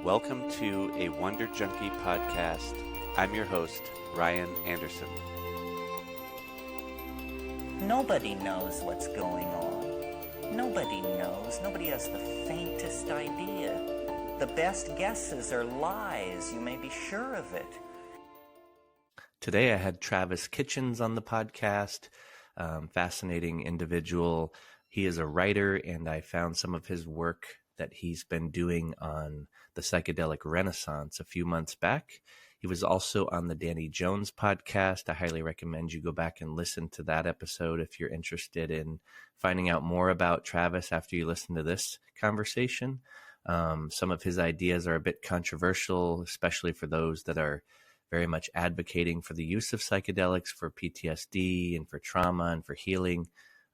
Welcome to a Wonder Junkie podcast. I'm your host, Ryan Anderson. Nobody knows what's going on. Nobody knows. Nobody has the faintest idea. The best guesses are lies. You may be sure of it. Today I had Travis Kitchens on the podcast. Fascinating individual. He is a writer, and I found some of his work that he's been doing on the psychedelic renaissance a few months back. He was also on the Danny Jones podcast. I highly recommend you go back and listen to that episode if you're interested in finding out more about Travis after you listen to this conversation. Some of his ideas are a bit controversial, especially for those that are very much advocating for the use of psychedelics for PTSD and for trauma and for healing.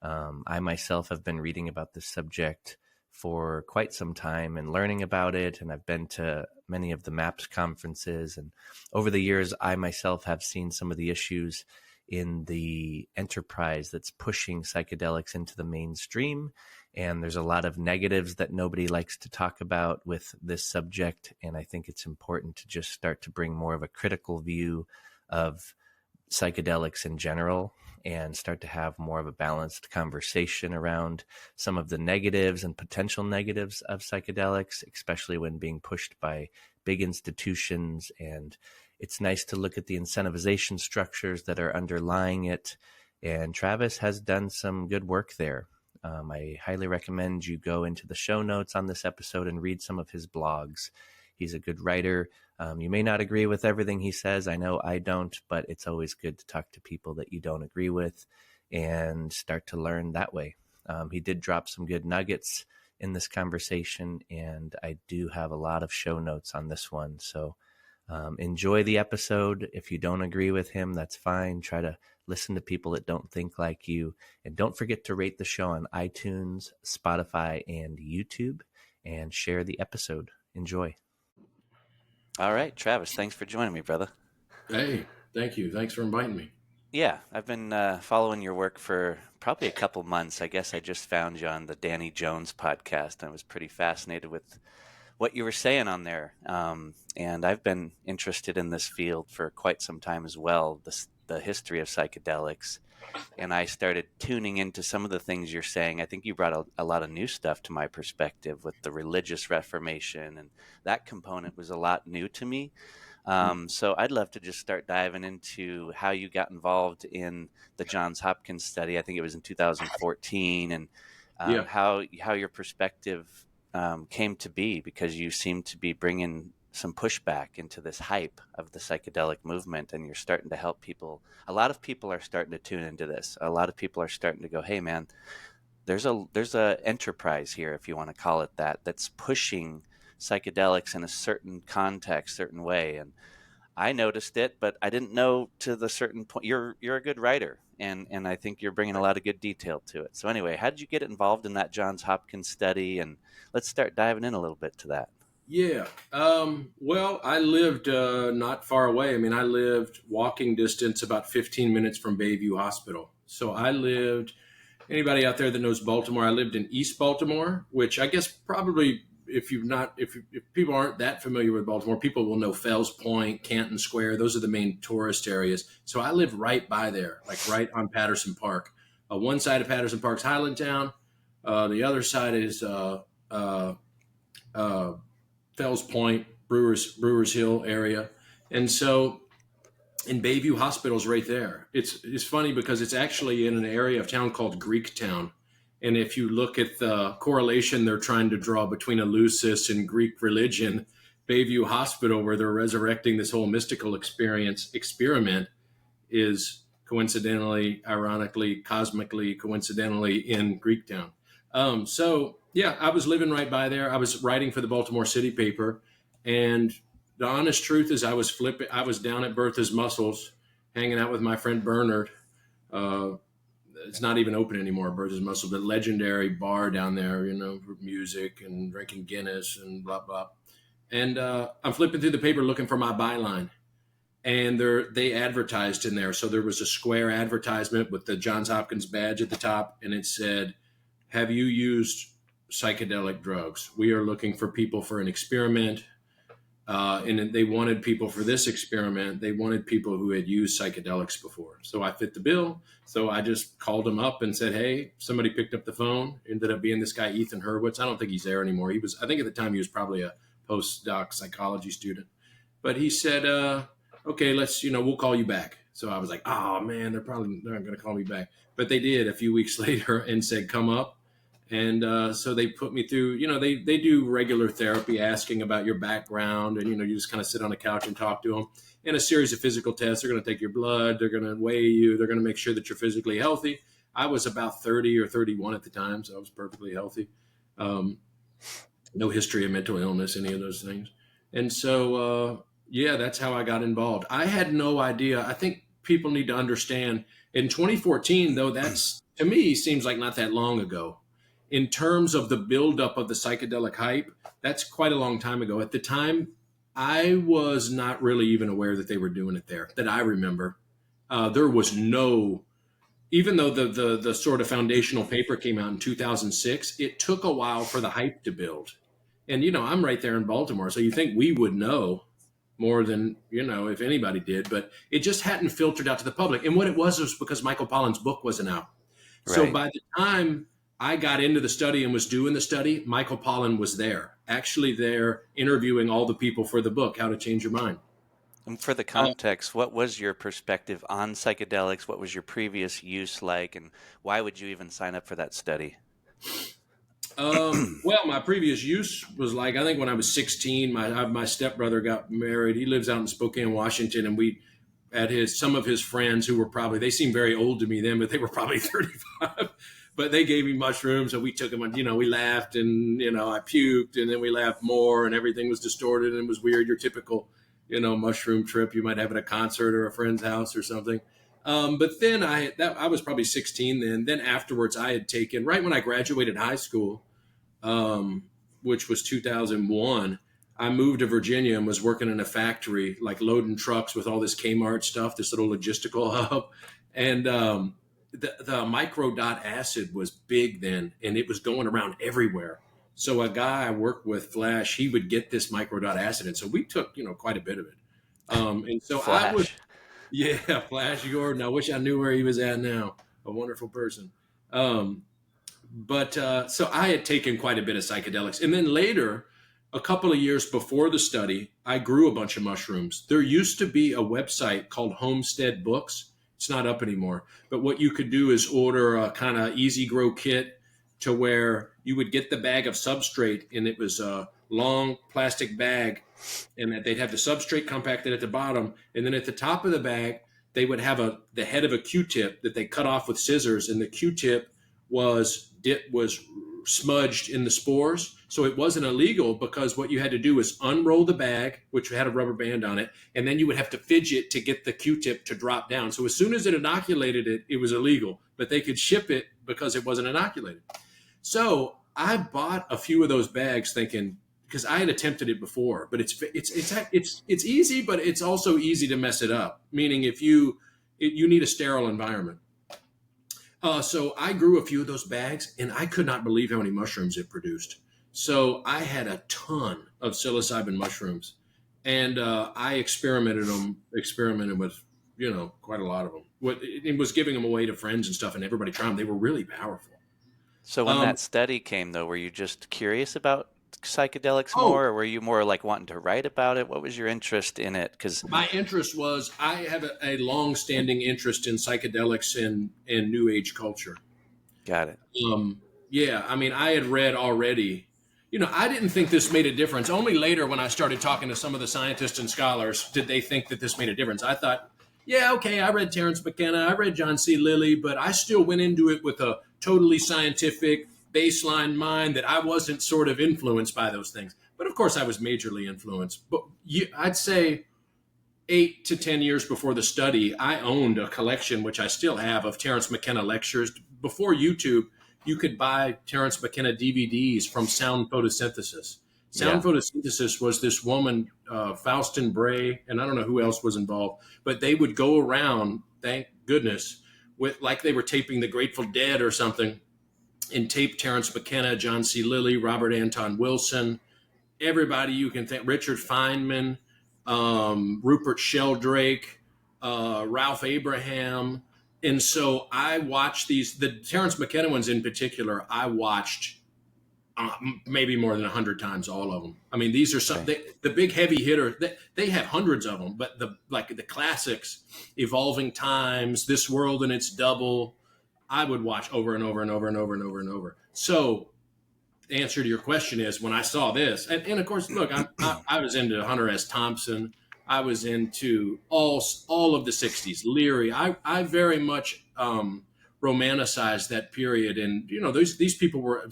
I myself have been reading about this subject for quite some time and learning about it. And I've been to many of the MAPS conferences. And over the years, I myself have seen some of the issues in the enterprise that's pushing psychedelics into the mainstream. And there's a lot of negatives that nobody likes to talk about with this subject. And I think it's important to just start to bring more of a critical view of psychedelics in general and start to have more of a balanced conversation around some of the negatives and potential negatives of psychedelics, especially when being pushed by big institutions. And it's nice to look at the incentivization structures that are underlying it. And Travis has done some good work there. I highly recommend you go into the show notes on this episode and read some of his blogs. He's a good writer. You may not agree with everything he says. I know I don't, but it's always good to talk to people that you don't agree with and start to learn that way. He did drop some good nuggets in this conversation, and I do have a lot of show notes on this one. So enjoy the episode. If you don't agree with him, that's fine. Try to listen to people that don't think like you. And don't forget to rate the show on iTunes, Spotify, and YouTube, and share the episode. Enjoy. All right, Travis, thanks for joining me, brother. Hey, thank you. Thanks for inviting me. Yeah, I've been following your work for probably a couple months. I guess I just found you on the Danny Jones podcast. I was pretty fascinated with what you were saying on there. And I've been interested in this field for quite some time as well, the history of psychedelics. And I started tuning into some of the things you're saying. I think you brought a lot of new stuff to my perspective with the religious reformation, and that component was a lot new to me. So I'd love to just start diving into how you got involved in the Johns Hopkins study. I think it was in 2014, and how your perspective came to be, because you seem to be bringing some pushback into this hype of the psychedelic movement, and you're starting to help people. A lot of people are starting to tune into this. A lot of people are starting to go, hey man, there's a enterprise here, if you want to call it that, that's pushing psychedelics in a certain context, certain way. And I noticed it, but I didn't know to the certain point. You're a good writer, and I think you're bringing a lot of good detail to it. So anyway, how did you get involved in that Johns Hopkins study? And let's start diving in a little bit to that. Yeah. Well, I lived not far away. I mean, I lived walking distance about 15 minutes from Bayview Hospital. So I lived, anybody out there that knows Baltimore, I lived in East Baltimore, which I guess probably if people aren't that familiar with Baltimore, people will know Fells Point, Canton Square. Those are the main tourist areas. So I lived right by there, like right on Patterson Park. One side of Patterson Park's Highlandtown. The other side is Fells Point, Brewers Hill area. And so in Bayview Hospital's right there. It's funny because it's actually in an area of town called Greektown. And if you look at the correlation they're trying to draw between Eleusis and Greek religion, Bayview Hospital, where they're resurrecting this whole mystical experiment, is coincidentally, ironically, cosmically, coincidentally in Greektown. Yeah, I was living right by there. I was writing for the Baltimore City paper. And the honest truth is I was down at Bertha's Mussels, hanging out with my friend Bernard. It's not even open anymore, Bertha's Mussels, but legendary bar down there, for music and drinking Guinness and blah, blah. And I'm flipping through the paper looking for my byline. And they advertised in there. So there was a square advertisement with the Johns Hopkins badge at the top. And it said, "Have you used psychedelic drugs? We are looking for people for an experiment. And they wanted people for this experiment. They wanted people who had used psychedelics before. So I fit the bill. So I just called them up and said, hey, somebody picked up the phone. Ended up being this guy, Ethan Hurwitz. I don't think he's there anymore. I think at the time he was probably a postdoc psychology student. But he said, okay, we'll call you back. So I was like, oh man, they're probably not going to call me back. But they did a few weeks later and said, come up. And so they put me through, they do regular therapy, asking about your background. And, you just kind of sit on a couch and talk to them. And a series of physical tests. They're going to take your blood. They're going to weigh you. They're going to make sure that you're physically healthy. I was about 30 or 31 at the time, so I was perfectly healthy. No history of mental illness, any of those things. And so, that's how I got involved. I had no idea. I think people need to understand in 2014, though, that's to me seems like not that long ago. In terms of the buildup of the psychedelic hype, that's quite a long time ago. At the time, I was not really even aware that they were doing it there, that I remember. There was no, even though the sort of foundational paper came out in 2006, it took a while for the hype to build. And, I'm right there in Baltimore, so you think we would know more than, if anybody did, but it just hadn't filtered out to the public. And what it was because Michael Pollan's book wasn't out. Right. So by the time I got into the study and was doing the study, Michael Pollan was there, actually there interviewing all the people for the book, How to Change Your Mind. And for the context, what was your perspective on psychedelics? What was your previous use like? And why would you even sign up for that study? Well, my previous use was like, I think when I was 16, my stepbrother got married. He lives out in Spokane, Washington. And we had some of his friends who were they seemed very old to me then, but they were probably 35. But they gave me mushrooms and we took them and, we laughed and, I puked and then we laughed more and everything was distorted and it was weird. Your typical, mushroom trip you might have at a concert or a friend's house or something. But then I was probably 16 then. Then afterwards I had taken, right when I graduated high school, which was 2001, I moved to Virginia and was working in a factory, like loading trucks with all this Kmart stuff, this little logistical hub. And, the microdot acid was big then and it was going around everywhere. So a guy I worked with, Flash, he would get this microdot acid. And so we took, quite a bit of it. And so Flash. Flash Gordon. I wish I knew where he was at now. A wonderful person. So I had taken quite a bit of psychedelics. And then later, a couple of years before the study, I grew a bunch of mushrooms. There used to be a website called Homestead Books. It's not up anymore. But what you could do is order a kind of easy grow kit to where you would get the bag of substrate and it was a long plastic bag and that they'd have the substrate compacted at the bottom. And then at the top of the bag, they would have the head of a Q-tip that they cut off with scissors. And the Q-tip was smudged in the spores. So it wasn't illegal because what you had to do was unroll the bag, which had a rubber band on it, and then you would have to fidget to get the Q-tip to drop down. So as soon as it inoculated it, it was illegal, but they could ship it because it wasn't inoculated. So I bought a few of those bags thinking, because I had attempted it before, but it's easy, but it's also easy to mess it up. Meaning you need a sterile environment. So I grew a few of those bags and I could not believe how many mushrooms it produced. So I had a ton of psilocybin mushrooms and I experimented with, quite a lot of them. It was giving them away to friends and stuff and everybody tried them. They were really powerful. So when that study came though, were you just curious about psychedelics more, or were you more like wanting to write about it? What was your interest in it? Because my interest was, I have a long-standing interest in psychedelics and New Age culture. Got it. I had read already. I didn't think this made a difference. Only later, when I started talking to some of the scientists and scholars, did they think that this made a difference. I thought, I read Terence McKenna, I read John C. Lilly, but I still went into it with a totally scientific baseline mind that I wasn't sort of influenced by those things. But of course I was majorly influenced. But I'd say 8 to 10 years before the study, I owned a collection, which I still have, of Terence McKenna lectures. Before YouTube, you could buy Terence McKenna DVDs from Sound Photosynthesis. Sound Photosynthesis was this woman, Faustin Bray, and I don't know who else was involved, but they would go around, thank goodness, with like they were taping the Grateful Dead or something, and tape Terence McKenna, John C. Lilly, Robert Anton Wilson, everybody you can think, Richard Feynman, Rupert Sheldrake, Ralph Abraham. And so I watched the Terence McKenna ones in particular, I watched maybe more than 100 times, all of them. I mean, these are some, the big heavy hitter, they have hundreds of them, but the classics, Evolving Times, This World and Its Double, I would watch over and over and over and over and over and over. So the answer to your question is, when I saw this, and of course, look, I was into Hunter S. Thompson. I was into all of the 60s, Leary. I very much romanticized that period. And, these people were,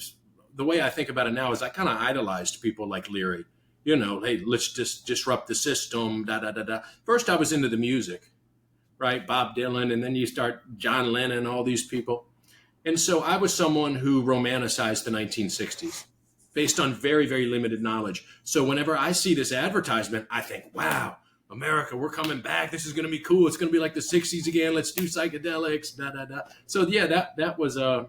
the way I think about it now is I kind of idolized people like Leary. Hey, let's just disrupt the system, da, da, da, da. First, I was into the music, right? Bob Dylan, and then you start John Lennon, all these people. And so I was someone who romanticized the 1960s based on very, very limited knowledge. So whenever I see this advertisement, I think, wow, America, we're coming back. This is going to be cool. It's going to be like the 60s again. Let's do psychedelics, da, da, da. So yeah, that was a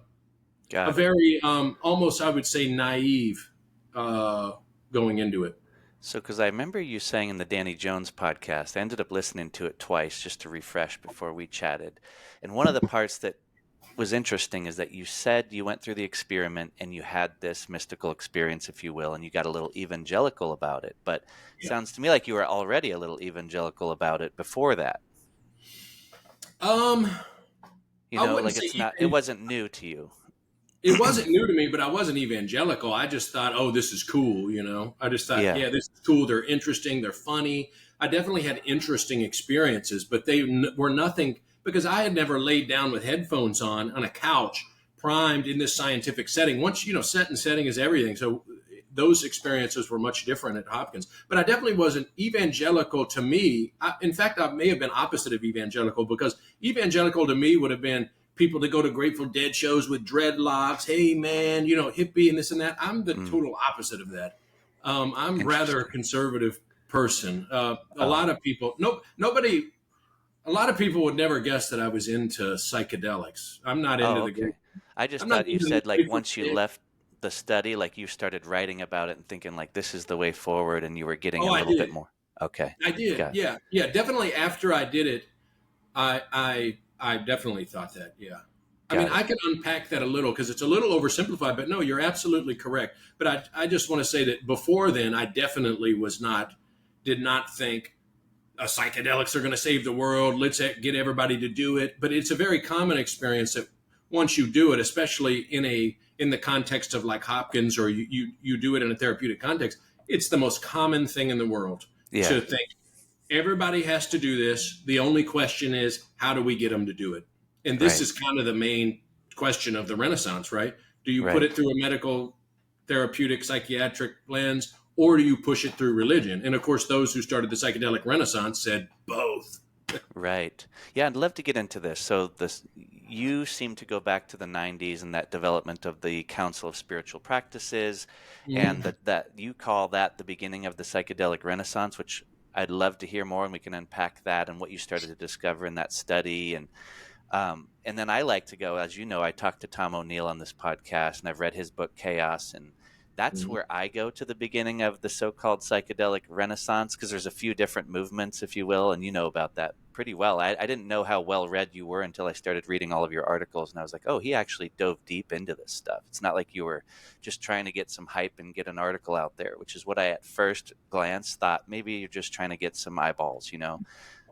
very, almost, I would say, naive going into it. So, because I remember you saying in the Danny Jones podcast, I ended up listening to it twice just to refresh before we chatted. And one of the parts that was interesting is that you said you went through the experiment and you had this mystical experience, if you will, and you got a little evangelical about it. But it sounds to me like you were already a little evangelical about it before that. It wasn't new to you. It wasn't new to me, but I wasn't evangelical. I just thought, oh, this is cool. I just thought, yeah, this is cool. They're interesting. They're funny. I definitely had interesting experiences, but they were nothing, because I had never laid down with headphones on a couch, primed in this scientific setting. Once, set and setting is everything. So those experiences were much different at Hopkins. But I definitely wasn't evangelical to me. In fact, I may have been opposite of evangelical, because evangelical to me would have been people that go to Grateful Dead shows with dreadlocks. Hey, man, hippie and this and that. I'm the total opposite of that. I'm rather a conservative person. A lot of people would never guess that I was into psychedelics. I'm not into the group. I just thought you said, like, once you left the study, like, you started writing about it and thinking, like, this is the way forward, and you were getting a little bit more. Okay. I did. Yeah. Definitely after I did it, I definitely thought that. Yeah. I mean, I can unpack that a little because it's a little oversimplified, but no, you're absolutely correct. But I just want to say that before then, I definitely did not think psychedelics are going to save the world. Let's get everybody to do it. But it's a very common experience that once you do it, especially in the context of like Hopkins, or you do it in a therapeutic context, it's the most common thing in the world to think everybody has to do this. The only question is, how do we get them to do it? And this is kind of the main question of the Renaissance, right? Do you put it through a medical, therapeutic, psychiatric lens, or do you push it through religion? And of course, those who started the psychedelic Renaissance said both. Right. Yeah, I'd love to get into this. So you seem to go back to the 90s and that development of the Council of Spiritual Practices, and that you call that the beginning of the psychedelic Renaissance, which I'd love to hear more, and we can unpack that and what you started to discover in that study. And then I like to go, as you know, I talked to Tom O'Neill on this podcast, and I've read his book, Chaos, and that's where I go to the beginning of the so-called psychedelic Renaissance, because there's a few different movements, if you will, and you know about that pretty well. I didn't know how well-read you were until I started reading all of your articles, and I was like, oh, he actually dove deep into this stuff. It's not like you were just trying to get some hype and get an article out there, which is what I at first glance thought. Maybe you're just trying to get some eyeballs,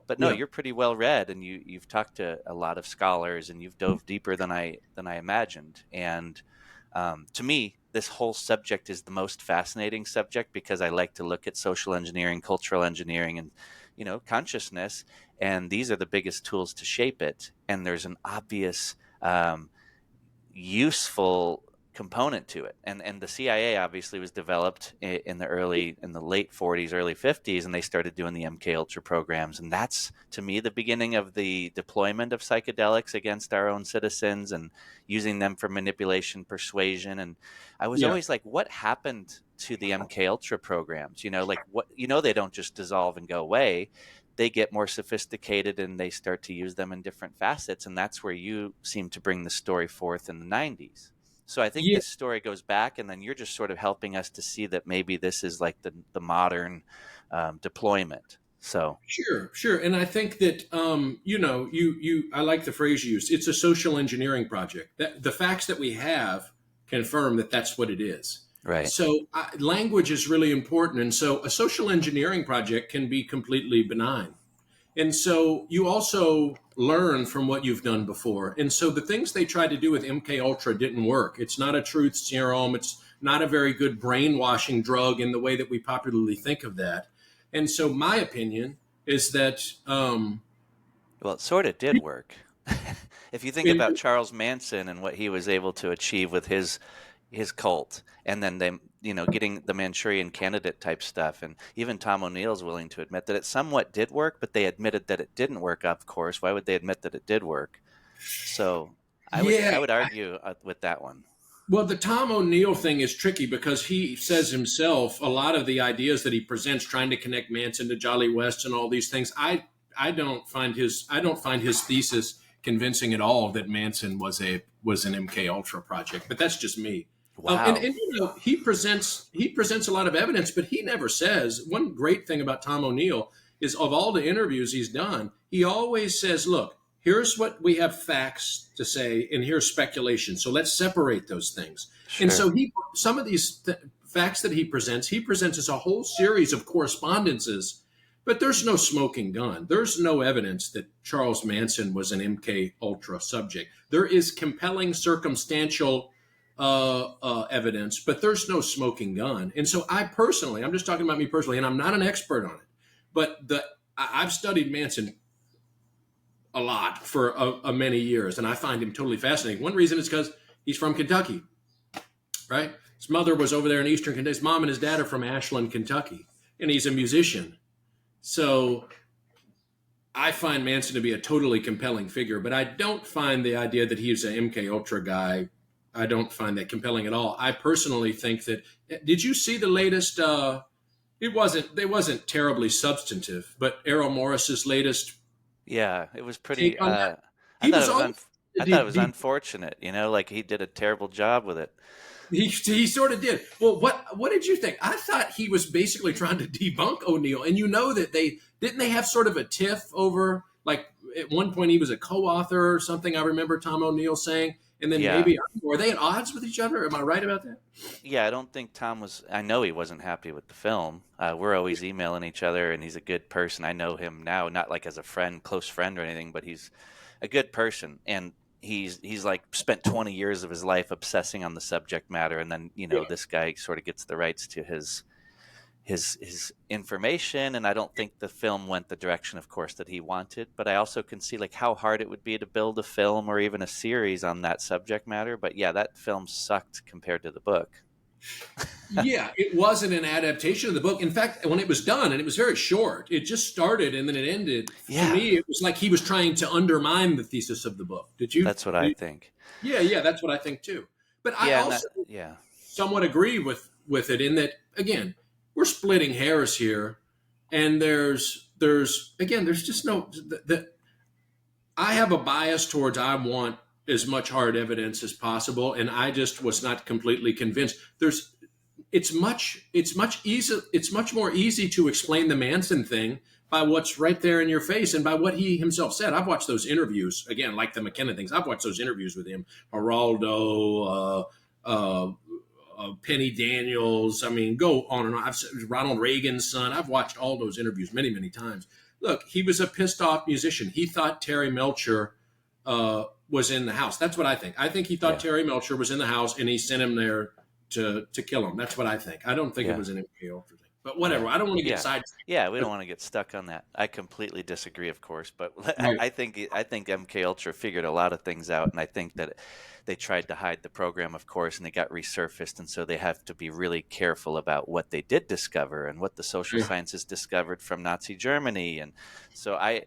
But no, you're pretty well read, and you've talked to a lot of scholars, and you've dove deeper than I imagined. And to me, this whole subject is the most fascinating subject, because I like to look at social engineering, cultural engineering, and consciousness, and these are the biggest tools to shape it. And there's an obvious useful component to it. And the CIA obviously was developed in the late 40s, early 50s, and they started doing the MK Ultra programs. And that's, to me, the beginning of the deployment of psychedelics against our own citizens and using them for manipulation, persuasion. And I was always like, what happened to the MK Ultra programs? They don't just dissolve and go away. They get more sophisticated and they start to use them in different facets. And that's where you seem to bring the story forth in the 90s. So I think Yeah, this story goes back, and then you're just sort of helping us to see that maybe this is like the modern deployment. So sure. And I think that I like the phrase you used. It's a social engineering project. That the facts that we have confirm that that's what it is. right, So language is really important, and so a social engineering project can be completely benign. And so you also learn from what you've done before. And so the things they tried to do with MK Ultra didn't work. It's not a truth serum. It's not a very good brainwashing drug in the way that we popularly think of that. And so my opinion is that well, it sort of did work. If you think in, about Charles Manson and what he was able to achieve with his cult, and then them, getting the Manchurian Candidate type stuff, and even Tom O'Neill's willing to admit that it somewhat did work, but they admitted that it didn't work. Of course, why would they admit that it did work? So I yeah, would argue with that one. well, the Tom O'Neill thing is tricky because he says himself a lot of the ideas that he presents, trying to connect Manson to Jolly West and all these things. I don't find his thesis convincing at all that Manson was an MK Ultra project. But that's just me. Wow. And he presents a lot of evidence, but he never says. One great thing about Tom O'Neill is of all the interviews he's done, he always says, "Look, here's what we have facts to say, and here's speculation. So let's separate those things." And Sure. so some of these facts that he presents as a whole series of correspondences, but there's no smoking gun. There's no evidence that Charles Manson was an MK Ultra subject. There is compelling circumstantial evidence, but there's no smoking gun. And so I'm just talking about me personally, and I'm not an expert on it, but I've studied Manson a lot for many years, and I find him totally fascinating. One reason is because he's from Kentucky, right? His mother was over there in Eastern Kentucky. His mom and his dad are from Ashland, Kentucky, and he's a musician. So I find Manson to be a totally compelling figure, but I don't find the idea that he's an MK Ultra guy. I don't find that compelling at all. I personally think that. Did you see the latest? They wasn't terribly substantive, but Errol Morris's latest Yeah, it was pretty. take on that. I He thought was it was all I thought it was unfortunate. Like he did a terrible job with it. he sort of did. Well, what did you think? I thought he was basically trying to debunk O'Neill, and that they have sort of a tiff over, like, at one point he was a co-author or something. I remember Tom O'Neill saying, and then Yeah. maybe were they at odds with each other? Am I right about that? Yeah, I don't think Tom was. I know he wasn't happy with the film. We're always emailing each other, and he's a good person. I know him now, not like as a friend, close friend or anything, but he's a good person. And he's like spent 20 years of his life obsessing on the subject matter, and then Yeah. this guy sort of gets the rights to his information, and I don't think the film went the direction, of course, that he wanted. But I also can see like how hard it would be to build a film or even a series on that subject matter. But yeah, that film sucked compared to the book. Yeah, it wasn't an adaptation of the book. In fact, when it was done, and it was very short, it just started and then it ended. Yeah. To me, it was like he was trying to undermine the thesis of the book. Did you? That's what I think. Yeah, that's what I think too. But I Yeah, also yeah, somewhat agree with it in that, again, we're splitting hairs here, and there's just no. I have a bias towards I want as much hard evidence as possible, and I just was not completely convinced. It's much more easy to explain the Manson thing by what's right there in your face and by what he himself said. I've watched those interviews, again, like the McKenna things. I've watched those interviews with him, Geraldo, Penny Daniels. I mean, go on and on. Ronald Reagan's son. I've watched all those interviews many, many times. Look, he was a pissed off musician. He thought Terry Melcher was in the house. That's what I think. I think he thought Terry Melcher was in the house, and he sent him there to kill him. That's what I think. I don't think it was an MK Ultra thing. But whatever. I don't want to get sidetracked. Yeah, we don't want to get stuck on that. I completely disagree, of course, but I think MK Ultra figured a lot of things out, and I think that they tried to hide the program, of course, and it got resurfaced, and so they have to be really careful about what they did discover and what the social sciences discovered from Nazi Germany. And so I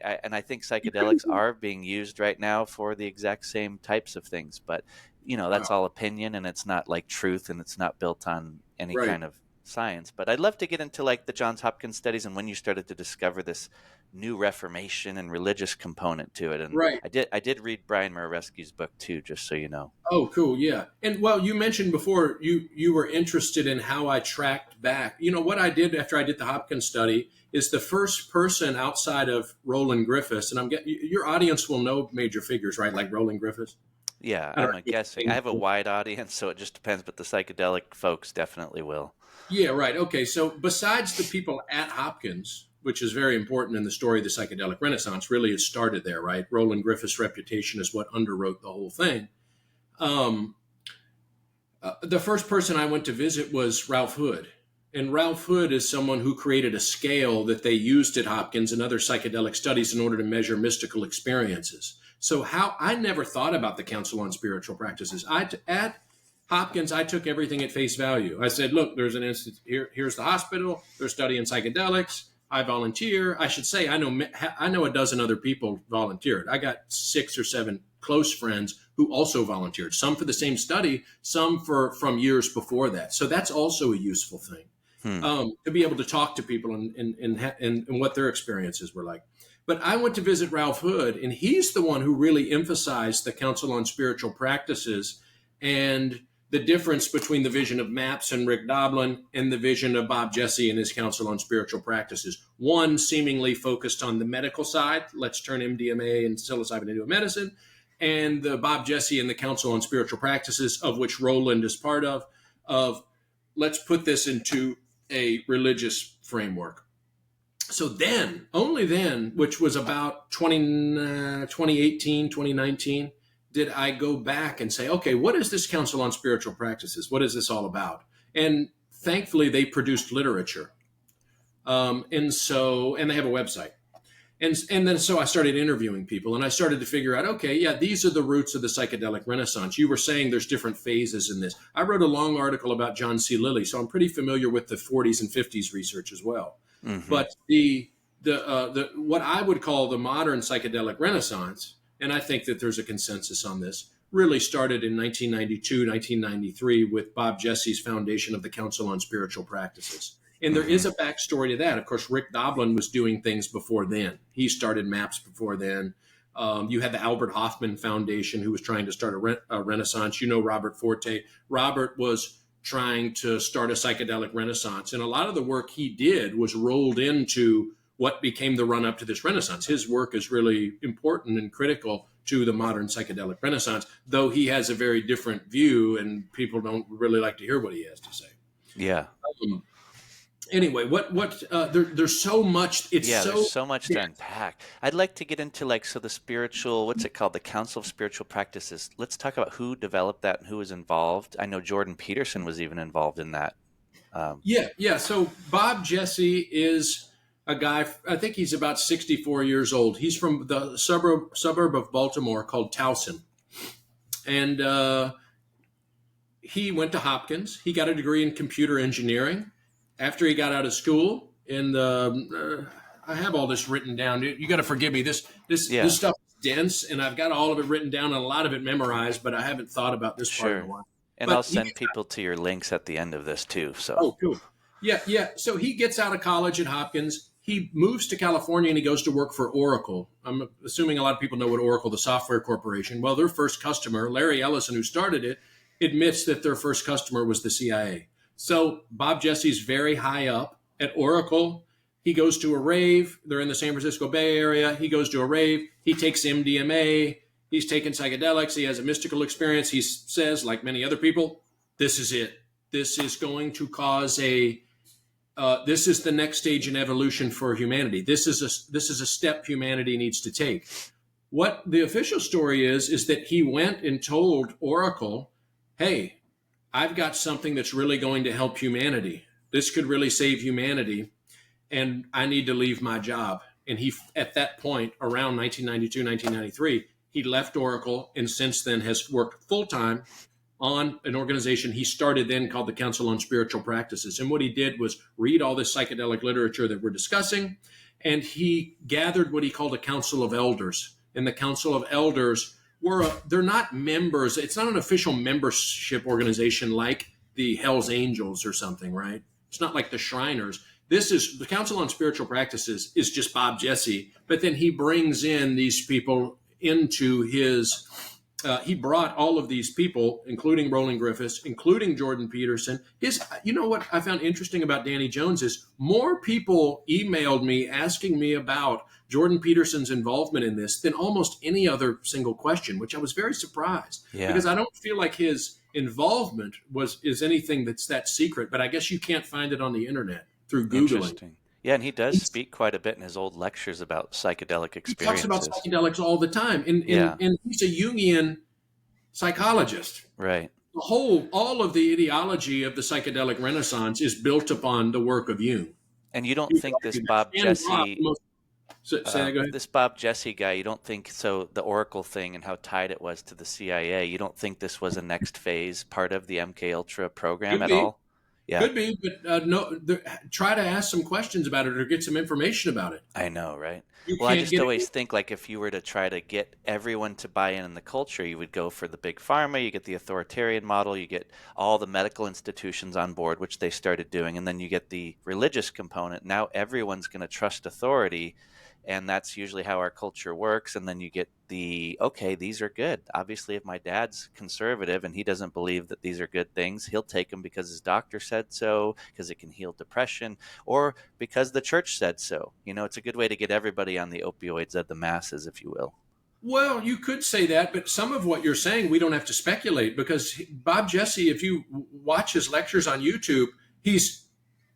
think psychedelics are being used right now for the exact same types of things, but that's all opinion, and it's not like truth, and it's not built on any kind of science. But I'd love to get into like the Johns Hopkins studies and when you started to discover this new reformation and religious component to it. And Right. I did read Brian Murarescu's book too, just so you know. Oh, cool. Yeah. And well, you mentioned before you were interested in how I tracked back. You know, what I did after I did the Hopkins study is the first person outside of Roland Griffiths, and your audience will know major figures, right? Like Roland Griffiths. Yeah, I'm guessing. I have a wide audience, so it just depends, but the psychedelic folks definitely will. Yeah, right. Okay. So besides the people at Hopkins, which is very important in the story of the psychedelic renaissance, really it started there, right? Roland Griffiths' reputation is what underwrote the whole thing. The first person I went to visit was Ralph Hood. And Ralph Hood is someone who created a scale that they used at Hopkins and other psychedelic studies in order to measure mystical experiences. So I never thought about the Council on Spiritual Practices. At Hopkins, I took everything at face value. I said, look, there's an institute here's the hospital. They're studying psychedelics. I volunteer. I should say, I know a dozen other people volunteered. I got 6 or 7 close friends who also volunteered, some for the same study, some from years before that. So that's also a useful thing, to be able to talk to people and what their experiences were like. But I went to visit Ralph Hood, and he's the one who really emphasized the Council on Spiritual Practices and the difference between the vision of Maps and Rick Doblin and the vision of Bob Jesse and his Council on Spiritual Practices. One seemingly focused on the medical side, let's turn MDMA and psilocybin into a medicine, and the Bob Jesse and the Council on Spiritual Practices, of which Roland is part of let's put this into a religious framework. So then, only then, which was about 2018, 2019, did I go back and say, okay, what is this Council on Spiritual Practices? What is this all about? And thankfully, they produced literature. And they have a website. And then so I started interviewing people, and I started to figure out, okay, yeah, these are the roots of the psychedelic renaissance. You were saying there's different phases in this. I wrote a long article about John C. Lilly, so I'm pretty familiar with the 40s and 50s research as well. Mm-hmm. But the what I would call the modern psychedelic renaissance, and I think that there's a consensus on this, really started in 1992, 1993 with Bob Jesse's foundation of the Council on Spiritual Practices. And there is a backstory to that. Of course, Rick Doblin was doing things before then. He started MAPS before then. You had the Albert Hoffman Foundation, who was trying to start a renaissance. You know Robert Forte. Robert was trying to start a psychedelic renaissance. And a lot of the work he did was rolled into what became the run-up to this renaissance. His work is really important and critical to the modern psychedelic renaissance, though he has a very different view, and people don't really like to hear what he has to say. Yeah. Anyway, there's so much. There's so much to unpack. I'd like to get into the spiritual, what's it called? The Council of Spiritual Practices. Let's talk about who developed that and who was involved. I know Jordan Peterson was even involved in that. So Bob Jesse is a guy, I think he's about 64 years old. He's from the suburb of Baltimore called Towson. And he went to Hopkins. He got a degree in computer engineering. After he got out of school, I have all this written down. You got to forgive me. This stuff is dense, and I've got all of it written down and a lot of it memorized, but I haven't thought about this part in a while. And I'll send people to your links at the end of this too. So. Oh, cool. Yeah. So he gets out of college at Hopkins. He moves to California and he goes to work for Oracle. I'm assuming a lot of people know what Oracle, the software corporation. Well, their first customer, Larry Ellison, who started it, admits that their first customer was the CIA. So Bob Jesse's very high up at Oracle. He goes to a rave. They're in the San Francisco Bay Area. He goes to a rave. He takes MDMA. He's taken psychedelics. He has a mystical experience. He says, like many other people, this is it. This is going to cause this is the next stage in evolution for humanity. This is a step humanity needs to take. What the official story is that he went and told Oracle, hey, I've got something that's really going to help humanity. This could really save humanity, and I need to leave my job. And he, at that point, around 1992, 1993, he left Oracle and since then has worked full-time on an organization he started then called the Council on Spiritual Practices. And what he did was read all this psychedelic literature that we're discussing, and he gathered what he called a Council of Elders. And the Council of Elders they're not members. It's not an official membership organization like the Hells Angels or something, right? It's not like the Shriners. This is the Council on Spiritual Practices is just Bob Jesse, but then he brings in these people into his. He brought all of these people, including Roland Griffiths, including Jordan Peterson. You know what I found interesting about Danny Jones is more people emailed me asking me about Jordan Peterson's involvement in this than almost any other single question, which I was very surprised because I don't feel like his involvement is anything that's that secret. But I guess you can't find it on the internet through Googling. Interesting. Yeah, and he does speak quite a bit in his old lectures about psychedelic experiences. He talks about psychedelics all the time, and he's a Jungian psychologist. Right. All of the ideology of the psychedelic Renaissance is built upon the work of Jung. And you don't think this Bob Jesse, this Bob Jesse guy, you don't think so? The Oracle thing and how tied it was to the CIA. You don't think this was a next phase part of the MK Ultra program at all? Yeah. Could be, but try to ask some questions about it or get some information about it. I know, right? Well, I just always think like if you were to try to get everyone to buy in the culture, you would go for the big pharma, you get the authoritarian model, you get all the medical institutions on board, which they started doing, and then you get the religious component. Now everyone's going to trust authority, and that's usually how our culture works. And then you get okay, these are good. Obviously, if my dad's conservative and he doesn't believe that these are good things, he'll take them because his doctor said so, because it can heal depression, or because the church said so. You know, it's a good way to get everybody on the opioids of the masses, if you will. Well, you could say that, but some of what you're saying, we don't have to speculate because Bob Jesse, if you watch his lectures on YouTube, he's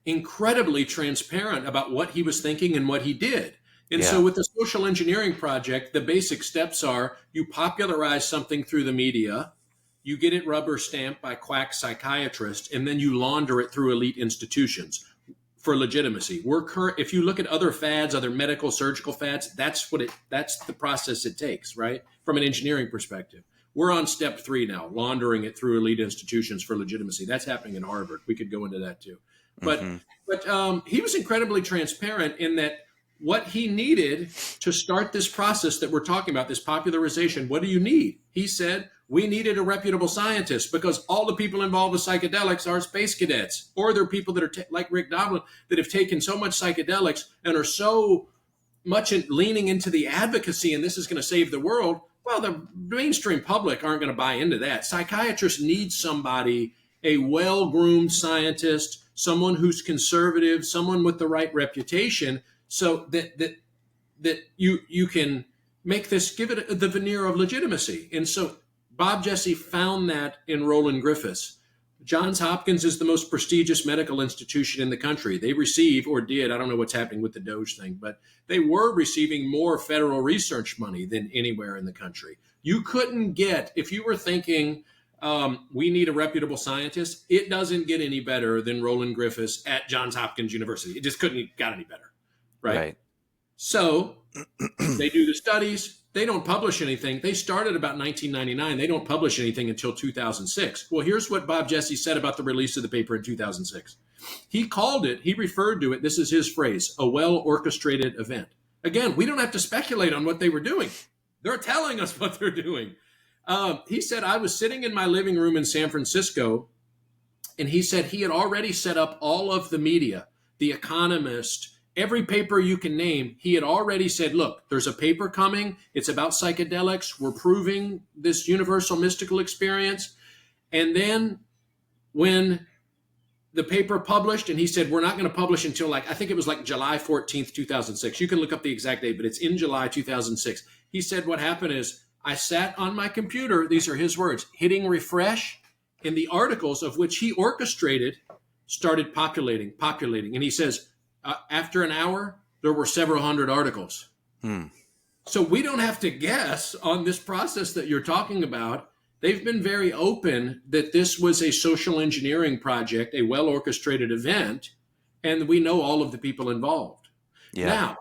incredibly transparent about what he was thinking and what he did. And so with the social engineering project, the basic steps are you popularize something through the media, you get it rubber stamped by quack psychiatrists, and then you launder it through elite institutions for legitimacy. If you look at other fads, other medical, surgical fads, that's the process it takes, right? From an engineering perspective. We're on step 3 now, laundering it through elite institutions for legitimacy. That's happening in Harvard. We could go into that too. But he was incredibly transparent in that what he needed to start this process that we're talking about, this popularization, what do you need? He said, we needed a reputable scientist because all the people involved with psychedelics are space cadets, or they're people that are like Rick Doblin that have taken so much psychedelics and are so much leaning into the advocacy and this is going to save the world. Well, the mainstream public aren't going to buy into that. Psychiatrists need somebody, a well-groomed scientist, someone who's conservative, someone with the right reputation, so that you can make this, give it the veneer of legitimacy. And so Bob Jesse found that in Roland Griffiths. Johns Hopkins is the most prestigious medical institution in the country. They receive, or did, I don't know what's happening with the Doge thing, but they were receiving more federal research money than anywhere in the country. You couldn't get, if you were thinking, we need a reputable scientist, it doesn't get any better than Roland Griffiths at Johns Hopkins University. It just couldn't have got any better. Right. So they do the studies. They don't publish anything. They started about 1999. They don't publish anything until 2006. Well, here's what Bob Jesse said about the release of the paper in 2006. He referred to it, this is his phrase, a well-orchestrated event. Again, we don't have to speculate on what they were doing. They're telling us what they're doing. He said, I was sitting in my living room in San Francisco, and he said he had already set up all of the media, The Economist, every paper you can name. He had already said, look, there's a paper coming. It's about psychedelics. We're proving this universal mystical experience. And then when the paper published, and he said, we're not going to publish until I think it was July 14th, 2006. You can look up the exact date, but it's in July 2006. He said, what happened is I sat on my computer, these are his words, hitting refresh, and the articles of which he orchestrated started populating. And he says, after an hour, there were several hundred articles. So we don't have to guess on this process that you're talking about. They've been very open that this was a social engineering project, a well-orchestrated event, and we know all of the people involved. Yeah. Now,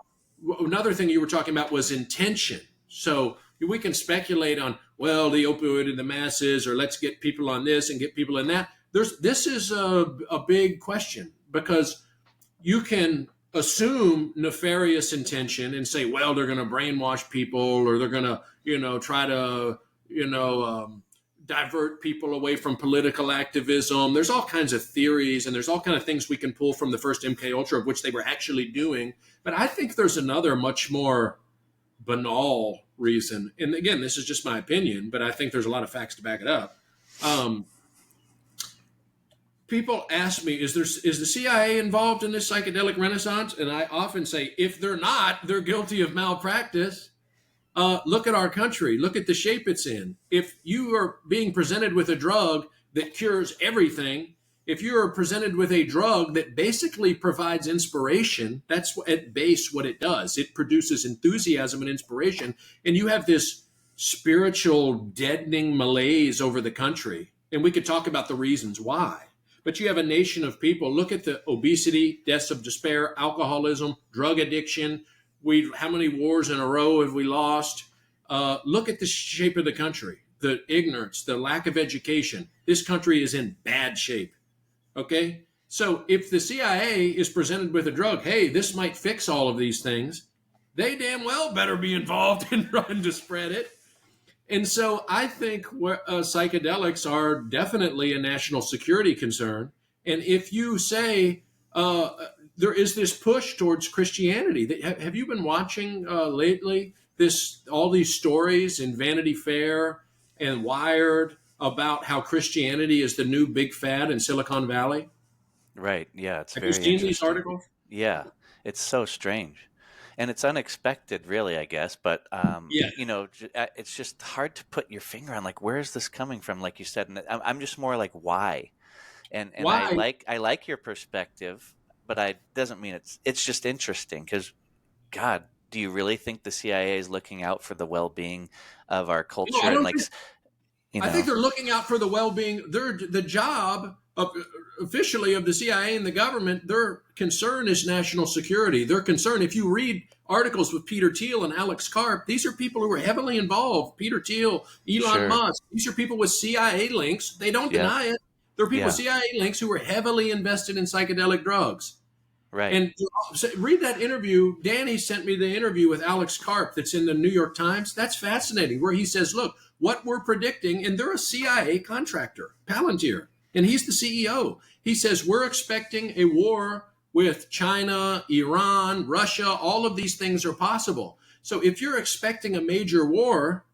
another thing you were talking about was intention. So we can speculate on, well, the opioid in the masses, or let's get people on this and get people in that. This is a big question because you can assume nefarious intention and say, well, they're going to brainwash people or they're going to, try to, divert people away from political activism. There's all kinds of theories, and there's all kinds of things we can pull from the first MK Ultra, of which they were actually doing. But I think there's another much more banal reason. And again, this is just my opinion, but I think there's a lot of facts to back it up. People ask me, is the CIA involved in this psychedelic renaissance? And I often say, if they're not, they're guilty of malpractice. Look at our country. Look at the shape it's in. If you are being presented with a drug that cures everything, if you are presented with a drug that basically provides inspiration, that's at base what it does. It produces enthusiasm and inspiration. And you have this spiritual deadening malaise over the country. And we could talk about the reasons why. But you have a nation of people. Look at the obesity, deaths of despair, alcoholism, drug addiction. How many wars in a row have we lost? Look at the shape of the country, the ignorance, the lack of education. This country is in bad shape. Okay? So if the CIA is presented with a drug, hey, this might fix all of these things, they damn well better be involved in trying to spread it. And so I think psychedelics are definitely a national security concern. And if you say there is this push towards Christianity, have you been watching lately all these stories in Vanity Fair and Wired about how Christianity is the new big fad in Silicon Valley? Right. Yeah. It's Have very you seen these articles? Yeah. It's so strange. And it's unexpected, really, I guess. But, it's just hard to put your finger on, like, where is this coming from, like you said. And I'm just more like, why? And why? I like your perspective, but it doesn't mean it's just interesting because, God, do you really think the CIA is looking out for the well-being of our culture? I think they're looking out for the well-being. The job officially of the CIA and the government, their concern is national security. Their concern, if you read articles with Peter Thiel and Alex Karp, these are people who are heavily involved. Peter Thiel, Elon Musk, these are people with CIA links. They don't deny it. They're people with CIA links who are heavily invested in psychedelic drugs. Right. And read that interview. Danny sent me the interview with Alex Karp that's in the New York Times. That's fascinating, where he says, look, what we're predicting, and they're a CIA contractor, Palantir, and he's the CEO. He says, we're expecting a war with China, Iran, Russia. All of these things are possible. So if you're expecting a major war,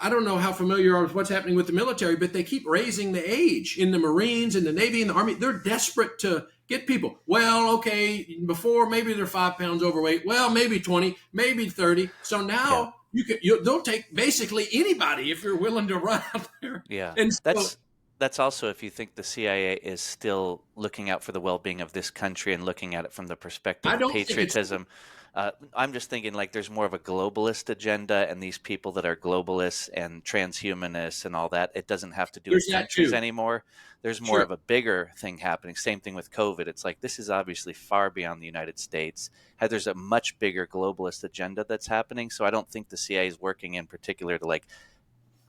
I don't know how familiar you are with what's happening with the military, but they keep raising the age in the Marines, in the Navy, in the Army. They're desperate to get people. Well, okay, before maybe they're 5 pounds overweight. Well, maybe 20, maybe 30. So now they'll take basically anybody if you're willing to run out there. Yeah, and that's also if you think the CIA is still looking out for the well-being of this country and looking at it from the perspective of patriotism. I'm just thinking like there's more of a globalist agenda, and these people that are globalists and transhumanists and all that, it doesn't have to do with countries anymore. There's more of a bigger thing happening. Same thing with COVID. It's like this is obviously far beyond the United States. There's a much bigger globalist agenda that's happening. So I don't think the CIA is working in particular to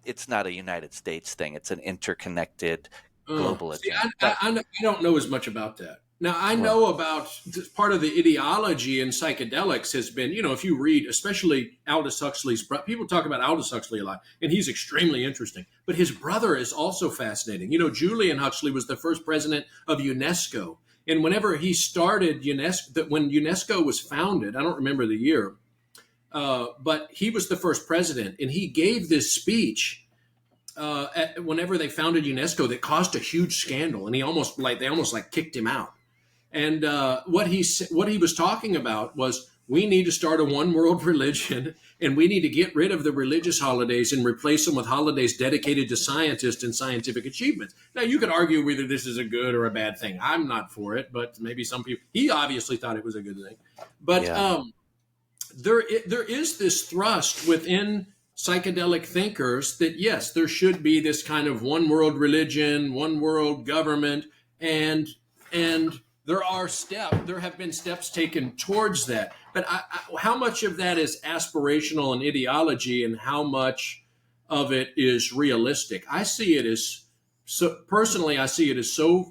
it's not a United States thing. It's an interconnected global agenda. I don't know as much about that. Now, I know about part of the ideology in psychedelics has been, if you read, especially Aldous Huxley's, people talk about Aldous Huxley a lot, and he's extremely interesting. But his brother is also fascinating. Julian Huxley was the first president of UNESCO. And whenever he started UNESCO, when UNESCO was founded, I don't remember the year, but he was the first president. And he gave this speech whenever they founded UNESCO that caused a huge scandal. And they almost kicked him out. And what he was talking about was we need to start a one world religion, and we need to get rid of the religious holidays and replace them with holidays dedicated to scientists and scientific achievements. Now, you could argue whether this is a good or a bad thing. I'm not for it, but maybe some people, he obviously thought it was a good thing. But there is this thrust within psychedelic thinkers that, yes, there should be this kind of one world religion, one world government, and there have been steps taken towards that. But how much of that is aspirational and ideology, and how much of it is realistic? I see it as so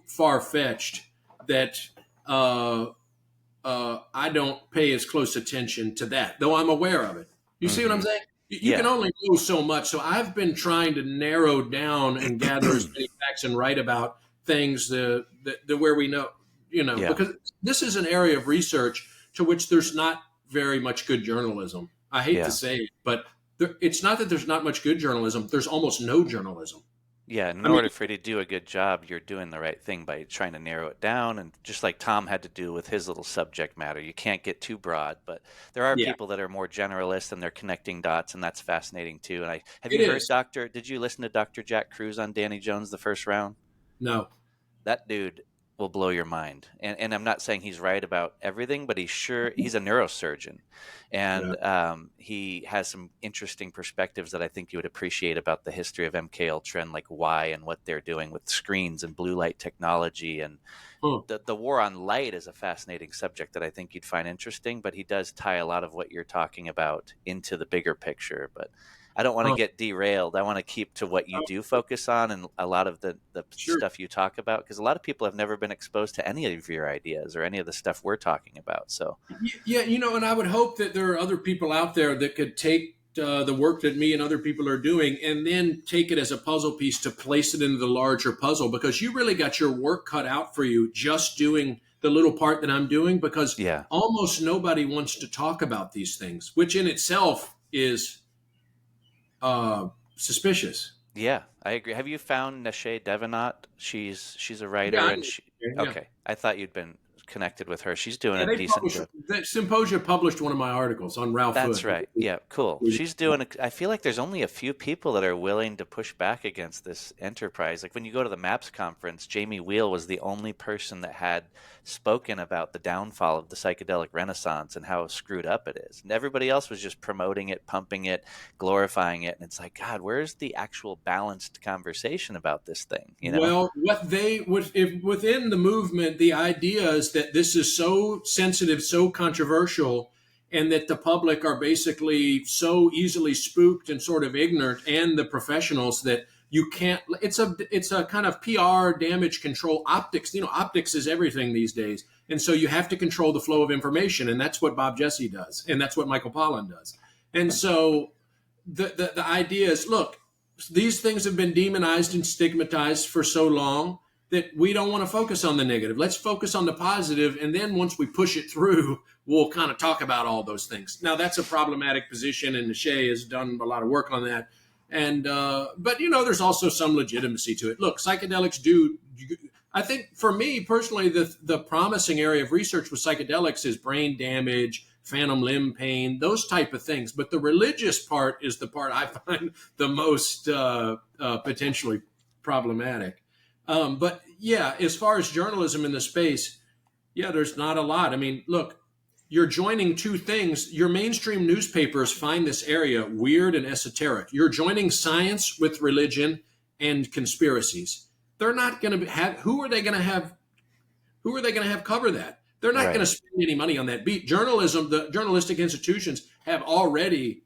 far-fetched that I don't pay as close attention to that, though I'm aware of it. You see what I'm saying? You can only know so much. So I've been trying to narrow down and gather as many facts and write about things the where we know, because this is an area of research to which there's not very much good journalism. I hate to say it, but it's not that there's not much good journalism. There's almost no journalism. Yeah, in order for you to do a good job, you're doing the right thing by trying to narrow it down. And just like Tom had to do with his little subject matter, you can't get too broad. But there are people that are more generalist and they're connecting dots, and that's fascinating too. And did you listen to Dr. Jack Cruz on Danny Jones the first round? No. That dude will blow your mind. And I'm not saying he's right about everything, but he's a neurosurgeon. And he has some interesting perspectives that I think you would appreciate about the history of MK Ultra and like why and what they're doing with screens and blue light technology. And the war on light is a fascinating subject that I think you'd find interesting, but he does tie a lot of what you're talking about into the bigger picture. But I don't want to get derailed. I want to keep to what you do focus on and a lot of the stuff you talk about, because a lot of people have never been exposed to any of your ideas or any of the stuff we're talking about. So, and I would hope that there are other people out there that could take the work that me and other people are doing and then take it as a puzzle piece to place it into the larger puzzle, because you really got your work cut out for you just doing the little part that I'm doing, because almost nobody wants to talk about these things, which in itself is suspicious. Yeah, I agree. Have you found Neshe Devenot? She's a writer, okay. I thought you'd been connected with her. She's doing a decent job. The Symposia published one of my articles on Ralph Hood. That's right. Yeah, cool. She's doing I feel like there's only a few people that are willing to push back against this enterprise. Like when you go to the MAPS conference, Jamie Wheel was the only person that had spoken about the downfall of the psychedelic renaissance and how screwed up it is. And everybody else was just promoting it, pumping it, glorifying it. And it's like, God, where's the actual balanced conversation about this thing? Well, within the movement, the idea is that this is so sensitive, so controversial, and that the public are basically so easily spooked and sort of ignorant, and the professionals, that you can't. It's a kind of PR damage control optics. Optics is everything these days, and so you have to control the flow of information, and that's what Bob Jesse does, and that's what Michael Pollan does. And so the idea is, look, these things have been demonized and stigmatized for so long that we don't want to focus on the negative. Let's focus on the positive, and then once we push it through, we'll kind of talk about all those things. Now, that's a problematic position, and Neshe has done a lot of work on that. And but there's also some legitimacy to it. Look, psychedelics do. I think for me personally, the promising area of research with psychedelics is brain damage, phantom limb pain, those type of things. But the religious part is the part I find the most potentially problematic. But as far as journalism in the space, there's not a lot. I mean, look, you're joining two things. Your mainstream newspapers find this area weird and esoteric. You're joining science with religion and conspiracies. They're not going to have. Who are they going to have cover that? They're not going to spend any money on that beat. Journalism, the journalistic institutions have already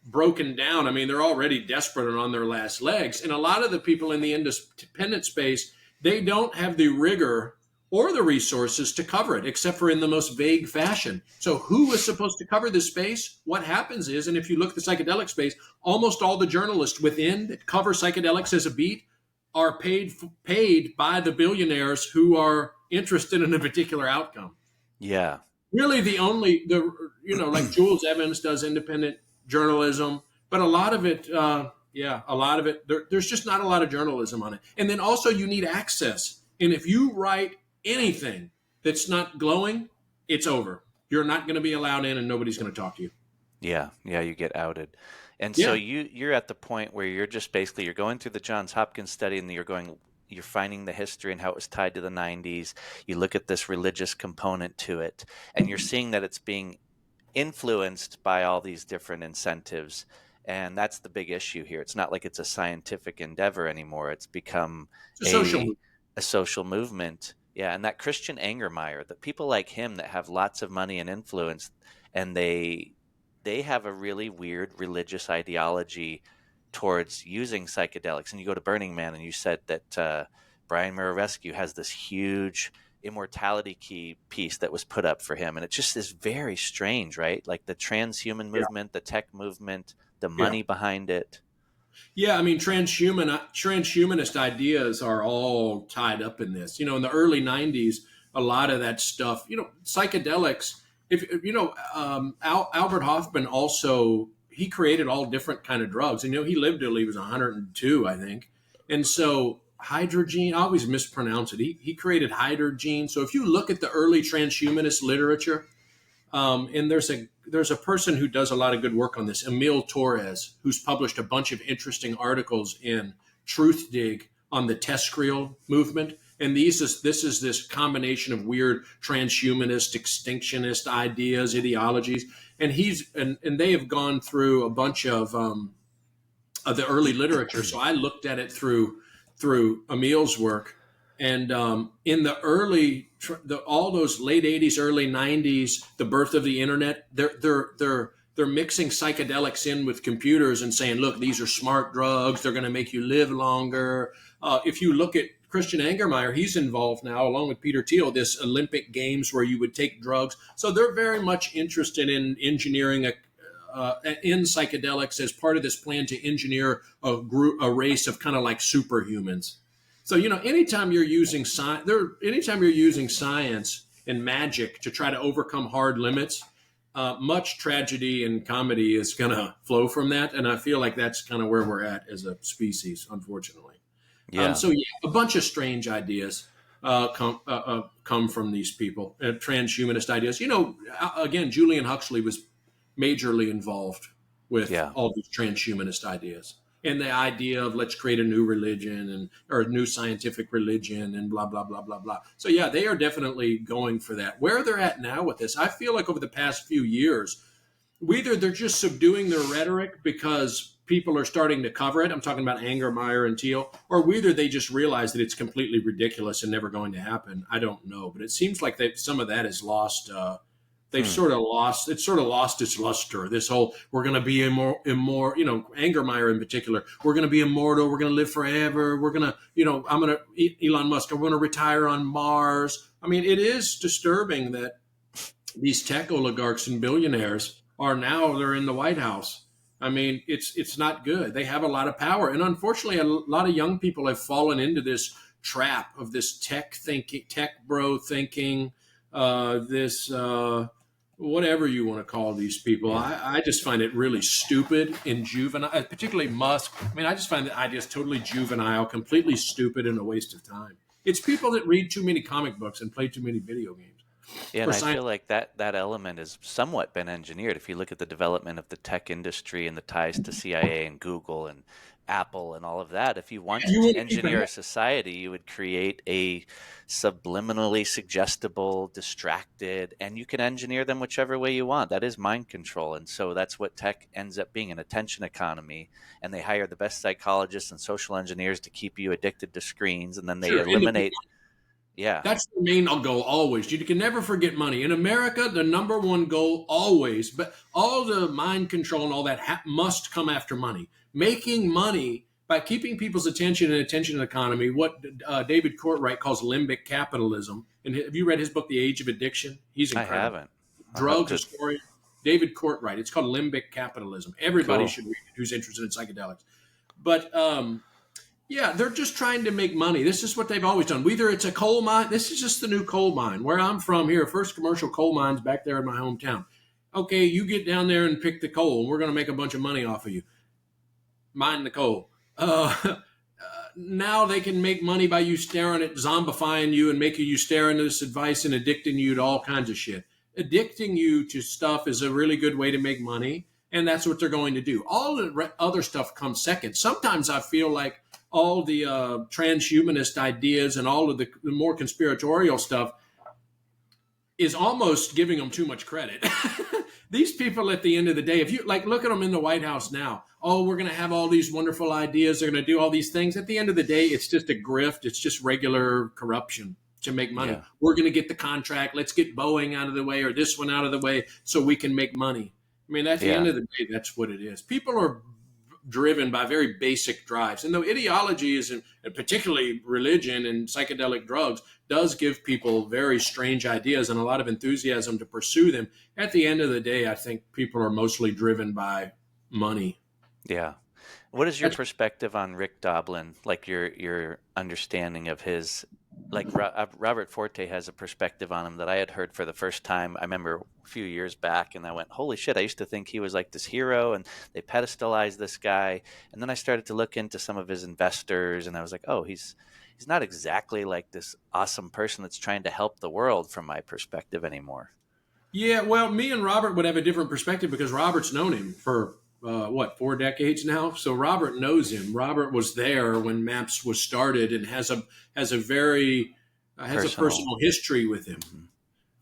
broken down. I mean, they're already desperate and on their last legs. And a lot of the people in the independent space, they don't have the rigor or the resources to cover it, except for in the most vague fashion. So who is supposed to cover this space? What happens is, and if you look at the psychedelic space, almost all the journalists within that cover psychedelics as a beat are paid by the billionaires who are interested in a particular outcome. Yeah. Really like Jules Evans does independent journalism, but a lot of it, there's just not a lot of journalism on it. And then also you need access. And if you write anything that's not glowing, it's over. You're not going to be allowed in, and nobody's going to talk to you. Yeah, you get outed. And so you're at the point where you're just basically, you're going through the Johns Hopkins study, and you're finding the history and how it was tied to the 90s. You look at this religious component to it, and you're seeing that it's being influenced by all these different incentives. And that's the big issue here. It's not like it's a scientific endeavor anymore. It's become a social movement. Yeah, and that Christian Angermeyer, the people like him that have lots of money and influence, and they have a really weird religious ideology towards using psychedelics. And you go to Burning Man, and you said that Brian Murarescu has this huge immortality key piece that was put up for him. And it just is very strange, right? Like the transhuman movement, the tech movement, the money behind it. Yeah, I mean, transhumanist ideas are all tied up in this. In the early '90s, a lot of that stuff. Psychedelics. If Albert Hoffman also, he created all different kind of drugs, and he lived till he was 102, I think. And so hydrogen, I always mispronounce it. He created hydrogen. So if you look at the early transhumanist literature, and there's a person who does a lot of good work on this, Emil Torres, who's published a bunch of interesting articles in Truth Dig on the Tescrial movement. And this is this combination of weird transhumanist, extinctionist ideas, ideologies. And and they have gone through a bunch of the early literature. So I looked at it through Emil's work. And in the all those late '80s, early '90s, the birth of the internet, they're mixing psychedelics in with computers and saying, look, these are smart drugs. They're going to make you live longer. If you look at Christian Angermeyer, he's involved now, along with Peter Thiel, this Olympic Games where you would take drugs. So they're very much interested in engineering in psychedelics as part of this plan to engineer a race of kind of like superhumans. So, anytime you're using science and magic to try to overcome hard limits, much tragedy and comedy is going to flow from that. And I feel like that's kind of where we're at as a species, unfortunately. Yeah. A bunch of strange ideas come from these people, transhumanist ideas. Again, Julian Huxley was majorly involved with all these transhumanist ideas. And the idea of let's create a new religion or a new scientific religion and blah, blah, blah, blah, blah. So, yeah, they are definitely going for that. Where they're at now with this, I feel like over the past few years, either they're just subduing their rhetoric because people are starting to cover it. I'm talking about Angermeyer and Thiel. Or either they just realize that it's completely ridiculous and never going to happen. I don't know. But it seems like some of that is lost. They've sort of lost its luster. This whole, we're going to be Angermeyer in particular, we're going to be immortal. We're going to live forever. We're going to, Elon Musk, we're going to retire on Mars. I mean, it is disturbing that these tech oligarchs and billionaires they're in the White House. I mean, it's not good. They have a lot of power. And unfortunately, a lot of young people have fallen into this trap of this tech bro thinking, whatever you want to call these people. I just find it really stupid and juvenile, particularly Musk. I mean, I just find the ideas totally juvenile, completely stupid, and a waste of time. It's people that read too many comic books and play too many video games. Yeah, and I feel like that element has somewhat been engineered. If you look at the development of the tech industry and the ties to CIA and Google and Apple and all of that, if you wanted to engineer a society, you would create a subliminally suggestible, distracted, and you can engineer them whichever way you want. That is mind control. And so that's what tech ends up being, an attention economy. And they hire the best psychologists and social engineers to keep you addicted to screens, and then they eliminate... Yeah. That's the main goal always. You can never forget money. In America, the number one goal always, but all the mind control and all that must come after money. Making money by keeping people's attention and attention economy, what David Courtwright calls limbic capitalism. And have you read his book, The Age of Addiction? He's incredible. I haven't. Drugs historian. David Courtwright. It's called Limbic Capitalism. Everybody should read it who's interested in psychedelics. But yeah, they're just trying to make money. This is what they've always done. Whether it's a coal mine, this is just the new coal mine. Where I'm from here, first commercial coal mines back there in my hometown. Okay, you get down there and pick the coal, and we're going to make a bunch of money off of you. Mine the coal. Now they can make money by you staring at, zombifying you and making you stare into this advice and addicting you to all kinds of shit. Addicting you to stuff is a really good way to make money, and that's what they're going to do. All the other stuff comes second. Sometimes I feel like all the transhumanist ideas and all of the more conspiratorial stuff is almost giving them too much credit. These people at the end of the day, if you look at them in the White House now, we're going to have all these wonderful ideas. They're going to do all these things. At the end of the day, it's just a grift. It's just regular corruption to make money. Yeah. We're going to get the contract. Let's get Boeing out of the way or this one out of the way so we can make money. I mean, at the end of the day, that's what it is. People are driven by very basic drives. And though ideology is, and particularly religion and psychedelic drugs, does give people very strange ideas and a lot of enthusiasm to pursue them, at the end of the day, I think people are mostly driven by money. Yeah. What is your perspective on Rick Doblin? Like your understanding of his, like Robert Forte has a perspective on him that I had heard for the first time. I remember a few years back, and I went, "Holy shit!" I used to think he was like this hero, and they pedestalized this guy. And then I started to look into some of his investors, and I was like, "Oh, he's not exactly like this awesome person that's trying to help the world from my perspective anymore." Yeah, well, me and Robert would have a different perspective because Robert's known him for 4 decades now. So Robert knows him. Robert was there when Maps was started and has a very has a personal history with him.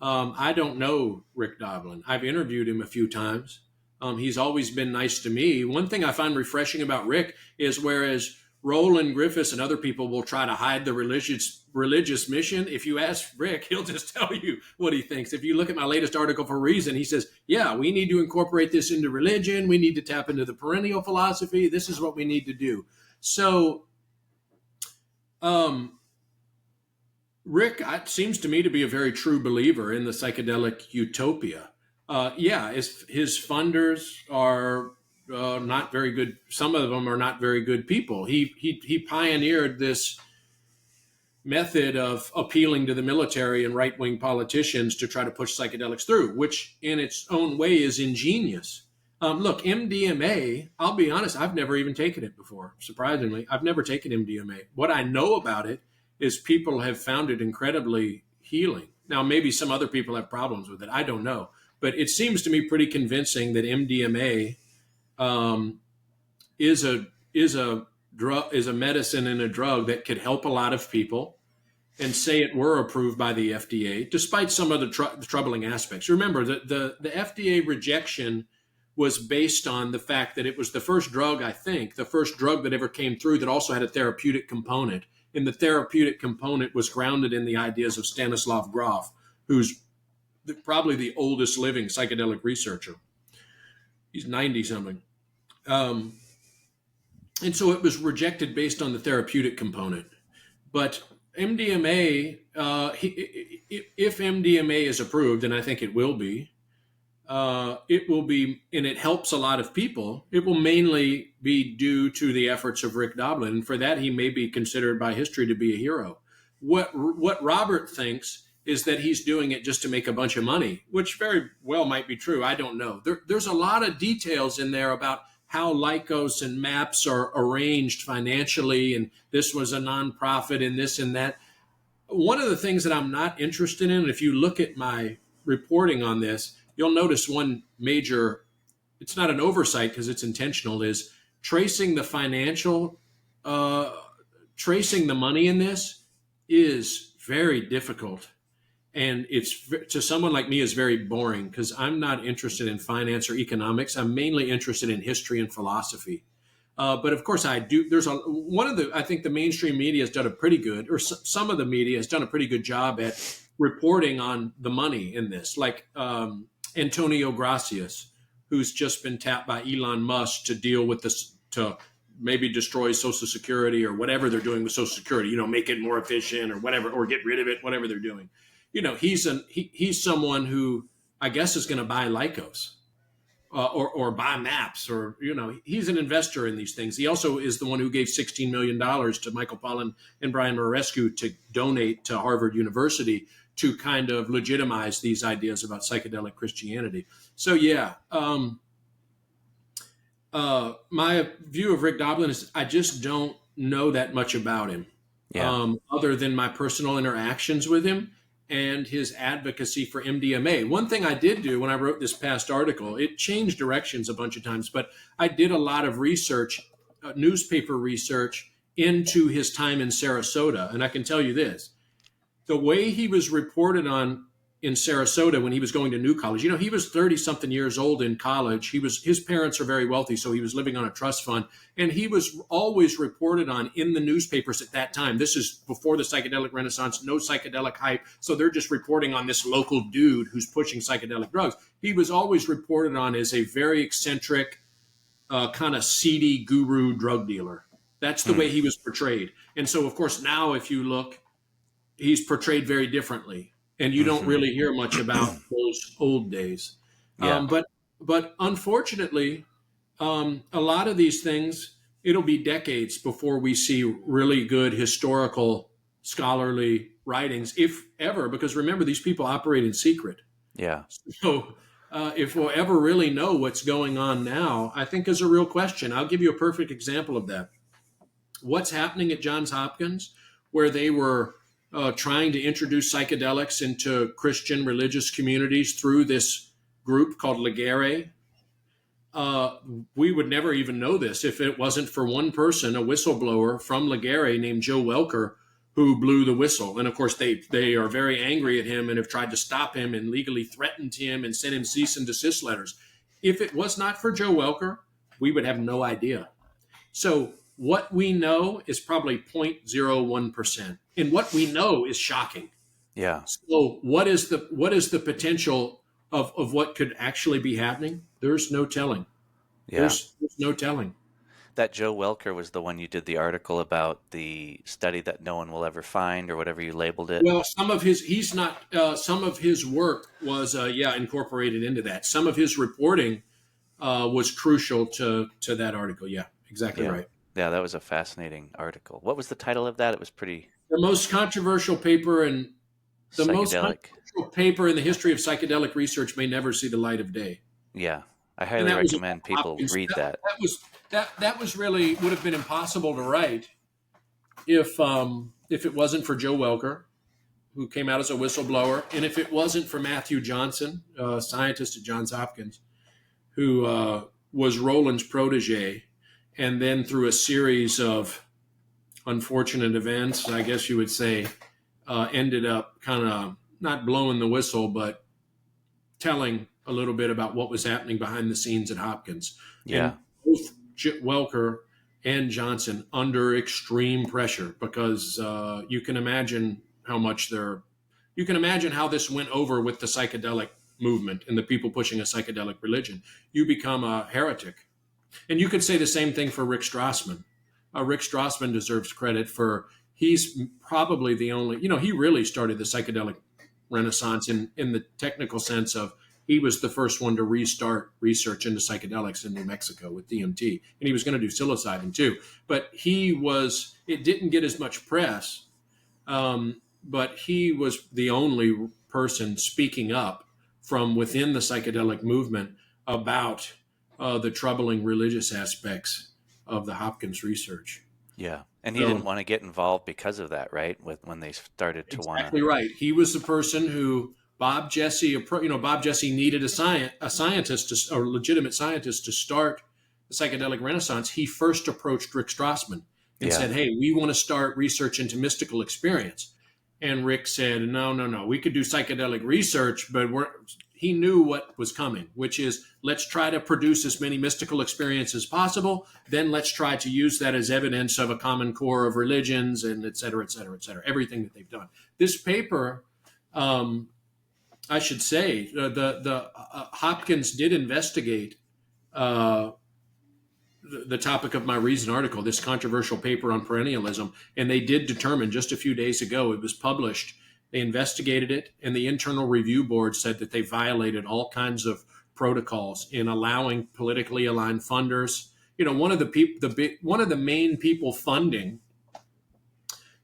I don't know Rick Doblin. I've interviewed him a few times. He's always been nice to me. One thing I find refreshing about Rick is whereas Roland Griffiths and other people will try to hide the religious mission. If you ask Rick, he'll just tell you what he thinks. If you look at my latest article for Reason, he says, yeah, we need to incorporate this into religion. We need to tap into the perennial philosophy. This is what we need to do. So Rick seems to me to be a very true believer in the psychedelic utopia. His funders are not very good. Some of them are not very good people. He pioneered this method of appealing to the military and right-wing politicians to try to push psychedelics through, which in its own way is ingenious. Look, MDMA, I'll be honest, I've never even taken it before. Surprisingly, I've never taken MDMA. What I know about it is people have found it incredibly healing. Now, maybe some other people have problems with it. I don't know. But it seems to me pretty convincing that MDMA is a medicine and a drug that could help a lot of people, and say it were approved by the FDA, despite some of the troubling aspects. Remember that the FDA rejection was based on the fact that it was the first drug that ever came through that also had a therapeutic component. And the therapeutic component was grounded in the ideas of Stanislav Grof, who's probably the oldest living psychedelic researcher. He's 90-something. And so it was rejected based on the therapeutic component. But MDMA, if MDMA is approved, and I think it will be, and it helps a lot of people, it will mainly be due to the efforts of Rick Doblin. And for that, he may be considered by history to be a hero. What Robert thinks is that he's doing it just to make a bunch of money, which very well might be true. I don't know. There's a lot of details in there about how Lycos and MAPS are arranged financially, and this was a nonprofit and this and that. One of the things that I'm not interested in, if you look at my reporting on this, you'll notice one major, it's not an oversight because it's intentional, is tracing the money in this is very difficult. And it's, to someone like me, is very boring because I'm not interested in finance or economics. I'm mainly interested in history and philosophy. But of course I do. I think the mainstream media has done a pretty good, or some of the media has done a pretty good job at reporting on the money in this. Like Antonio Gracias, who's just been tapped by Elon Musk to deal with this, to maybe destroy Social Security or whatever they're doing with Social Security, make it more efficient or whatever, or get rid of it, whatever they're doing. He's someone who I guess is going to buy Lycos or buy MAPS, or, he's an investor in these things. He also is the one who gave $16 million to Michael Pollan and Brian Muraresku to donate to Harvard University to kind of legitimize these ideas about psychedelic Christianity. So, yeah, my view of Rick Doblin is I just don't know that much about him, other than my personal interactions with him and his advocacy for MDMA. One thing I did do when I wrote this past article, it changed directions a bunch of times, but I did a lot of research, newspaper research into his time in Sarasota. And I can tell you this, the way he was reported on in Sarasota when he was going to New College, he was 30-something years old in college. His parents are very wealthy, so he was living on a trust fund. And he was always reported on in the newspapers at that time. This is before the psychedelic renaissance, no psychedelic hype. So they're just reporting on this local dude who's pushing psychedelic drugs. He was always reported on as a very eccentric, kind of seedy guru drug dealer. That's the way he was portrayed. And so, of course, now if you look, he's portrayed very differently. And you don't really hear much about those old days. Yeah. But unfortunately, A lot of these things, it'll be decades before we see really good historical scholarly writings, if ever, because remember, these people operate in secret. Yeah. So if we'll ever really know what's going on now, I think is a real question. I'll give you a perfect example of that. What's happening at Johns Hopkins, where they were trying to introduce psychedelics into Christian religious communities through this group called Ligere. We would never even know this if it wasn't for one person, a whistleblower from Ligere named Joe Welker, who blew the whistle. And of course, they are very angry at him and have tried to stop him and legally threatened him and sent him cease and desist letters. If it was not for Joe Welker, we would have no idea. So what we know is probably 0.01%. And what we know is shocking. Yeah. So what is the potential of what could actually be happening? There's no telling. Yeah. There's no telling. That Joe Welker was the one you did the article about, the study that no one will ever find, or whatever you labeled it. Well, some of his work was incorporated into that. Some of his reporting was crucial to that article. Yeah, exactly right. Yeah, that was a fascinating article. What was the title of that? It was pretty... The most controversial paper in the most controversial paper in the history of psychedelic research may never see the light of day. Yeah, I highly recommend people read that. That was really would have been impossible to write if it wasn't for Joe Welker, who came out as a whistleblower, and if it wasn't for Matthew Johnson, a scientist at Johns Hopkins, who was Roland's protege, and then through a series of unfortunate events, I guess you would say, ended up kind of not blowing the whistle, but telling a little bit about what was happening behind the scenes at Hopkins. Yeah. And both Welker and Johnson under extreme pressure, because you can imagine how this went over with the psychedelic movement and the people pushing a psychedelic religion. You become a heretic. And you could say the same thing for Rick Strassman. Rick Strassman deserves credit for, he's probably the only, he really started the psychedelic renaissance in the technical sense of, he was the first one to restart research into psychedelics in New Mexico with DMT. And he was going to do psilocybin too. But it didn't get as much press, but he was the only person speaking up from within the psychedelic movement about the troubling religious aspects of the Hopkins research. Yeah. And he didn't want to get involved because of that, right? When they started to want to... Exactly right. He was the person who... Bob Jesse needed a scientist, a legitimate scientist, to start the psychedelic renaissance. He first approached Rick Strassman and said, "Hey, we want to start research into mystical experience." And Rick said, "No, we could do psychedelic research, but he knew what was coming, which is, let's try to produce as many mystical experiences as possible. Then let's try to use that as evidence of a common core of religions, and et cetera, et cetera, et cetera, everything that they've done." This paper, I should say, the Hopkins did investigate the topic of my recent article, this controversial paper on perennialism, and they did determine just a few days ago, it was published, they investigated it, and the internal review board said that they violated all kinds of protocols in allowing politically aligned funders. One of the main people funding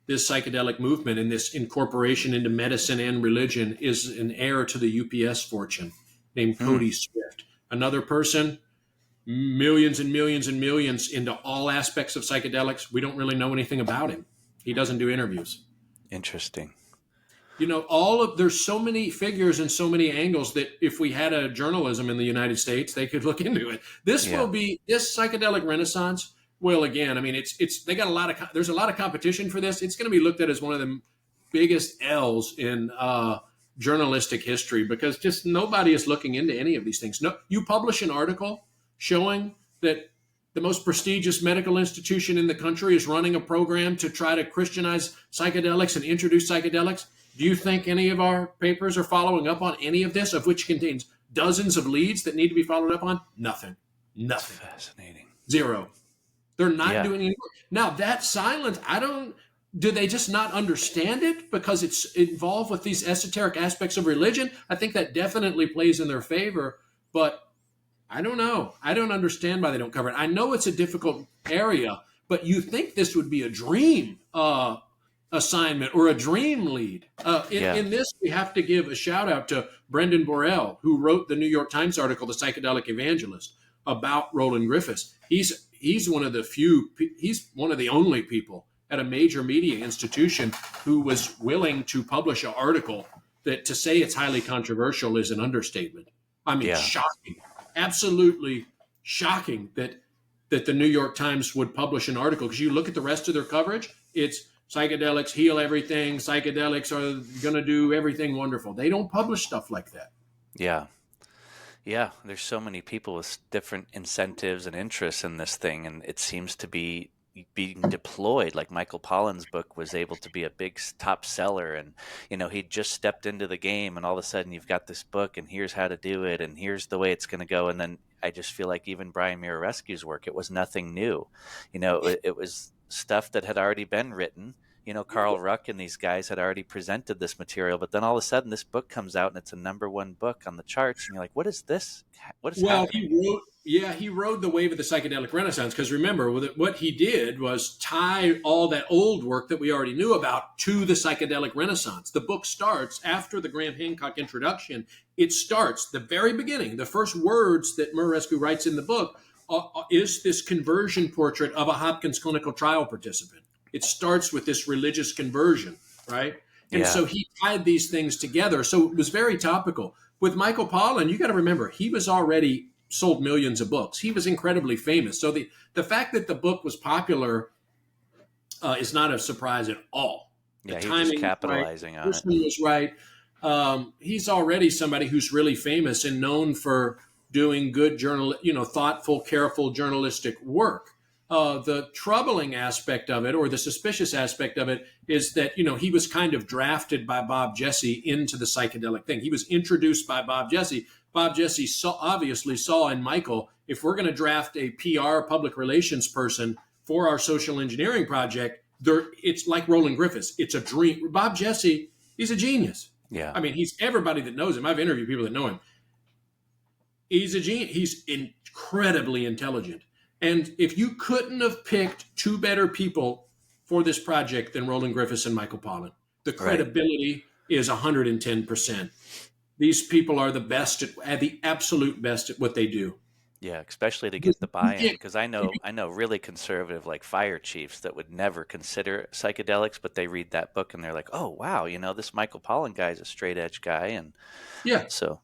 this psychedelic movement and this incorporation into medicine and religion is an heir to the UPS fortune named Cody Swift. Another person, millions and millions and millions into all aspects of psychedelics. We don't really know anything about him. He doesn't do interviews. Interesting. There's so many figures and so many angles that if we had a journalism in the United States, they could look into it. This psychedelic renaissance. Well, again, I mean, they got there's a lot of competition for this. It's going to be looked at as one of the biggest L's in journalistic history, because just nobody is looking into any of these things. No, you publish an article showing that the most prestigious medical institution in the country is running a program to try to Christianize psychedelics and introduce psychedelics. Do you think any of our papers are following up on any of this, of which contains dozens of leads that need to be followed up on? Nothing. That's fascinating. Zero. They're not doing any work. Now, that silence, do they just not understand it because it's involved with these esoteric aspects of religion? I think that definitely plays in their favor. But I don't know. I don't understand why they don't cover it. I know it's a difficult area, but you think this would be a dream assignment or a dream lead. In this, we have to give a shout out to Brendan Borrell, who wrote the New York Times article, The Psychedelic Evangelist, about Roland Griffiths. He's one of the only people at a major media institution who was willing to publish an article that to say it's highly controversial is an understatement. I mean, shocking, absolutely shocking that the New York Times would publish an article, because you look at the rest of their coverage, it's psychedelics heal everything. Psychedelics are going to do everything wonderful. They don't publish stuff like that. Yeah. Yeah. There's so many people with different incentives and interests in this thing, and it seems to be being deployed. Like Michael Pollan's book was able to be a big top seller, and he just stepped into the game, and all of a sudden you've got this book, and here's how to do it, and here's the way it's going to go. And then I just feel like even Brian Mirarescu's work, it was nothing new. It was stuff that had already been written. Carl Ruck and these guys had already presented this material, but then all of a sudden this book comes out and it's a #1 book on the charts, and you're like, what is this? What is happening? He rode the wave of the psychedelic renaissance, because remember, what he did was tie all that old work that we already knew about to the psychedelic renaissance. The book starts after the Graham Hancock introduction. It starts the very beginning. The first words that Murarescu writes in the book is this conversion portrait of a Hopkins clinical trial participant. It starts with this religious conversion, right? And so he tied these things together. So it was very topical. With Michael Pollan, you got to remember, he was already sold millions of books. He was incredibly famous. So the fact that the book was popular is not a surprise at all. The he was capitalizing on it. Was right. He's already somebody who's really famous and known for doing good thoughtful, careful journalistic work. The troubling aspect of it, or the suspicious aspect of it, is that, he was kind of drafted by Bob Jesse into the psychedelic thing. He was introduced by Bob Jesse. Bob Jesse obviously saw in Michael, if we're going to draft a PR public relations person for our social engineering project, it's like Roland Griffiths. It's a dream. Bob Jesse, he's a genius. Yeah. I mean, he's everybody that knows him. I've interviewed people that know him. He's a genius. He's incredibly intelligent. And if you couldn't have picked two better people for this project than Roland Griffiths and Michael Pollan, the credibility is 110%. These people are the best at the absolute best at what they do. Yeah, especially to get the buy-in, because I know really conservative like fire chiefs that would never consider psychedelics, but they read that book and they're like, oh wow, this Michael Pollan guy is a straight edge guy, and so.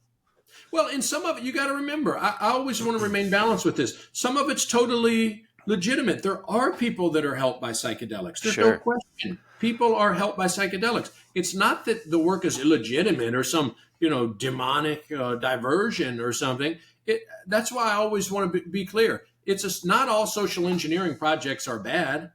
Well, and some of it, you got to remember, I always want to remain balanced with this. Some of it's totally legitimate. There are people that are helped by psychedelics. There's no question. People are helped by psychedelics. It's not that the work is illegitimate or some, demonic diversion or something. That's why I always want to be clear. It's just not all social engineering projects are bad.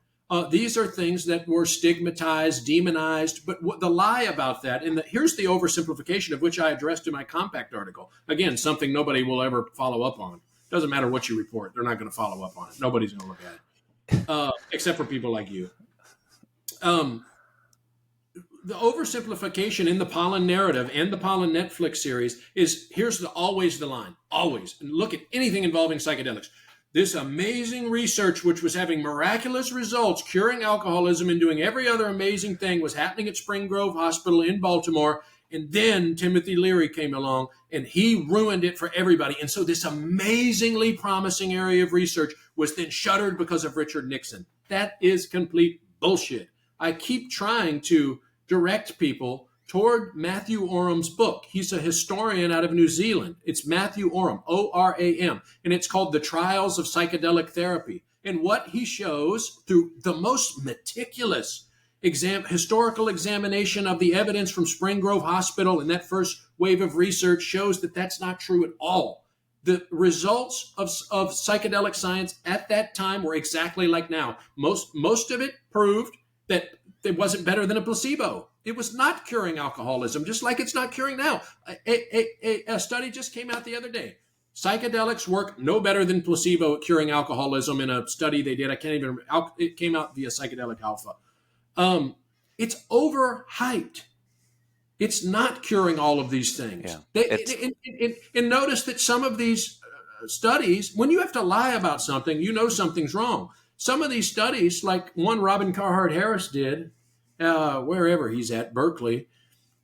These are things that were stigmatized, demonized, but the lie about that, and here's the oversimplification of which I addressed in my Compact article. Again, something nobody will ever follow up on. Doesn't matter what you report. They're not going to follow up on it. Nobody's going to look at it, except for people like you. The oversimplification in the Pollan narrative and the Pollan Netflix series is, here's always the line, always. And look at anything involving psychedelics. This amazing research, which was having miraculous results, curing alcoholism and doing every other amazing thing, was happening at Spring Grove Hospital in Baltimore. And then Timothy Leary came along and he ruined it for everybody. And so this amazingly promising area of research was then shuttered because of Richard Nixon. That is complete bullshit. I keep trying to direct people toward Matthew Oram's book. He's a historian out of New Zealand. It's Matthew Oram, O-R-A-M, and it's called The Trials of Psychedelic Therapy. And what he shows through the most meticulous historical examination of the evidence from Spring Grove Hospital and that first wave of research shows that that's not true at all. The results of psychedelic science at that time were exactly like now. Most of it proved that it wasn't better than a placebo. It was not curing alcoholism, just like it's not curing now. A study just came out the other day. Psychedelics work no better than placebo at curing alcoholism in a study they did. It came out via Psychedelic Alpha. It's overhyped. It's not curing all of these things. Yeah. And notice that some of these studies, when you have to lie about something, you know something's wrong. Some of these studies, like one Robin Carhart Harris did, wherever he's at, Berkeley,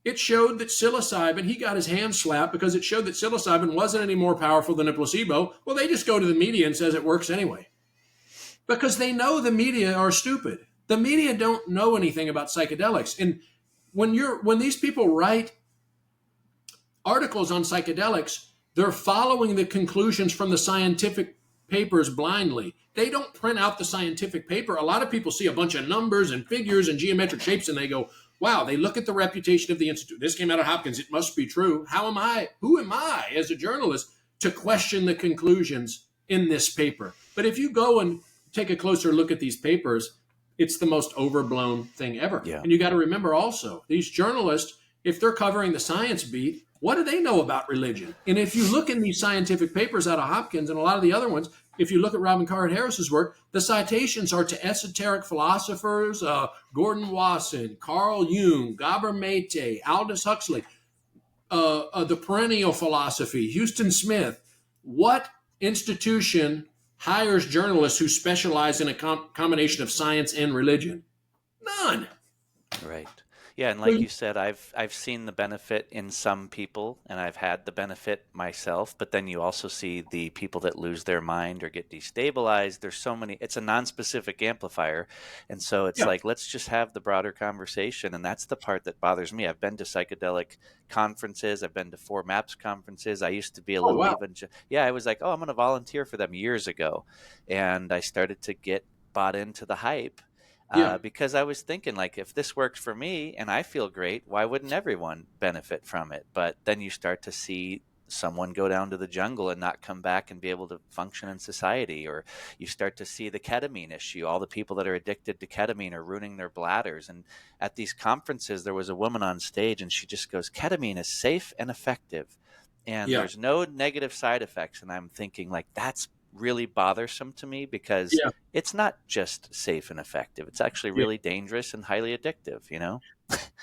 it showed that psilocybin, he got his hand slapped because it showed that psilocybin wasn't any more powerful than a placebo. Well, they just go to the media and says it works anyway. Because they know the media are stupid. The media don't know anything about psychedelics. And when these people write articles on psychedelics, they're following the conclusions from the scientific papers blindly. They don't print out the scientific paper. A lot of people see a bunch of numbers and figures and geometric shapes and they go, wow, they look at the reputation of the institute. This came out of Hopkins. It must be true. Who am I as a journalist to question the conclusions in this paper? But if you go and take a closer look at these papers, it's the most overblown thing ever. Yeah. And you got to remember also, these journalists, if they're covering the science beat, what do they know about religion? And if you look in these scientific papers out of Hopkins and a lot of the other ones, if you look at Robin Carhart Harris's work, the citations are to esoteric philosophers, Gordon Wasson, Carl Jung, Gabor Mate, Aldous Huxley, the perennial philosophy, Houston Smith. What institution hires journalists who specialize in a combination of science and religion? None. Right. Yeah, and like you said, I've seen the benefit in some people, and I've had the benefit myself, but then you also see the people that lose their mind or get destabilized. There's so many, it's a non-specific amplifier. And so it's like, let's just have the broader conversation. And that's the part that bothers me. I've been to psychedelic conferences. I've been to 4 MAPS conferences. I used to be a little I was like, I'm going to volunteer for them years ago. And I started to get bought into the hype. Because I was thinking, like, if this worked for me and I feel great, why wouldn't everyone benefit from it? But then you start to see someone go down to the jungle and not come back and be able to function in society. Or you start to see the ketamine issue. All the people that are addicted to ketamine are ruining their bladders. And at these conferences, there was a woman on stage and she just goes, ketamine is safe and effective. And there's no negative side effects. And I'm thinking, like, that's really bothersome to me because it's not just safe and effective. It's actually really dangerous and highly addictive, you know?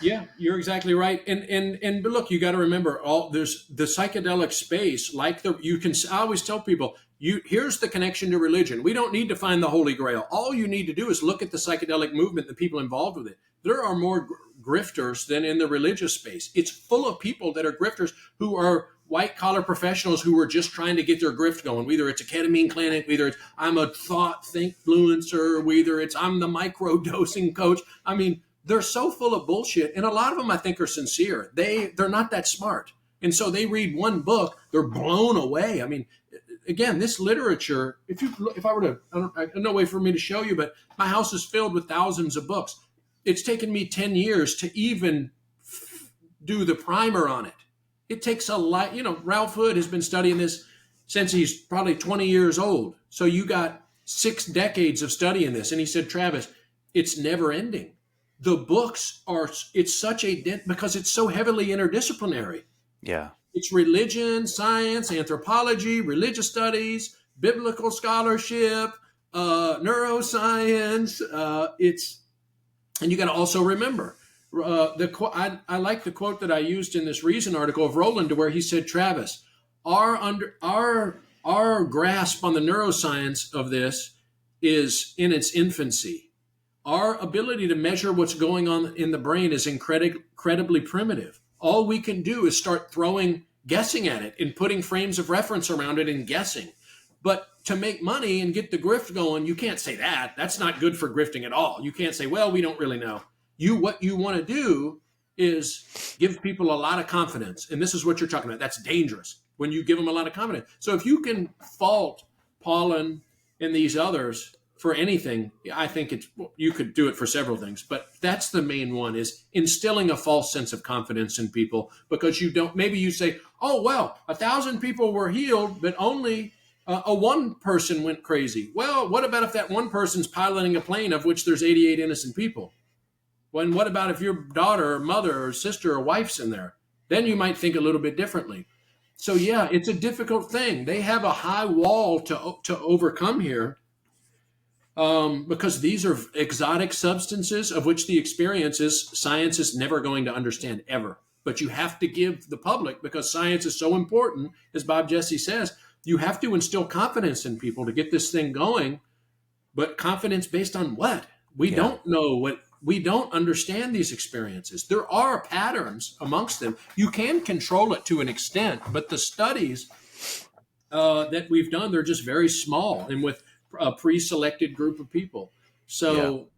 Yeah, you're exactly right. And but look, you got to remember, there's the psychedelic space, I always tell people, here's the connection to religion. We don't need to find the Holy Grail. All you need to do is look at the psychedelic movement, the people involved with it. There are more grifters than in the religious space. It's full of people that are grifters who are white collar professionals who are just trying to get their grift going. Whether it's a ketamine clinic, whether it's I'm a think fluencer, whether it's I'm the micro dosing coach. I mean, they're so full of bullshit. And a lot of them I think are sincere. They're not that smart. And so they read one book, they're blown away. I mean, again, this literature, if I were to, I don't no way for me to show you, but my house is filled with thousands of books. It's taken me 10 years to even do the primer on it. It takes a lot. Ralph Hood has been studying this since he's probably 20 years old. So you got 6 decades of studying this. And he said, Travis, it's never ending. The books it's such because it's so heavily interdisciplinary. Yeah. It's religion, science, anthropology, religious studies, biblical scholarship, neuroscience. And you got to also remember, I like the quote that I used in this Reason article of Rowland, to where he said, Travis, our grasp on the neuroscience of this is in its infancy. Our ability to measure what's going on in the brain is incredibly primitive. All we can do is start guessing at it and putting frames of reference around it and guessing. But to make money and get the grift going, you can't say that. That's not good for grifting at all. You can't say, well, we don't really know. What you want to do is give people a lot of confidence. And this is what you're talking about. That's dangerous when you give them a lot of confidence. So if you can fault Pollan and these others for anything, I think you could do it for several things. But that's the main one, is instilling a false sense of confidence in people, because maybe you say, oh, well, 1,000 people were healed, but only one person went crazy. Well, what about if that one person's piloting a plane of which there's 88 innocent people? Well, and what about if your daughter or mother or sister or wife's in there? Then you might think a little bit differently. So yeah, it's a difficult thing. They have a high wall to overcome here, because these are exotic substances of which the science is never going to understand ever. But you have to give the public, because science is so important, as Bob Jesse says, You have to instill confidence in people to get this thing going, but confidence based on what? We don't know what, we don't understand these experiences. There are patterns amongst them. You can control it to an extent, but the studies that we've done, they're just very small and with a pre-selected group of people. So,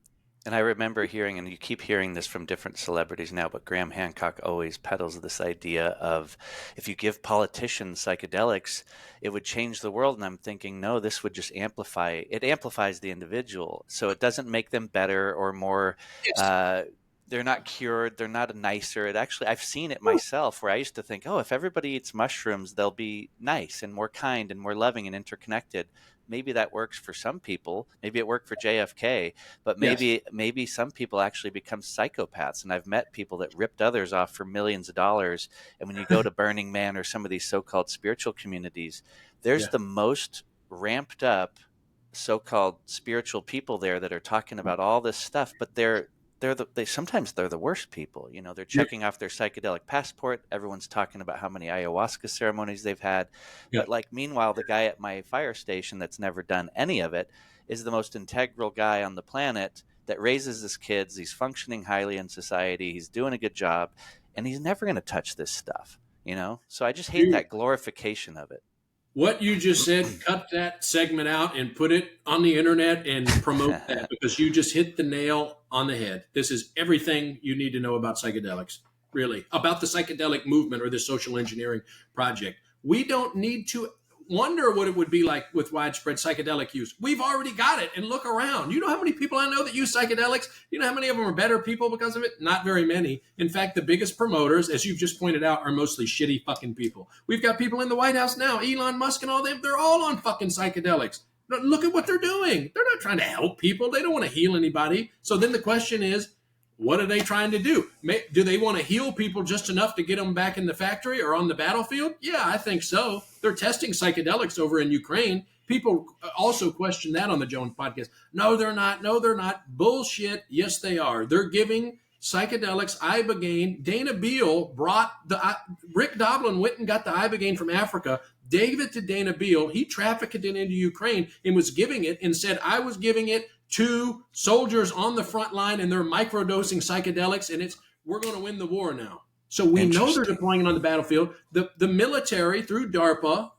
and I remember hearing, and you keep hearing this from different celebrities now, but Graham Hancock always peddles this idea of if you give politicians psychedelics, it would change the world. And I'm thinking, no, this would just it amplifies the individual. So it doesn't make them better or more, they're not cured, they're not nicer. It actually, I've seen it myself where I used to think, oh, if everybody eats mushrooms, they'll be nice and more kind and more loving and interconnected. Maybe that works for some people. Maybe it worked for JFK, but maybe some people actually become psychopaths. And I've met people that ripped others off for millions of dollars. And when you go to Burning Man or some of these so-called spiritual communities, there's the most ramped up so-called spiritual people there that are talking about all this stuff, but sometimes they're the worst people. You know, they're checking off their psychedelic passport. Everyone's talking about how many ayahuasca ceremonies they've had. But like, meanwhile, the guy at my fire station that's never done any of it is the most integral guy on the planet that raises his kids. He's functioning highly in society. He's doing a good job, and he's never going to touch this stuff, you know? So I just hate that glorification of it. What you just said, cut that segment out and put it on the internet and promote that, because you just hit the nail on the head. This is everything you need to know about psychedelics, really, about the psychedelic movement or the social engineering project. We don't need to wonder what it would be like with widespread psychedelic use. We've already got it, and look around. You know how many people I know that use psychedelics? You know how many of them are better people because of it? Not very many. In fact, the biggest promoters, as you've just pointed out, are mostly shitty fucking people. We've got people in the White House now, Elon Musk and all them, they're all on fucking psychedelics. Look at what they're doing. They're not trying to help people. They don't want to heal anybody. So then the question is, what are they trying to do? Do they want to heal people just enough to get them back in the factory or on the battlefield? Yeah, I think so. They're testing psychedelics over in Ukraine. People also question that on the Jones podcast. No, they're not. No, they're not. Bullshit. Yes, they are. They're giving psychedelics, ibogaine. Dana Beal brought Rick Doblin went and got the ibogaine from Africa, gave it to Dana Beal. He trafficked it into Ukraine and was giving it and said, I was giving it to soldiers on the front line, and they're microdosing psychedelics, and we're going to win the war now. So we know they're deploying it on the battlefield. The military through DARPA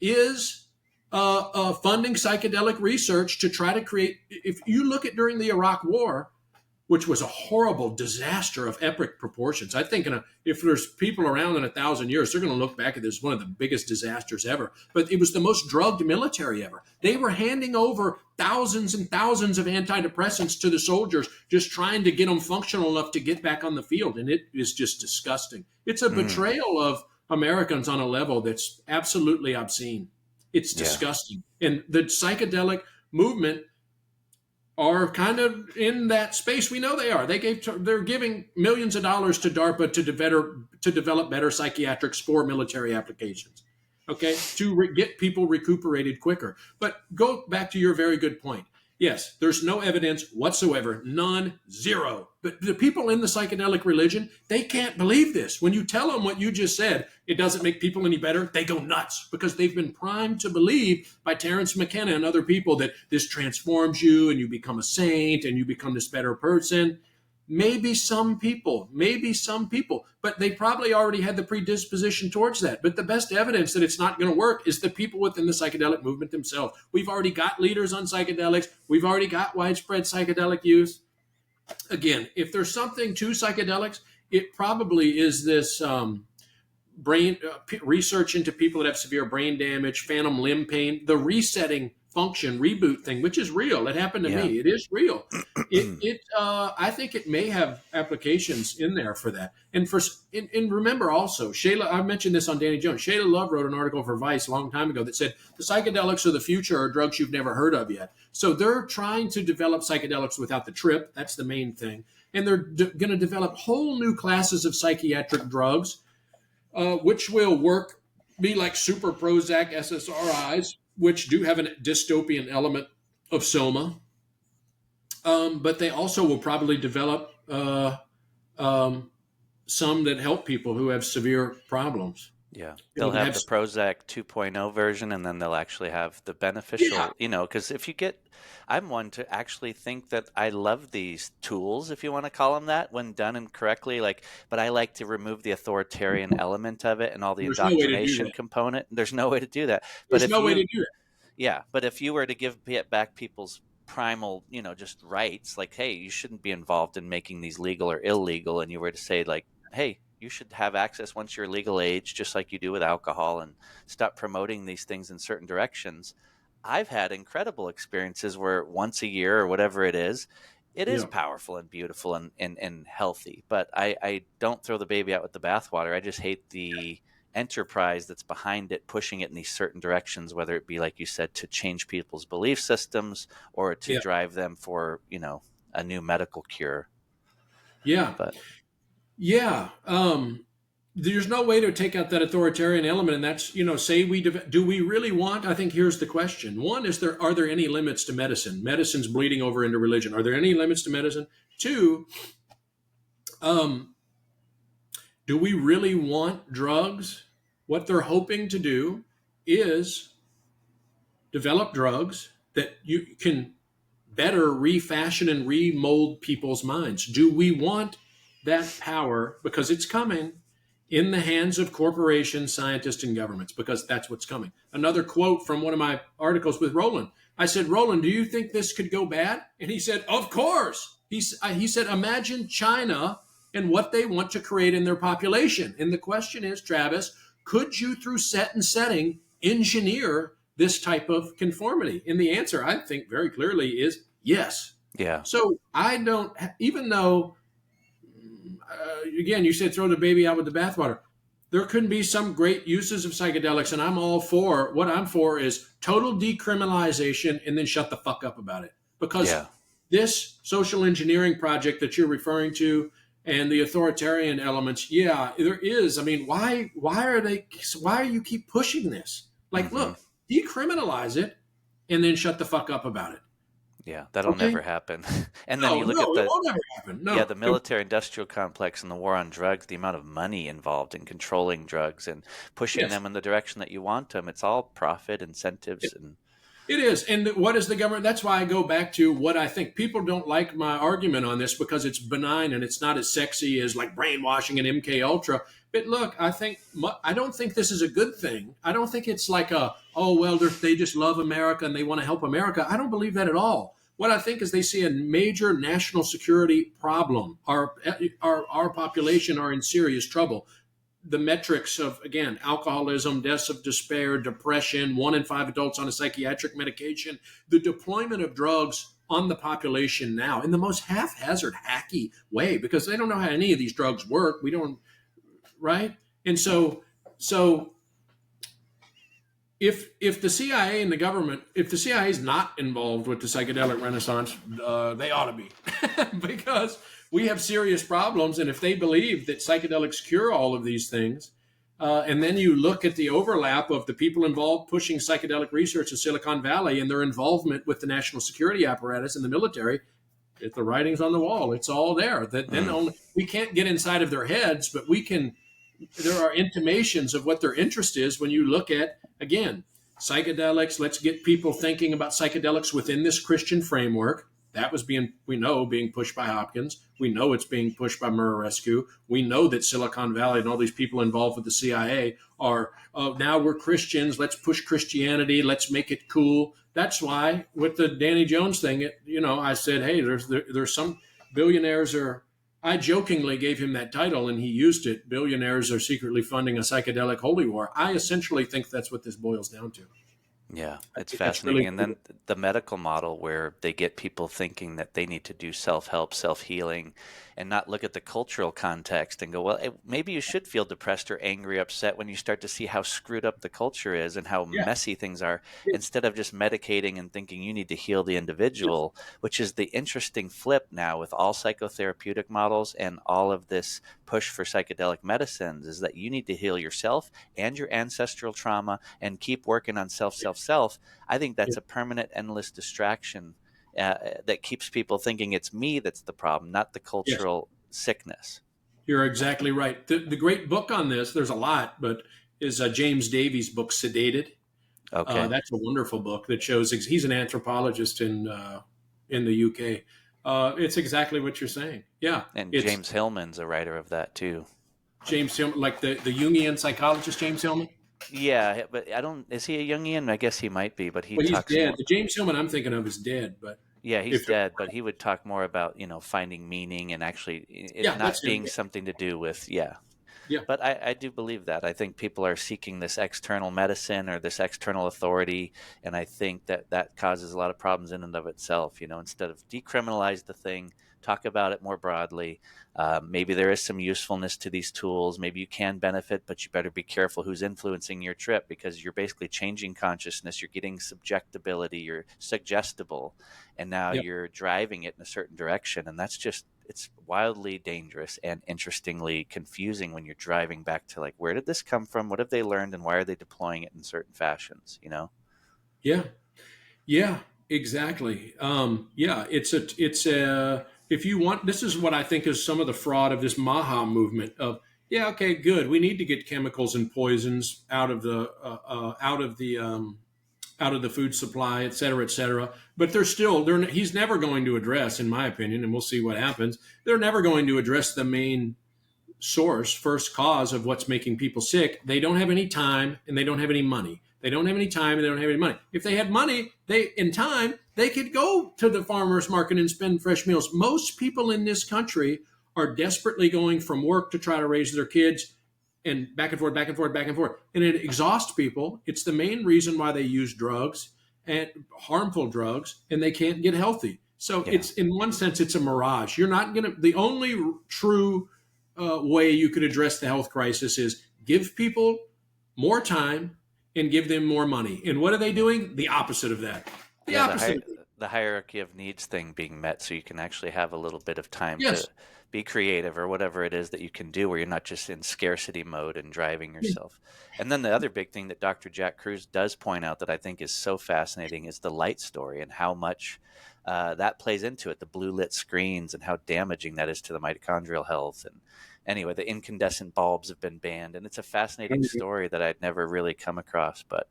is funding psychedelic research to try to create. If you look at during the Iraq War, which was a horrible disaster of epic proportions. I think if there's people around in 1,000 years, they're going to look back at this as one of the biggest disasters ever. But it was the most drugged military ever. They were handing over thousands and thousands of antidepressants to the soldiers, just trying to get them functional enough to get back on the field. And it is just disgusting. It's a betrayal of Americans on a level that's absolutely obscene. It's disgusting. And the psychedelic movement are kind of in that space. We know they are. They're giving millions of dollars to DARPA to develop better psychiatrics for military applications. Okay, to get people recuperated quicker. But go back to your very good point. Yes, there's no evidence whatsoever, none, zero. But the people in the psychedelic religion, they can't believe this. When you tell them what you just said, it doesn't make people any better, they go nuts because they've been primed to believe by Terence McKenna and other people that this transforms you and you become a saint and you become this better person. Maybe some people, but they probably already had the predisposition towards that. But the best evidence that it's not going to work is the people within the psychedelic movement themselves. We've already got leaders on psychedelics. We've already got widespread psychedelic use. Again, if there's something to psychedelics, it probably is this brain research into people that have severe brain damage, phantom limb pain, the resetting function reboot thing, which is real. It happened to me. It is real. I think it may have applications in there for that. And remember also, I mentioned this on Danny Jones. Shayla Love wrote an article for Vice a long time ago that said the psychedelics of the future are drugs you've never heard of yet. So they're trying to develop psychedelics without the trip. That's the main thing. And they're going to develop whole new classes of psychiatric drugs, which will be like super Prozac SSRIs, which do have a dystopian element of soma. But they also will probably develop some that help people who have severe problems. Yeah. You They'll know, have the Prozac 2.0 version, and then they'll actually have the beneficial, because if you get, I'm one to actually think that I love these tools, if you want to call them that, when done and correctly, but I like to remove the authoritarian element of it and all the there's no way to do indoctrination that. component. There's no way to do that. But There's if no way to you, do that. yeah, but if you were to give back people's primal, just rights, like, hey, you shouldn't be involved in making these legal or illegal, and you were to say, like, hey, you should have access once you're legal age, just like you do with alcohol, and stop promoting these things in certain directions. I've had incredible experiences where once a year or whatever it is Yeah. powerful and beautiful and healthy. But I don't throw the baby out with the bathwater. I just hate the enterprise that's behind it, pushing it in these certain directions, whether it be, like you said, to change people's belief systems or to drive them for, a new medical cure. Yeah. But Yeah. There's no way to take out that authoritarian element. And that's, say do we really want, I think here's the question. One, are there any limits to medicine? Medicine's bleeding over into religion. Are there any limits to medicine? Two, do we really want drugs? What they're hoping to do is develop drugs that you can better refashion and remold people's minds. Do we want that power, because it's coming, in the hands of corporations, scientists, and governments? Because that's what's coming. Another quote from one of my articles with Roland. I said, Roland, do you think this could go bad? And he said, of course. He said, imagine China and what they want to create in their population. And the question is, Travis, could you, through set and setting, engineer this type of conformity? And the answer, I think very clearly, is yes. yeah. So I don't, even though, again, you said throw the baby out with the bathwater. There could be some great uses of psychedelics, and I'm all for, what I'm for is total decriminalization and then shut the fuck up about it. Because this social engineering project that you're referring to and the authoritarian elements, there is. I mean, why are you keep pushing this? Like, look, decriminalize it and then shut the fuck up about it. Yeah, that'll never happen. And then you look at it won't ever happen. No. The military-industrial complex and the war on drugs, the amount of money involved in controlling drugs and pushing them in the direction that you want them. It's all profit, incentives. It is. And what is the government? That's why I go back to what I think. People don't like my argument on this because it's benign and it's not as sexy as like brainwashing and MK Ultra. But look, I don't think this is a good thing. I don't think it's like they just love America and they want to help America. I don't believe that at all. What I think is they see a major national security problem. Our population are in serious trouble. The metrics of, again, alcoholism, deaths of despair, depression, 1 in 5 adults on a psychiatric medication, the deployment of drugs on the population now in the most haphazard, hacky way, because they don't know how any of these drugs work. We don't, right? And so if the CIA and the government, if the CIA is not involved with the psychedelic renaissance, they ought to be, because we have serious problems. And if they believe that psychedelics cure all of these things, and then you look at the overlap of the people involved pushing psychedelic research in Silicon Valley and their involvement with the national security apparatus and the military, if the writing's on the wall, it's all there. We can't get inside of their heads, but we can. There are intimations of what their interest is when you look at, again, psychedelics. Let's get people thinking about psychedelics within this Christian framework. That was being pushed by Hopkins. We know it's being pushed by Murarescu. We know that Silicon Valley and all these people involved with the CIA are, now we're Christians. Let's push Christianity. Let's make it cool. That's why with the Danny Jones thing, I said, hey, there's some billionaires I jokingly gave him that title and he used it. Billionaires are secretly funding a psychedelic holy war. I essentially think that's what this boils down to. Yeah, it's fascinating. Really, and then the medical model where they get people thinking that they need to do self-help, self-healing, and not look at the cultural context and go, well, maybe you should feel depressed or angry, upset when you start to see how screwed up the culture is and how messy things are, instead of just medicating and thinking you need to heal the individual, which is the interesting flip now with all psychotherapeutic models and all of this push for psychedelic medicines, is that you need to heal yourself and your ancestral trauma and keep working on self. I think that's a permanent, endless distraction that keeps people thinking it's me that's the problem, not the cultural sickness. You're exactly right. The great book on this, there's a lot, but is James Davies' book, Sedated. Okay. That's a wonderful book that shows he's an anthropologist in the UK. It's exactly what you're saying. Yeah. And James Hillman's a writer of that too. James Hillman, like the Jungian psychologist, James Hillman? Yeah, but is he a Jungian? I guess he might be, but he's talks dead. more. The James Hillman I'm thinking of is dead, but yeah, he's dead, but he would talk more about, finding meaning and actually it not being something to do with, yeah. But I do believe that. I think people are seeking this external medicine or this external authority, and I think that causes a lot of problems in and of itself. Instead of decriminalize the thing, talk about it more broadly. Maybe there is some usefulness to these tools. Maybe you can benefit, but you better be careful who's influencing your trip, because you're basically changing consciousness. You're getting subjectibility. You're suggestible, and now you're driving it in a certain direction, and it's wildly dangerous and interestingly confusing when you're driving back to, like, where did this come from? What have they learned, and why are they deploying it in certain fashions? Yeah, exactly. It's a if you want, this is what I think is some of the fraud of this Maha movement of, okay, good. We need to get chemicals and poisons out of the food supply, et cetera, et cetera. But he's never going to address, in my opinion, and we'll see what happens. They're never going to address the main source, first cause of what's making people sick. They don't have any time and they don't have any money. They don't have any time and they don't have any money. If they had money, they could go to the farmer's market and spend fresh meals. Most people in this country are desperately going from work to try to raise their kids, and back and forth, back and forth, back and forth. And it exhausts people. It's the main reason why they use drugs, and harmful drugs, and they can't get healthy. So it's, in one sense, it's a mirage. You're not going to, the only true way you could address the health crisis is give people more time and give them more money. And what are they doing? The opposite of that. The hierarchy of needs thing being met, so you can actually have a little bit of time to be creative or whatever it is that you can do, where you're not just in scarcity mode and driving yourself. And then the other big thing that Dr. Jack Kruse does point out that I think is so fascinating is the light story, and how much that plays into it, the blue lit screens, and how damaging that is to the mitochondrial health. And anyway, the incandescent bulbs have been banned, and it's a fascinating story that I'd never really come across. But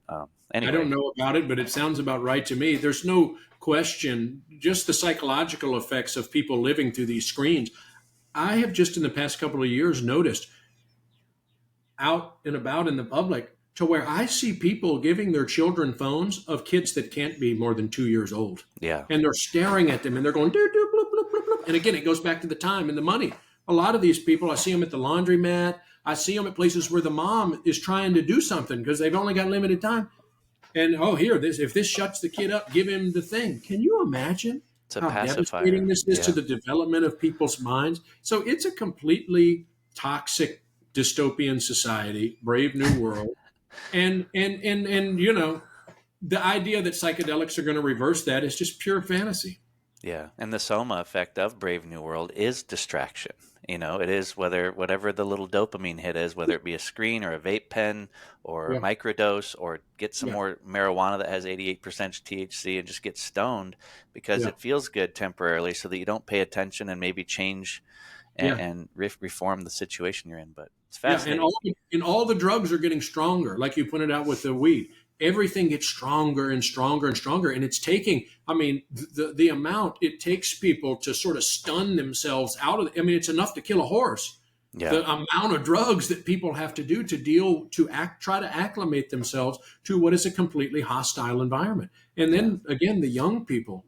anyway. I don't know about it, but it sounds about right to me. There's no question, just the psychological effects of people living through these screens. I have just in the past couple of years noticed out and about in the public to where I see people giving their children phones of kids that can't be more than 2 years old. Yeah. And they're staring at them and they're going, doo, doo, bloop, bloop, bloop, bloop. And again, it goes back to the time and the money. A lot of these people, I see them at the laundromat. I see them at places where the mom is trying to do something because they've only got limited time. And, if this shuts the kid up, give him the thing. Can you imagine how devastating this is to the development of people's minds? So it's a completely toxic dystopian society, brave new world. And the idea that psychedelics are going to reverse that is just pure fantasy. Yeah. And the soma effect of Brave New World is distraction. It is whatever the little dopamine hit is, whether it be a screen or a vape pen or a microdose, or get some more marijuana that has 88% THC and just get stoned because it feels good temporarily, so that you don't pay attention and maybe change and reform the situation you're in. But it's fascinating. And all the drugs are getting stronger, like you pointed out with the weed. Everything gets stronger and stronger and stronger. And it's taking, the amount it takes people to sort of stun themselves out of, it's enough to kill a horse. Yeah. The amount of drugs that people have to do to try to acclimate themselves to what is a completely hostile environment. And then again, the young people.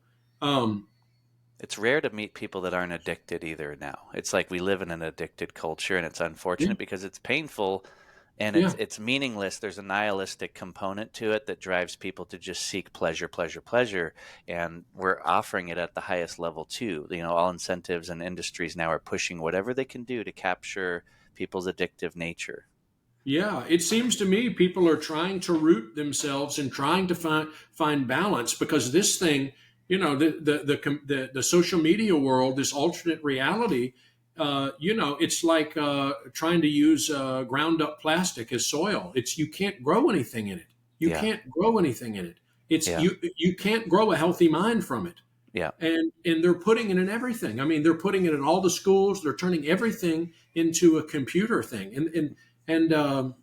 It's rare to meet people that aren't addicted either now. It's like we live in an addicted culture, and it's unfortunate because it's painful. And it's meaningless. There's a nihilistic component to it that drives people to just seek pleasure, pleasure, pleasure. And we're offering it at the highest level too. All incentives and industries now are pushing whatever they can do to capture people's addictive nature. Yeah, it seems to me people are trying to root themselves and trying to find balance, because this thing, the social media world, this alternate reality, it's like trying to use ground up plastic as soil. You can't grow anything in it. You can't grow anything in it. You can't grow a healthy mind from it. Yeah. And they're putting it in everything. They're putting it in all the schools. They're turning everything into a computer thing. And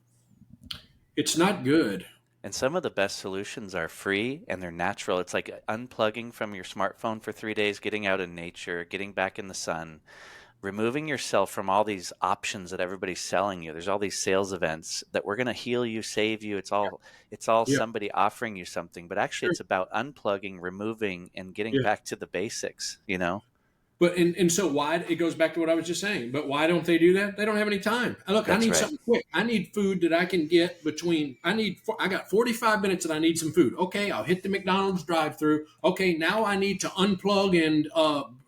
It's not good. And some of the best solutions are free and they're natural. It's like unplugging from your smartphone for 3 days, getting out in nature, getting back in the sun, removing yourself from all these options that everybody's selling you. There's all these sales events that we're going to heal you, save you. It's all Yeah, somebody offering you something, but actually sure. it's about unplugging, removing, and getting Yeah. back to the basics, you know? But and so why it goes back to what I was just saying. But why don't they do that? They don't have any time. Look, I That's need right. something quick. I need food that I can get between. I got 45 minutes and I need some food. Okay, I'll hit the McDonald's drive-through. Okay, now I need to unplug and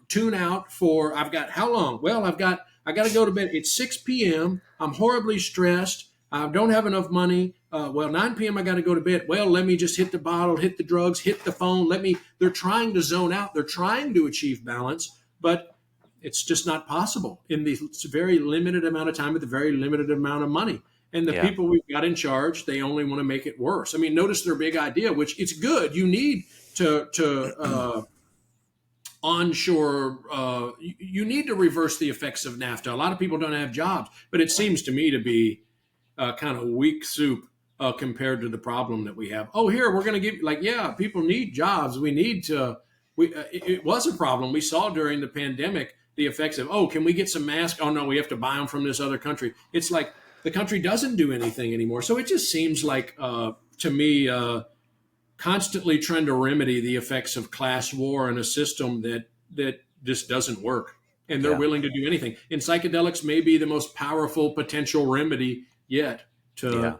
tune out for. I've got how long? Well, I got to go to bed. It's 6 p.m. I'm horribly stressed. I don't have enough money. Well, 9 p.m. I got to go to bed. Well, let me just hit the bottle, hit the drugs, hit the phone. They're trying to zone out. They're trying to achieve balance, but it's just not possible in the very limited amount of time with a very limited amount of money. And the Yeah. people we've got in charge, they only want to make it worse. I mean, notice their big idea, which it's good. You need to onshore. You need to reverse the effects of NAFTA. A lot of people don't have jobs, but it seems to me to be kind of weak soup compared to the problem that we have. Oh, here we're going to give yeah, people need jobs. We need to. It was a problem we saw during the pandemic. The effects of can we get some masks? Oh no, we have to buy them from this other country. It's like the country doesn't do anything anymore. So it just seems like to me constantly trying to remedy the effects of class war in a system that just doesn't work. And they're Yeah. willing to do anything. And psychedelics may be the most powerful potential remedy yet Yeah.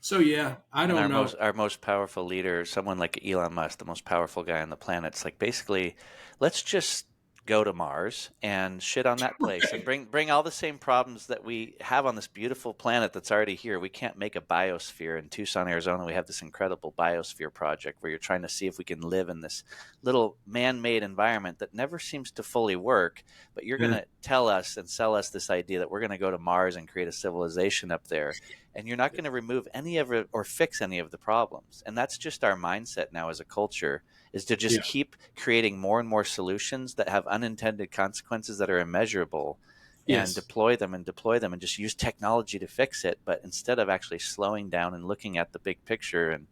so yeah, I And don't know. our most powerful leader, someone like Elon Musk, the most powerful guy on the planet, it's like basically, let's just go to Mars and shit on that place and bring all the same problems that we have on this beautiful planet that's already here. We can't make a biosphere in Tucson, Arizona. We have this incredible biosphere project where you're trying to see if we can live in this little man-made environment that never seems to fully work. But you're going to tell us and sell us this idea that we're going to go to Mars and create a civilization up there. And you're not going to remove any of it or fix any of the problems. And that's just our mindset now as a culture, is to just keep creating more and more solutions that have unintended consequences that are immeasurable and deploy them and just use technology to fix it. But instead of actually slowing down and looking at the big picture and,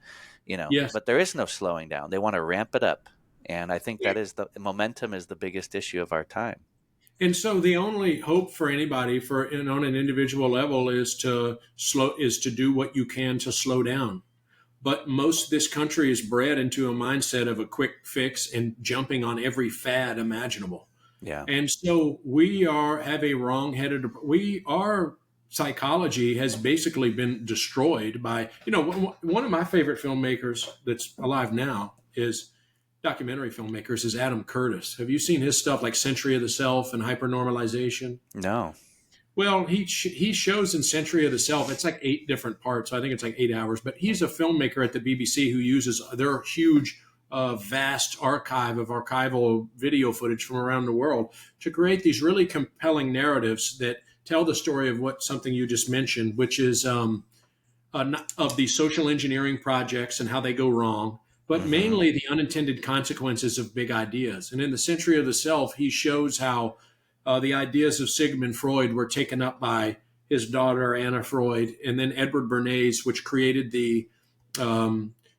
but there is no slowing down. They want to ramp it up. And I think that is the momentum is the biggest issue of our time. And so the only hope for anybody on an individual level is to do what you can to slow down. But most of this country is bred into a mindset of a quick fix and jumping on every fad imaginable. Yeah. And so have a our psychology has basically been destroyed by, one of my favorite filmmakers that's alive now documentary filmmakers is Adam Curtis. Have you seen his stuff like Century of the Self and Hypernormalization? No. Well, he shows in Century of the Self. It's like 8 different parts. So I think it's like 8 hours. But he's a filmmaker at the BBC who uses their huge, vast archive of archival video footage from around the world to create these really compelling narratives that tell the story of something you just mentioned, which is of the social engineering projects and how they go wrong, but mainly the unintended consequences of big ideas. And in the Century of the Self, he shows how the ideas of Sigmund Freud were taken up by his daughter, Anna Freud, and then Edward Bernays, which created the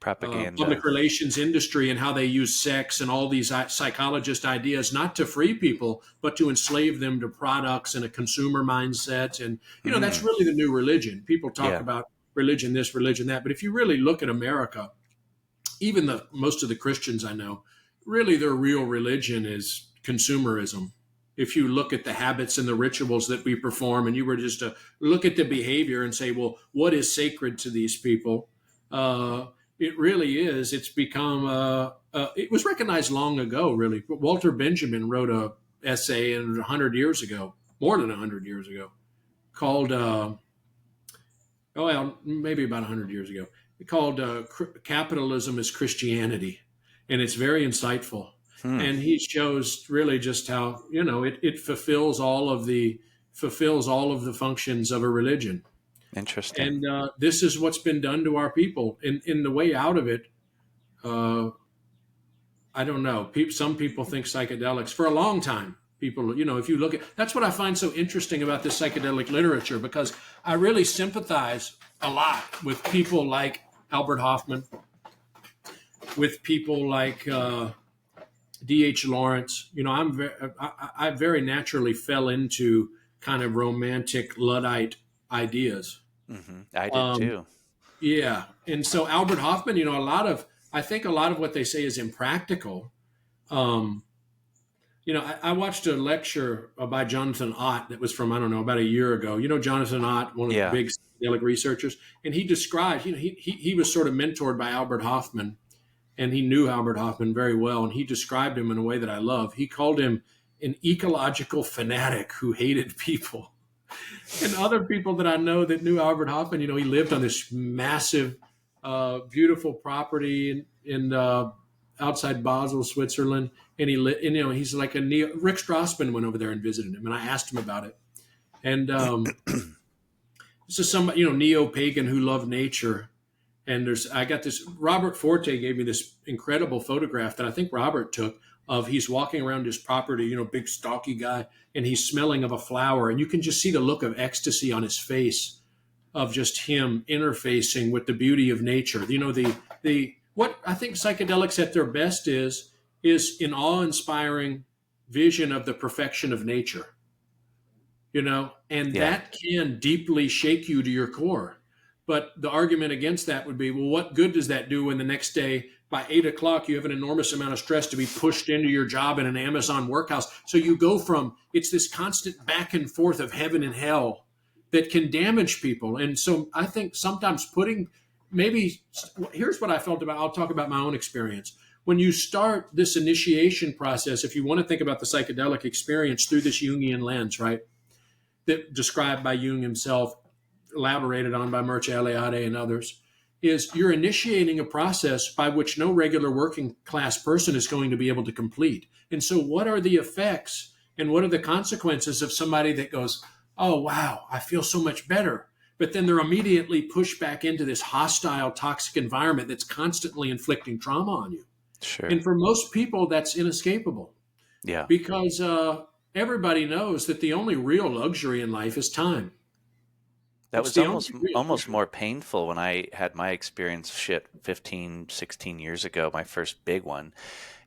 propaganda, public relations industry, and how they use sex and all these psychologist ideas, not to free people, but to enslave them to products and a consumer mindset. And, that's really the new religion. People talk about religion, this, religion, that. But if you really look at America, even most of the Christians I know, really their real religion is consumerism. If you look at the habits and the rituals that we perform, and you were just to look at the behavior and say, well, what is sacred to these people? It really is. It's become, it was recognized long ago, really. Walter Benjamin wrote an essay 100 years ago, more than 100 years ago, called, maybe about 100 years ago, called Capitalism is Christianity. And it's very insightful. And he shows really just how, it fulfills all of the functions of a religion. Interesting. And this is what's been done to our people. In the way out of it, I don't know. Some people think psychedelics for a long time. People, if you look at, that's what I find so interesting about this psychedelic literature, because I really sympathize a lot with people like Albert Hoffman, with people like D.H. Lawrence. You know, I very naturally fell into kind of romantic Luddite ideas. I did Um, too. yeah, and so Albert Hoffman, you know, I think a lot of what they say is impractical. Um, you know, I watched a lecture by Jonathan Ott that was from, I don't know, about a year ago. You know, Jonathan Ott, one of the Yeah. big psychedelic researchers, and he described, you know, he was sort of mentored by Albert Hoffman, and he knew Albert Hoffman very well, and he described him in a way that I love. He called him an ecological fanatic who hated people. And other people that I know that knew Albert Hoffman, you know, he lived on this massive, beautiful property in outside Basel, Switzerland, and and, you know, he's like a Rick Strassman went over there and visited him, and I asked him about it. And this is somebody, you know, neo-pagan who loved nature. And I got this, Robert Forte gave me this incredible photograph that I think Robert took of he's walking around his property, you know, big stocky guy, and he's smelling of a flower. And you can just see the look of ecstasy on his face of just him interfacing with the beauty of nature. You know, what I think psychedelics at their best is an awe-inspiring vision of the perfection of nature, you know, and that can deeply shake you to your core. But the argument against that would be, well, what good does that do when the next day by 8 o'clock you have an enormous amount of stress to be pushed into your job in an Amazon workhouse? So you go from, it's this constant back and forth of heaven and hell that can damage people. And so I think sometimes here's what I felt about, I'll talk about my own experience. When you start this initiation process, if you want to think about the psychedelic experience through this Jungian lens, right, that described by Jung himself, elaborated on by Mircea Eliade and others, is you're initiating a process by which no regular working class person is going to be able to complete. And so what are the effects and what are the consequences of somebody that goes, oh, wow, I feel so much better. But then they're immediately pushed back into this hostile, toxic environment that's constantly inflicting trauma on you. Sure. And for most people, that's inescapable. Yeah. Because everybody knows that the only real luxury in life is time. That was almost more painful when I had my experience 15, 16 years ago, my first big one.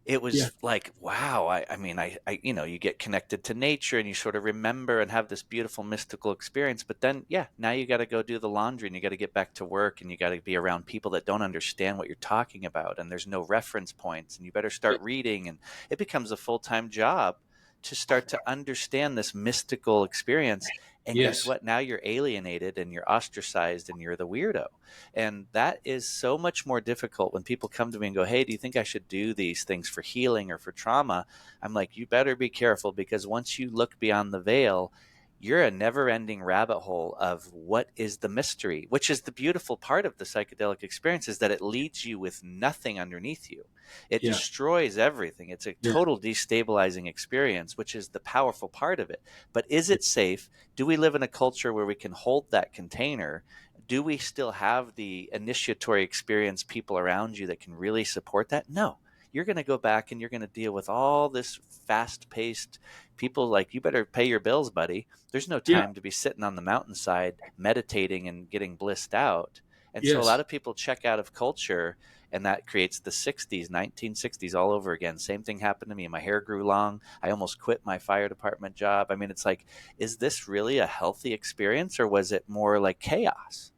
It was like, wow, I mean, you know, you get connected to nature and you sort of remember and have this beautiful mystical experience. But then, now you got to go do the laundry and you got to get back to work and you got to be around people that don't understand what you're talking about. And there's no reference points and you better start reading. And it becomes a full-time job to start to understand this mystical experience. And guess what? Now you're alienated and you're ostracized and you're the weirdo. And that is so much more difficult when people come to me and go, hey, do you think I should do these things for healing or for trauma? I'm like, you better be careful, because once you look beyond the veil, you're a never-ending rabbit hole of what is the mystery, which is the beautiful part of the psychedelic experience, is that it leads you with nothing underneath you. It destroys everything. It's a total destabilizing experience, which is the powerful part of it. But is it safe? Do we live in a culture where we can hold that container? Do we still have the initiatory experience people around you that can really support that? No. You're going to go back and you're going to deal with all this fast-paced people. Like, you better pay your bills, buddy. There's no time to be sitting on the mountainside meditating and getting blissed out. And so a lot of people check out of culture, and that creates the 1960s all over again. Same thing happened to me. My hair grew long. I almost quit my fire department job. I mean, it's like, is this really a healthy experience, or was it more like chaos?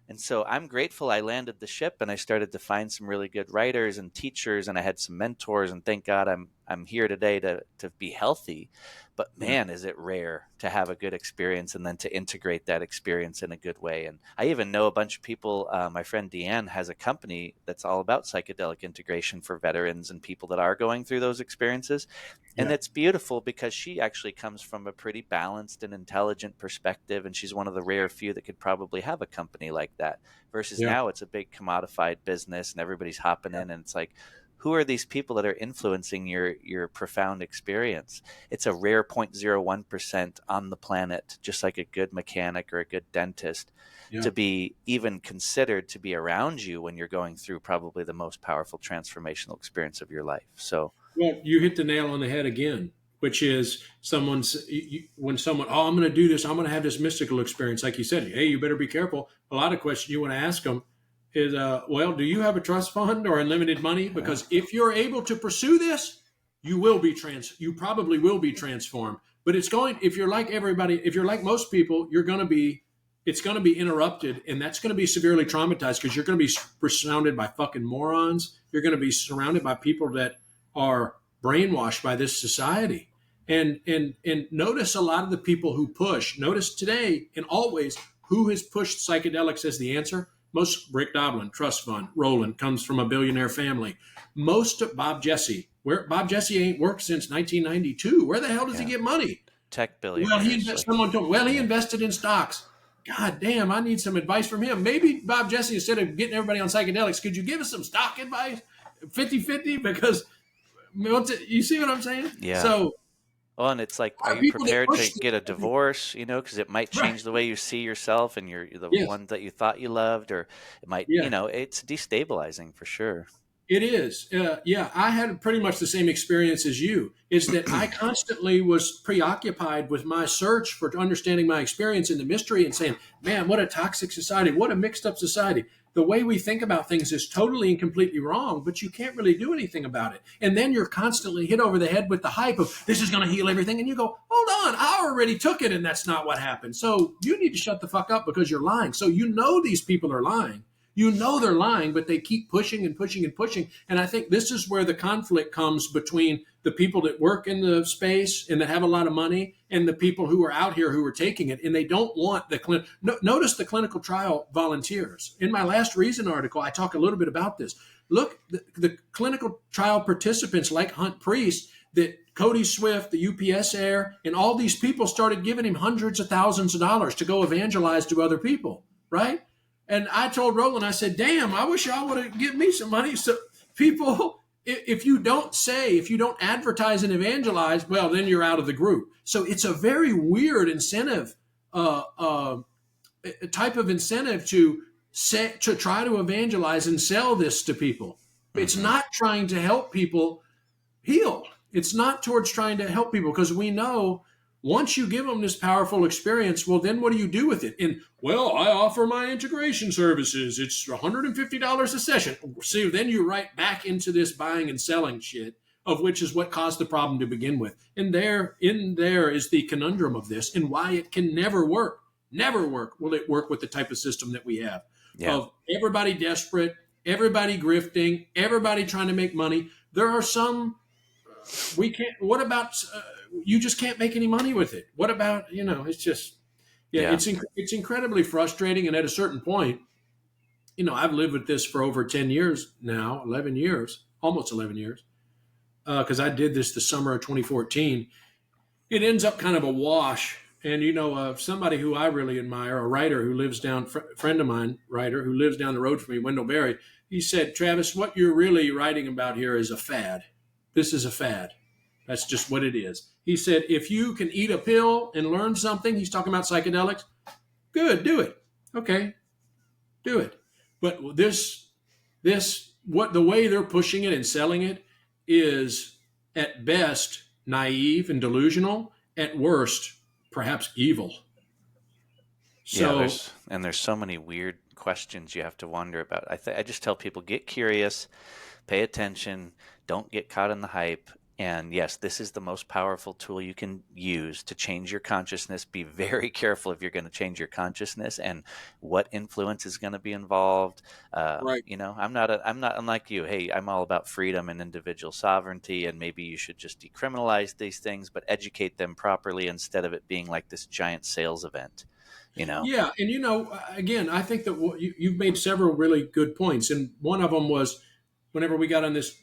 And so I'm grateful I landed the ship and I started to find some really good writers and teachers, and I had some mentors, and thank God I'm here today to be healthy. But man, is it rare to have a good experience and then to integrate that experience in a good way. And I even know a bunch of people, my friend Deanne has a company that's all about psychedelic integration for veterans and people that are going through those experiences. And it's beautiful because she actually comes from a pretty balanced and intelligent perspective. And she's one of the rare few that could probably have a company like that, versus now it's a big commodified business and everybody's hopping in, and it's like, who are these people that are influencing your profound experience? It's a rare 0.01% on the planet, just like a good mechanic or a good dentist, to be even considered to be around you when you're going through probably the most powerful transformational experience of your life. So, well, you hit the nail on the head again. which is when someone, oh, I'm going to do this, I'm going to have this mystical experience, like you said, hey, you better be careful. A lot of questions you want to ask them is, well, do you have a trust fund or unlimited money? Because if you're able to pursue this, you probably will be transformed. But if you're like everybody, if you're like most people, it's going to be interrupted, and that's going to be severely traumatized, because you're going to be surrounded by fucking morons. You're going to be surrounded by people that are brainwashed by this society. And notice a lot of the people who notice today and always who has pushed psychedelics as the answer. Most Rick Doblin, trust fund, Roland, comes from a billionaire family. Most of Bob Jesse ain't worked since 1992. Where the hell does he get money? Tech billionaire. Well, he invested in stocks. God damn, I need some advice from him. Maybe Bob Jesse, instead of getting everybody on psychedelics, could you give us some stock advice? 50-50? Because you see what I'm saying? Yeah. So, well, and it's like, are you prepared to get a divorce? Because it might change the way you see yourself, and you're the one that you thought you loved, or it might, it's destabilizing for sure. It is. I had pretty much the same experience as you, is that I constantly was preoccupied with my search for understanding my experience in the mystery and saying, man, what a toxic society, what a mixed up society. The way we think about things is totally and completely wrong, but you can't really do anything about it. And then you're constantly hit over the head with the hype of this is going to heal everything. And you go, hold on, I already took it and that's not what happened. So you need to shut the fuck up because you're lying. So these people are lying. They're lying, but they keep pushing and pushing and pushing. And I think this is where the conflict comes between the people that work in the space and that have a lot of money and the people who are out here who are taking it. And they don't want notice the clinical trial volunteers. In my last Reason article, I talk a little bit about this. Look, the clinical trial participants like Hunt Priest, that Cody Swift, the UPS heir, and all these people started giving him hundreds of thousands of dollars to go evangelize to other people, right? And I told Roland, I said, damn, I wish y'all would have given me some money. So people, if you don't advertise and evangelize, well, then you're out of the group. So it's a very weird incentive, type of incentive to try to evangelize and sell this to people. It's not trying to help people heal. It's not towards trying to help people, because we know once you give them this powerful experience, well, then what do you do with it? And, well, I offer my integration services. It's $150 a session. See, then you're right back into this buying and selling shit, of which is what caused the problem to begin with. And there is the conundrum of this, and why it can never work. Never work will it work with the type of system that we have. Yeah. Of everybody desperate, everybody grifting, everybody trying to make money. There are some, we can't, what about... you just can't make any money with it. What about, it's just, it's incredibly frustrating. And at a certain point, I've lived with this for over 10 years now, 11 years, almost 11 years, because I did this the summer of 2014. It ends up kind of a wash. And, somebody who I really admire, a writer who lives friend of mine, writer who lives down the road from me, Wendell Berry, he said, Travis, what you're really writing about here is a fad. This is a fad. That's just what it is. He said, if you can eat a pill and learn something, he's talking about psychedelics, good, do it. Okay, do it. But the way they're pushing it and selling it is at best naive and delusional, at worst, perhaps evil. So, there's so many weird questions you have to wonder about. I just tell people, get curious, pay attention, don't get caught in the hype. And yes, this is the most powerful tool you can use to change your consciousness. Be very careful if you're going to change your consciousness and what influence is going to be involved. Right. I'm not unlike you. Hey, I'm all about freedom and individual sovereignty, and maybe you should just decriminalize these things, but educate them properly instead of it being like this giant sales event. Yeah, and again, I think that you've made several really good points, and one of them was whenever we got on this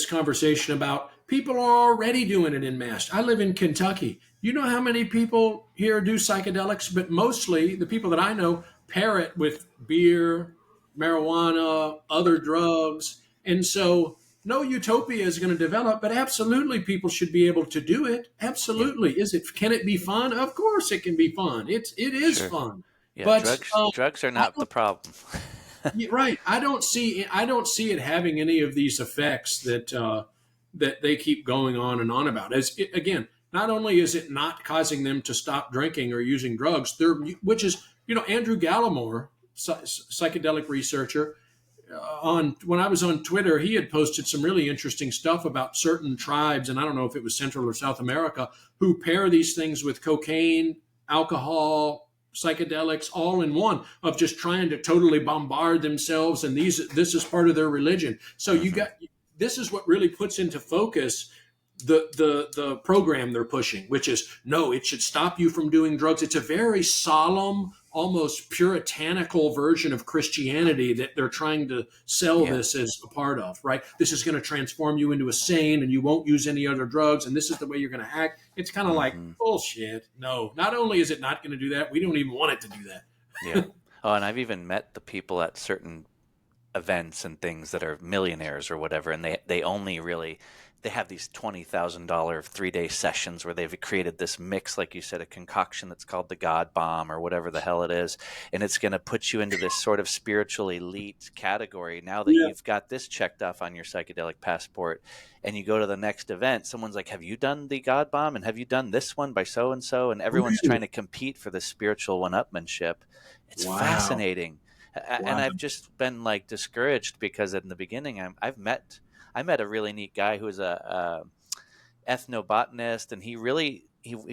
conversation about people are already doing it en masse. I live in Kentucky. You know how many people here do psychedelics, but mostly the people that I know pair it with beer, marijuana, other drugs. And so no utopia is going to develop, but absolutely people should be able to do it. Absolutely. Can it be fun? Of course it can be fun. It is fun. Yeah, but drugs are not the problem. Right. I don't see it having any of these effects that that they keep going on and on about. Again, not only is it not causing them to stop drinking or using drugs, which is, Andrew Gallimore, psychedelic researcher, when I was on Twitter, he had posted some really interesting stuff about certain tribes, and I don't know if it was Central or South America, who pair these things with cocaine, alcohol, psychedelics, all in one, of just trying to totally bombard themselves, and this is part of their religion. So this is what really puts into focus the program they're pushing, which is, no, it should stop you from doing drugs. It's a very solemn, almost puritanical version of Christianity that they're trying to sell this as a part of, right? This is going to transform you into a saint, and you won't use any other drugs, and this is the way you're going to act. It's kind of like, bullshit. No, not only is it not going to do that, we don't even want it to do that. Yeah. Oh, and I've even met the people at certain events and things that are millionaires or whatever, and they have these $20,000 3-day sessions where they've created this mix, like you said, a concoction that's called the God Bomb or whatever the hell it is. And it's going to put you into this sort of spiritual elite category. Now that you've got this checked off on your psychedelic passport and you go to the next event, someone's like, have you done the God Bomb? And have you done this one by so-and-so? And everyone's trying to compete for the spiritual one-upmanship. It's fascinating. And I've just been like discouraged because in the beginning I met a really neat guy who was a ethnobotanist, and he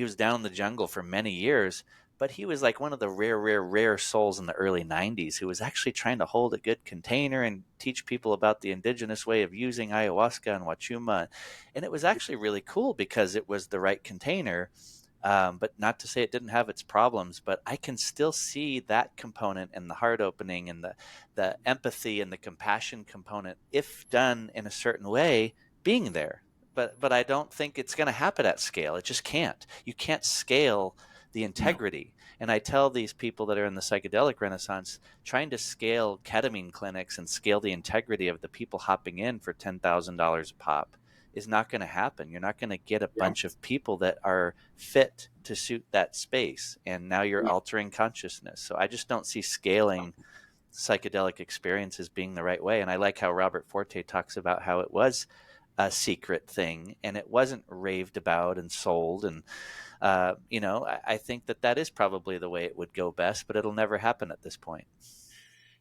was down in the jungle for many years, but he was like one of the rare souls in the early 90s who was actually trying to hold a good container and teach people about the indigenous way of using ayahuasca and wachuma. And it was actually really cool because it was the right container. But not to say it didn't have its problems, but I can still see that component and the heart opening and the empathy and the compassion component, if done in a certain way, being there. But I don't think it's going to happen at scale. It just can't. You can't scale the integrity. And I tell these people that are in the psychedelic renaissance, trying to scale ketamine clinics and scale the integrity of the people hopping in for $10,000 a pop is not going to happen. You're not going to get a bunch of people that are fit to suit that space. And now you're altering consciousness. So I just don't see scaling psychedelic experiences being the right way. And I like how Robert Forte talks about how it was a secret thing and it wasn't raved about and sold. And, I think that is probably the way it would go best, but it'll never happen at this point.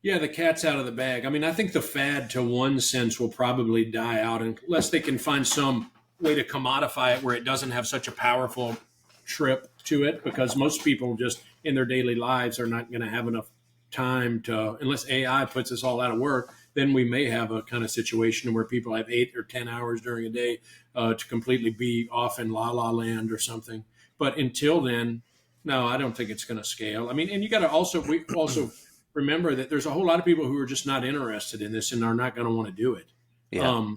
Yeah, the cat's out of the bag. I mean, I think the fad, to one sense, will probably die out unless they can find some way to commodify it where it doesn't have such a powerful trip to it, because most people just in their daily lives are not going to have enough time to, unless AI puts us all out of work, then we may have a kind of situation where people have 8 or 10 hours during a day to completely be off in la la land or something. But until then, no, I don't think it's going to scale. I mean, and you got to also remember that there's a whole lot of people who are just not interested in this and are not going to want to do it. Yeah.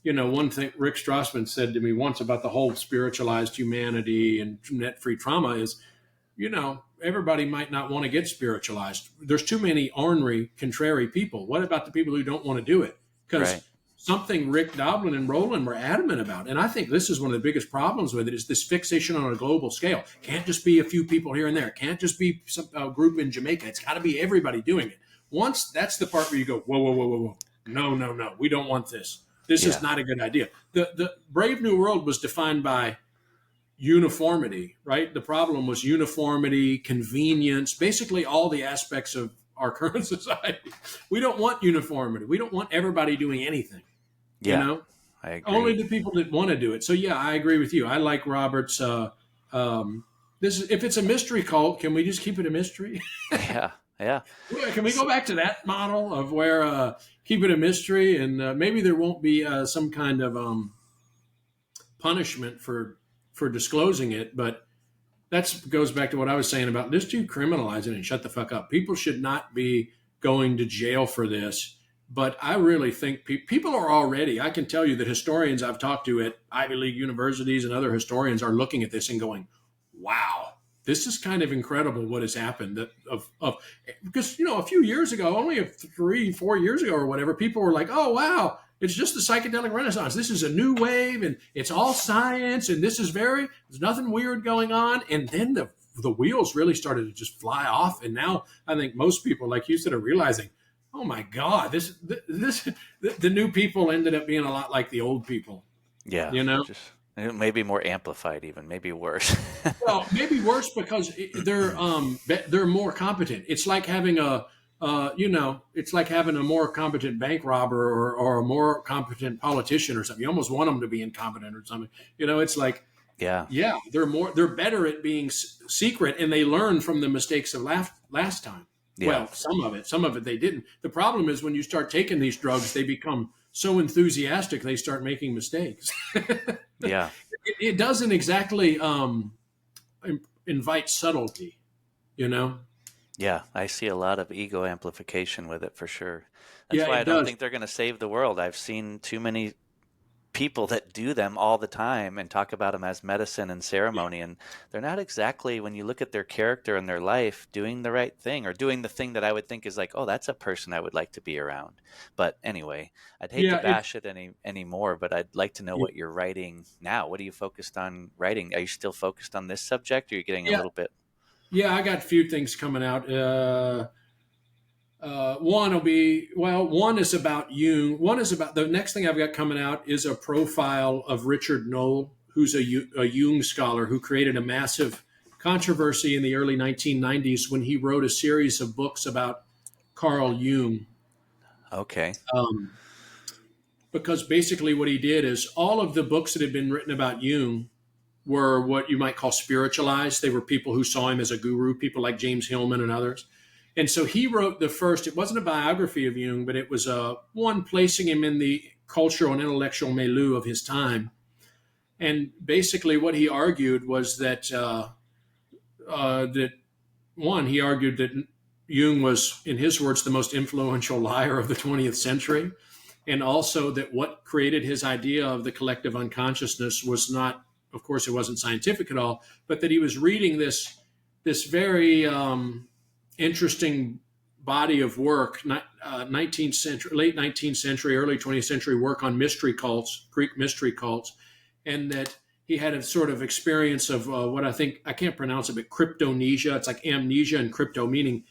One thing Rick Strassman said to me once about the whole spiritualized humanity and net-free trauma is, everybody might not want to get spiritualized. There's too many ornery, contrary people. What about the people who don't want to do it? Because something Rick Doblin and Roland were adamant about, and I think this is one of the biggest problems with it, is this fixation on a global scale. Can't just be a few people here and there. Can't just be some group in Jamaica. It's got to be everybody doing it. Once that's the part where you go, whoa. No. We don't want this. This is not a good idea. The Brave New World was defined by uniformity, right? The problem was uniformity, convenience, basically all the aspects of our current society. We don't want uniformity. We don't want everybody doing anything. I agree. Only the people that want to do it. So I agree with you. I like Robert's. If it's a mystery cult, can we just keep it a mystery? Yeah. Can we go back to that model of where keep it a mystery, and maybe there won't be some kind of punishment for disclosing it, but that goes back to what I was saying about just decriminalize it and shut the fuck up. People should not be going to jail for this. But I really think people are already, I can tell you that historians I've talked to at Ivy League universities and other historians are looking at this and going, wow, this is kind of incredible what has happened. Because, a few years ago, only 3-4 years ago or whatever, people were like, oh, wow, it's just the psychedelic renaissance. This is a new wave and it's all science and there's nothing weird going on. And then the wheels really started to just fly off. And now I think most people, like you said, are realizing, oh my God, the new people ended up being a lot like the old people. Yeah. You know, Just maybe more amplified, even maybe worse. well, maybe worse because they're more competent. It's like having it's like having a more competent bank robber or a more competent politician or something. You almost want them to be incompetent or something. You know, it's like, Yeah. yeah, they're better at being secret, and they learn from the mistakes of last time. Yeah. Well, some of it they didn't. The problem is when you start taking these drugs, they become so enthusiastic they start making mistakes. Yeah. It doesn't exactly invite subtlety, you know. Yeah, I see a lot of ego amplification with it for sure. That's Yeah, why it I don't does. think they're going to save the world. I've seen too many people that do them all the time and talk about them as medicine and ceremony, and they're not exactly, when you look at their character and their life, doing the right thing or doing the thing that I would think is like, oh, that's a person I would like to be around. But anyway, I'd hate to Yeah, bash it anymore, but I'd like to know what you're writing now. What are you focused on writing? Are you still focused on this subject, or are you getting a yeah, little bit? yeah. I got a few things coming out. One is about Jung. One is about the next thing I've got coming out is a profile of Richard Noll, who's a Jung scholar who created a massive controversy in the early 1990s when he wrote a series of books about Carl Jung. Okay. Because basically what he did is all of the books that had been written about Jung were what you might call spiritualized. They were people who saw him as a guru, people like James Hillman and others. And so he wrote the first, it wasn't a biography of Jung, but it was one placing him in the cultural and intellectual milieu of his time. And basically what he argued was that, he argued that Jung was, in his words, the most influential liar of the 20th century. And also that what created his idea of the collective unconsciousness was not, of course, it wasn't scientific at all, but that he was reading this very interesting body of work, 19th century, late 19th century, early 20th century work on mystery cults, Greek mystery cults, and that he had a sort of experience of what I can't pronounce it, but cryptomnesia. It's like amnesia and crypto, meaning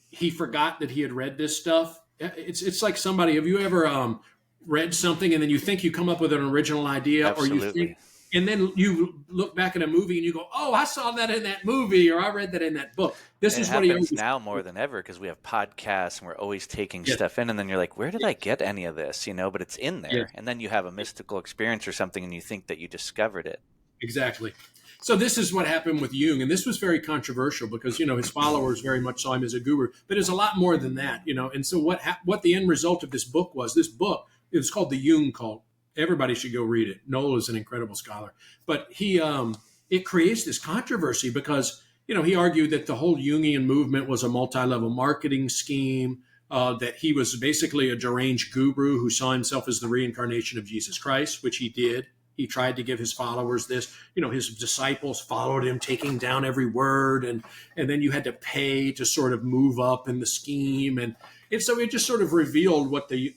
he forgot that he had read this stuff. It's like somebody, have you ever read something and then you think you come up with an original idea, Absolutely. or you think, and then you look back at a movie and you go, oh, I saw that in that movie, or I read that in that book. This is what he happens now more than ever because we have podcasts and we're always taking stuff in, and then you're like, where did I get any of this? But it's in there. Yeah. And then you have a mystical experience or something and you think that you discovered it. Exactly. So this is what happened with Jung, and this was very controversial because his followers very much saw him as a guru, but it's a lot more than that, And so what the end result of this book was, it was called the Jung Cult. Everybody should go read it. Noll is an incredible scholar, but it creates this controversy because he argued that the whole Jungian movement was a multi-level marketing scheme, that he was basically a deranged guru who saw himself as the reincarnation of Jesus Christ, which he did. He tried to give his followers this, his disciples followed him, taking down every word. And then you had to pay to sort of move up in the scheme. And so it just sort of revealed what the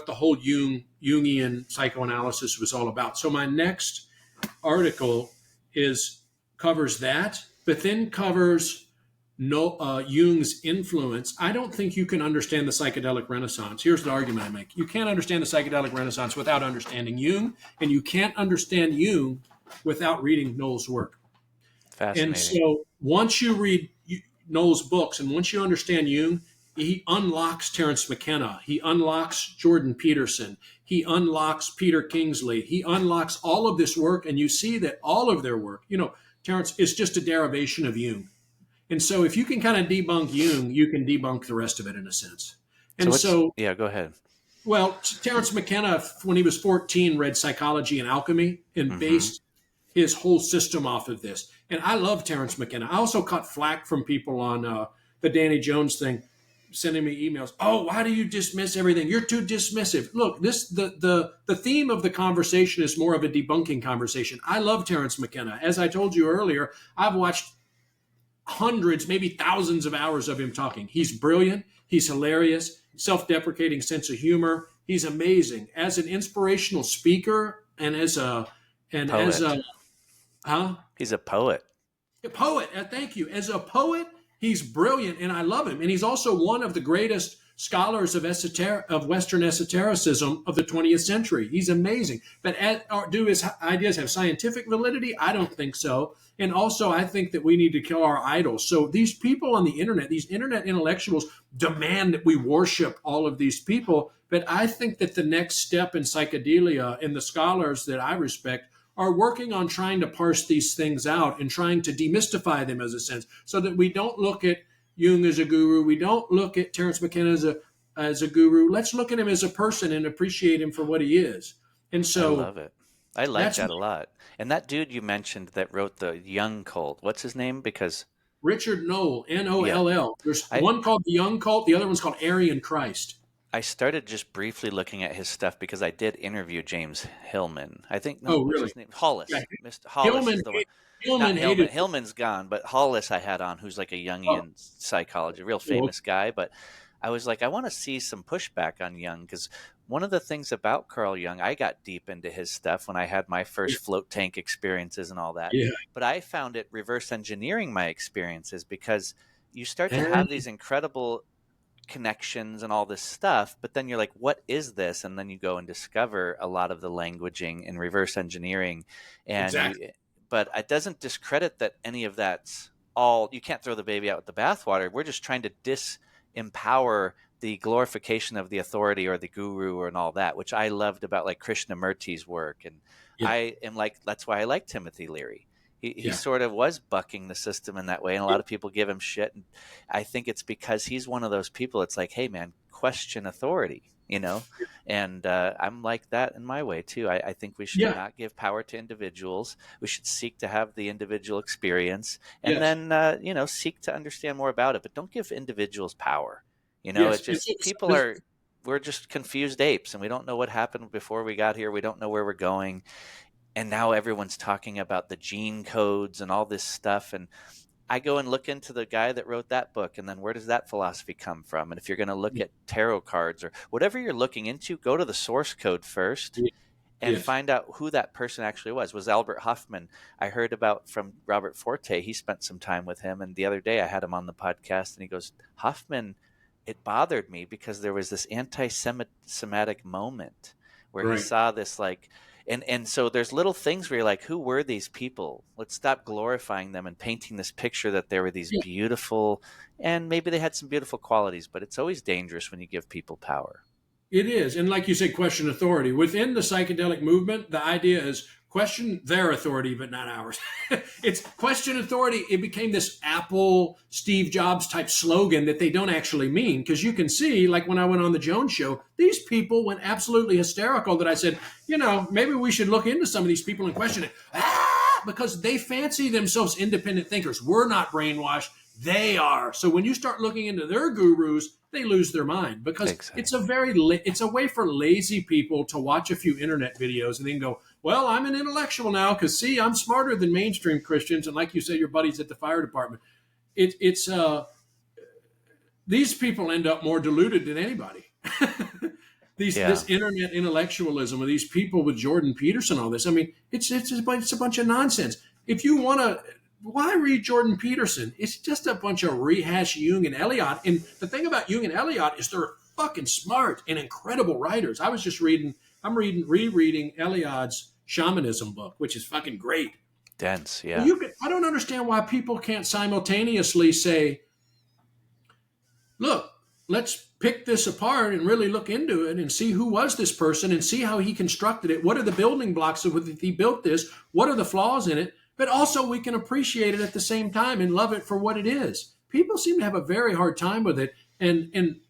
whole Jungian psychoanalysis was all about. So my next article covers that, but then covers Jung's influence. I don't think you can understand the psychedelic renaissance. Here's the argument I make. You can't understand the psychedelic renaissance without understanding Jung, and you can't understand Jung without reading Noll's work. Fascinating. And so once you read Noll's books and once you understand Jung, he unlocks Terence McKenna. He unlocks Jordan Peterson. He unlocks Peter Kingsley. He unlocks all of this work, and you see that all of their work, Terence, is just a derivation of Jung. And so if you can kind of debunk Jung, you can debunk the rest of it in a sense. And yeah, go ahead. Well, Terence McKenna, when he was 14, read Psychology and Alchemy and based his whole system off of this. And I love Terence McKenna. I also caught flack from people on the Danny Jones thing, sending me emails. Oh, why do you dismiss everything? You're too dismissive. Look, the theme of the conversation is more of a debunking conversation. I love Terence McKenna. As I told you earlier, I've watched hundreds, maybe thousands of hours of him talking. He's brilliant. He's hilarious, self-deprecating sense of humor. He's amazing as an inspirational speaker and He's a poet. A poet. Thank you. As a poet, he's brilliant and I love him. And he's also one of the greatest scholars of Western esotericism of the 20th century. He's amazing. But do his ideas have scientific validity? I don't think so. And also, I think that we need to kill our idols. So these people on the internet, these internet intellectuals, demand that we worship all of these people. But I think that the next step in psychedelia, and the scholars that I respect, are working on trying to parse these things out and trying to demystify them, as a sense, so that we don't look at Jung as a guru. We don't look at Terence McKenna as a guru. Let's look at him as a person and appreciate him for what he is. And so I love it. I like that a lot. And that dude you mentioned that wrote the Jung cult, what's his name? Because Richard Noll, Noll. Yeah. There's one called the Jung cult. The other one's called Aryan Christ. I started just briefly looking at his stuff because I did interview James Hillman. I think, really? What's his name? Hollis. Yeah. Mr. Hollis Hillman, is the one. Hillman Hillman's gone, but Hollis I had on, who's like a Jungian psychologist, a real famous guy. But I was like, I want to see some pushback on Jung, because one of the things about Carl Jung, I got deep into his stuff when I had my first float tank experiences and all that. Yeah. But I found it reverse engineering my experiences, because you start to have these incredible connections and all this stuff, but then you're like, what is this? And then you go and discover a lot of the languaging and reverse engineering. And but it doesn't discredit that any of that's all. You can't throw the baby out with the bathwater. We're just trying to disempower the glorification of the authority or the guru and all that, which I loved about like Krishnamurti's work. And I am like, that's why I like Timothy Leary. He sort of was bucking the system in that way, and a lot of people give him shit. And I think it's because he's one of those people. It's like, hey, man, question authority, you know? And I'm like that in my way, too. I think we should not give power to individuals. We should seek to have the individual experience, and then, seek to understand more about it. But don't give individuals power. You know, it's just we're just confused apes, and we don't know what happened before we got here. We don't know where we're going. And now everyone's talking about the gene codes and all this stuff. And I go and look into the guy that wrote that book, and then where does that philosophy come from? And if you're going to look at tarot cards or whatever you're looking into, go to the source code first and find out who that person actually was Albert Hoffman. I heard about from Robert Forte. He spent some time with him. And the other day I had him on the podcast, and he goes, Hoffman, it bothered me because there was this anti-Semitic moment where he saw this like... And so there's little things where you're like, who were these people? Let's stop glorifying them and painting this picture that they were these beautiful, and maybe they had some beautiful qualities, but it's always dangerous when you give people power. It is. And like you said, question authority. Within the psychedelic movement, the idea is question their authority, but not ours. It's question authority. It became this Apple, Steve Jobs type slogan that they don't actually mean. Because you can see, like when I went on the Jones show, these people went absolutely hysterical that I said, maybe we should look into some of these people and question it. Because they fancy themselves independent thinkers. We're not brainwashed. They are. So when you start looking into their gurus, they lose their mind, because it's a way for lazy people to watch a few internet videos and then go, well, I'm an intellectual now because, see, I'm smarter than mainstream Christians. And like you said, your buddies at the fire department. These people end up more deluded than anybody. This internet intellectualism of these people with Jordan Peterson, all this. I mean, it's a bunch of nonsense. If you want to... Why read Jordan Peterson? It's just a bunch of rehash Jung and Eliot. And the thing about Jung and Eliot is they're fucking smart and incredible writers. I'm rereading Eliot's Shamanism book, which is fucking great. Dense, yeah. I don't understand why people can't simultaneously say, look, let's pick this apart and really look into it and see who was this person and see how he constructed it. What are the building blocks of if he built this? What are the flaws in it? But also we can appreciate it at the same time and love it for what it is. People seem to have a very hard time with it. And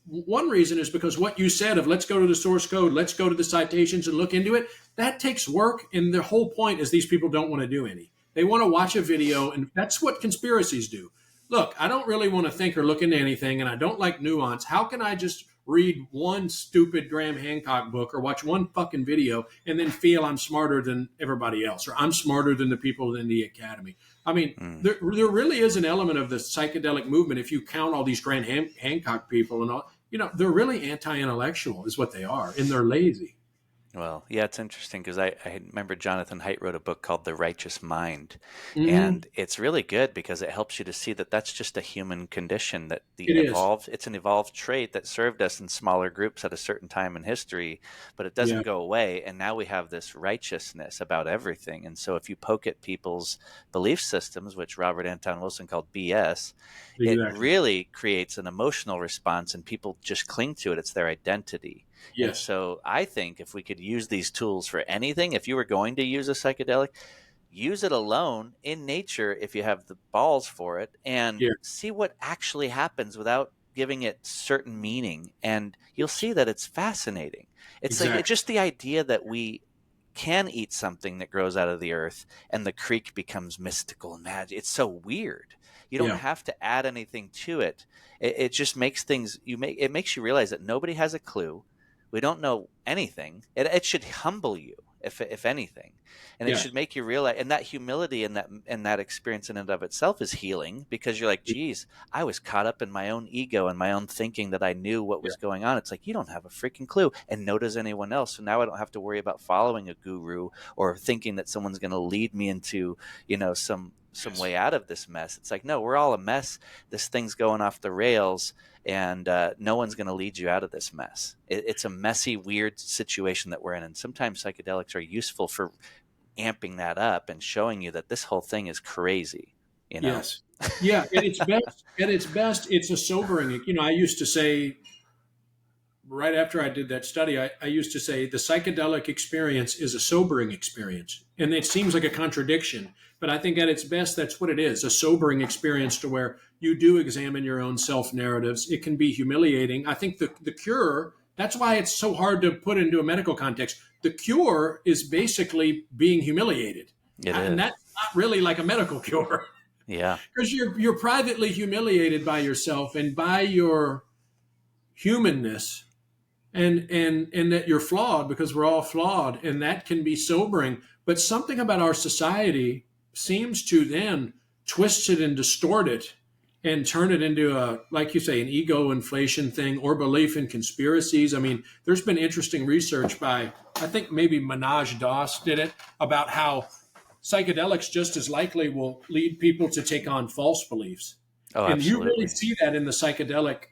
one reason is because what you said of let's go to the source code, let's go to the citations and look into it, that takes work. And the whole point is these people don't want to do any. They want to watch a video, and that's what conspiracies do. Look, I don't really want to think or look into anything, and I don't like nuance. How can I just read one stupid Graham Hancock book or watch one fucking video and then feel I'm smarter than everybody else, or I'm smarter than the people in the academy? I mean, there really is an element of the psychedelic movement. If you count all these Graham Hancock people and all, they're really anti-intellectual is what they are, and they're lazy. Well, yeah, it's interesting because I remember Jonathan Haidt wrote a book called The Righteous Mind, Hmm. and it's really good because it helps you to see that that's just a human condition, that It is. it's an evolved trait that served us in smaller groups at a certain time in history, but it Yeah, doesn't go away. And now we have this righteousness about everything. And so if you poke at people's belief systems, which Robert Anton Wilson called BS, it exactly. really creates an emotional response and people just cling to it. It's their identity. And Yes. so I think if we could use these tools for anything, if you were going to use a psychedelic, use it alone in nature if you have the balls for it, and Yeah. see what actually happens without giving it certain meaning. And you'll see that it's fascinating. It's like it's Exactly. just the idea that we can eat something that grows out of the earth and the creek becomes mystical and magic. It's so weird. You don't Yeah. have to add anything to it. It just makes things it makes you realize that nobody has a clue. We don't know anything. It should humble you, if anything, and it Yeah. should make you realize. And that humility and that experience in and of itself is healing, because you're like, geez, I was caught up in my own ego and my own thinking that I knew what Yeah. was going on. It's like, you don't have a freaking clue, and no does anyone else. So now I don't have to worry about following a guru or thinking that someone's going to lead me into, some Yes. way out of this mess. It's like, no, we're all a mess. This thing's going off the rails, and no one's going to lead you out of this mess. It's a messy, weird situation that we're in, and sometimes psychedelics are useful for amping that up and showing you that this whole thing is crazy. You know? Yes. Yeah. At its best, it's a sobering. I used to say, right after I did that study, I used to say the psychedelic experience is a sobering experience. And it seems like a contradiction, but I think at its best, that's what it is, a sobering experience to where you do examine your own self narratives. It can be humiliating. I think the cure, that's why it's so hard to put into a medical context. The cure is basically being humiliated. It And is. that's not really like a medical cure, Yeah. because you're privately humiliated by yourself and by your humanness, and that you're flawed, because we're all flawed, and that can be sobering. But something about our society seems to then twist it and distort it and turn it into, a, like you say, an ego inflation thing, or belief in conspiracies. I mean, there's been interesting research by, I think maybe Manoj Das did it, about how psychedelics just as likely will lead people to take on false beliefs. Oh, And you really absolutely. see that in the psychedelic,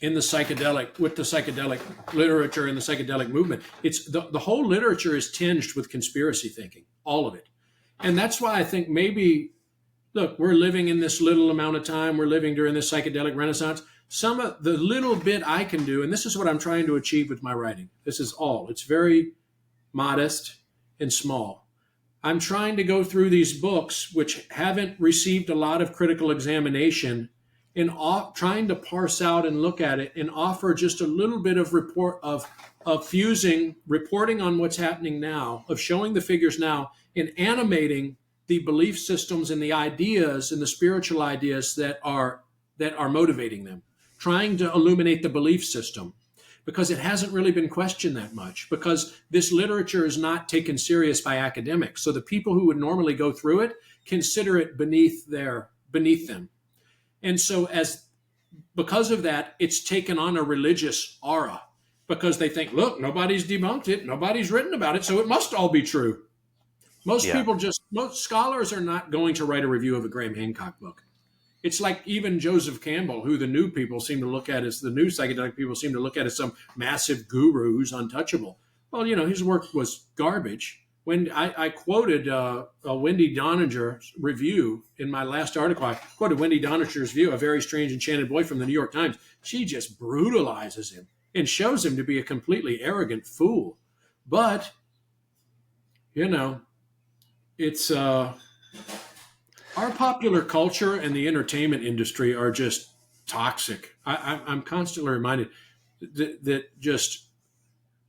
with the psychedelic literature and the psychedelic movement. It's the whole literature is tinged with conspiracy thinking, all of it. And that's why I think maybe, look, we're living in this little amount of time, we're living during this psychedelic renaissance. Some of the little bit I can do, and this is what I'm trying to achieve with my writing, this is all, it's very modest and small. I'm trying to go through these books which haven't received a lot of critical examination, and trying to parse out and look at it and offer just a little bit of report of fusing reporting on what's happening now, of showing the figures now, and animating the belief systems and the ideas and the spiritual ideas that are motivating them, trying to illuminate the belief system, because it hasn't really been questioned that much, because this literature is not taken serious by academics. So the people who would normally go through it consider it beneath them. And so because of that, it's taken on a religious aura, because they think, look, nobody's debunked it, nobody's written about it, so it must all be true. Most Yeah. most scholars are not going to write a review of a Graham Hancock book. It's like even Joseph Campbell, who the new people seem to look at as the new psychedelic people seem to look at as some massive guru who's untouchable. Well, his work was garbage. When I quoted a Wendy Doninger's review in my last article, I quoted Wendy Doninger's view, A Very Strange Enchanted Boy from the New York Times. She just brutalizes him and shows him to be a completely arrogant fool. But, it's our popular culture and the entertainment industry are just toxic. I'm constantly reminded that just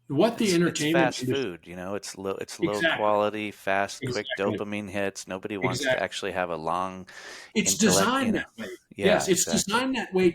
what the It's entertainment fast industry. food, it's low Exactly. quality, fast, quick Exactly. dopamine hits. Nobody wants to Exactly. actually have a long It's intellect, designed that way. Yeah, Yes, it's exactly. designed that way.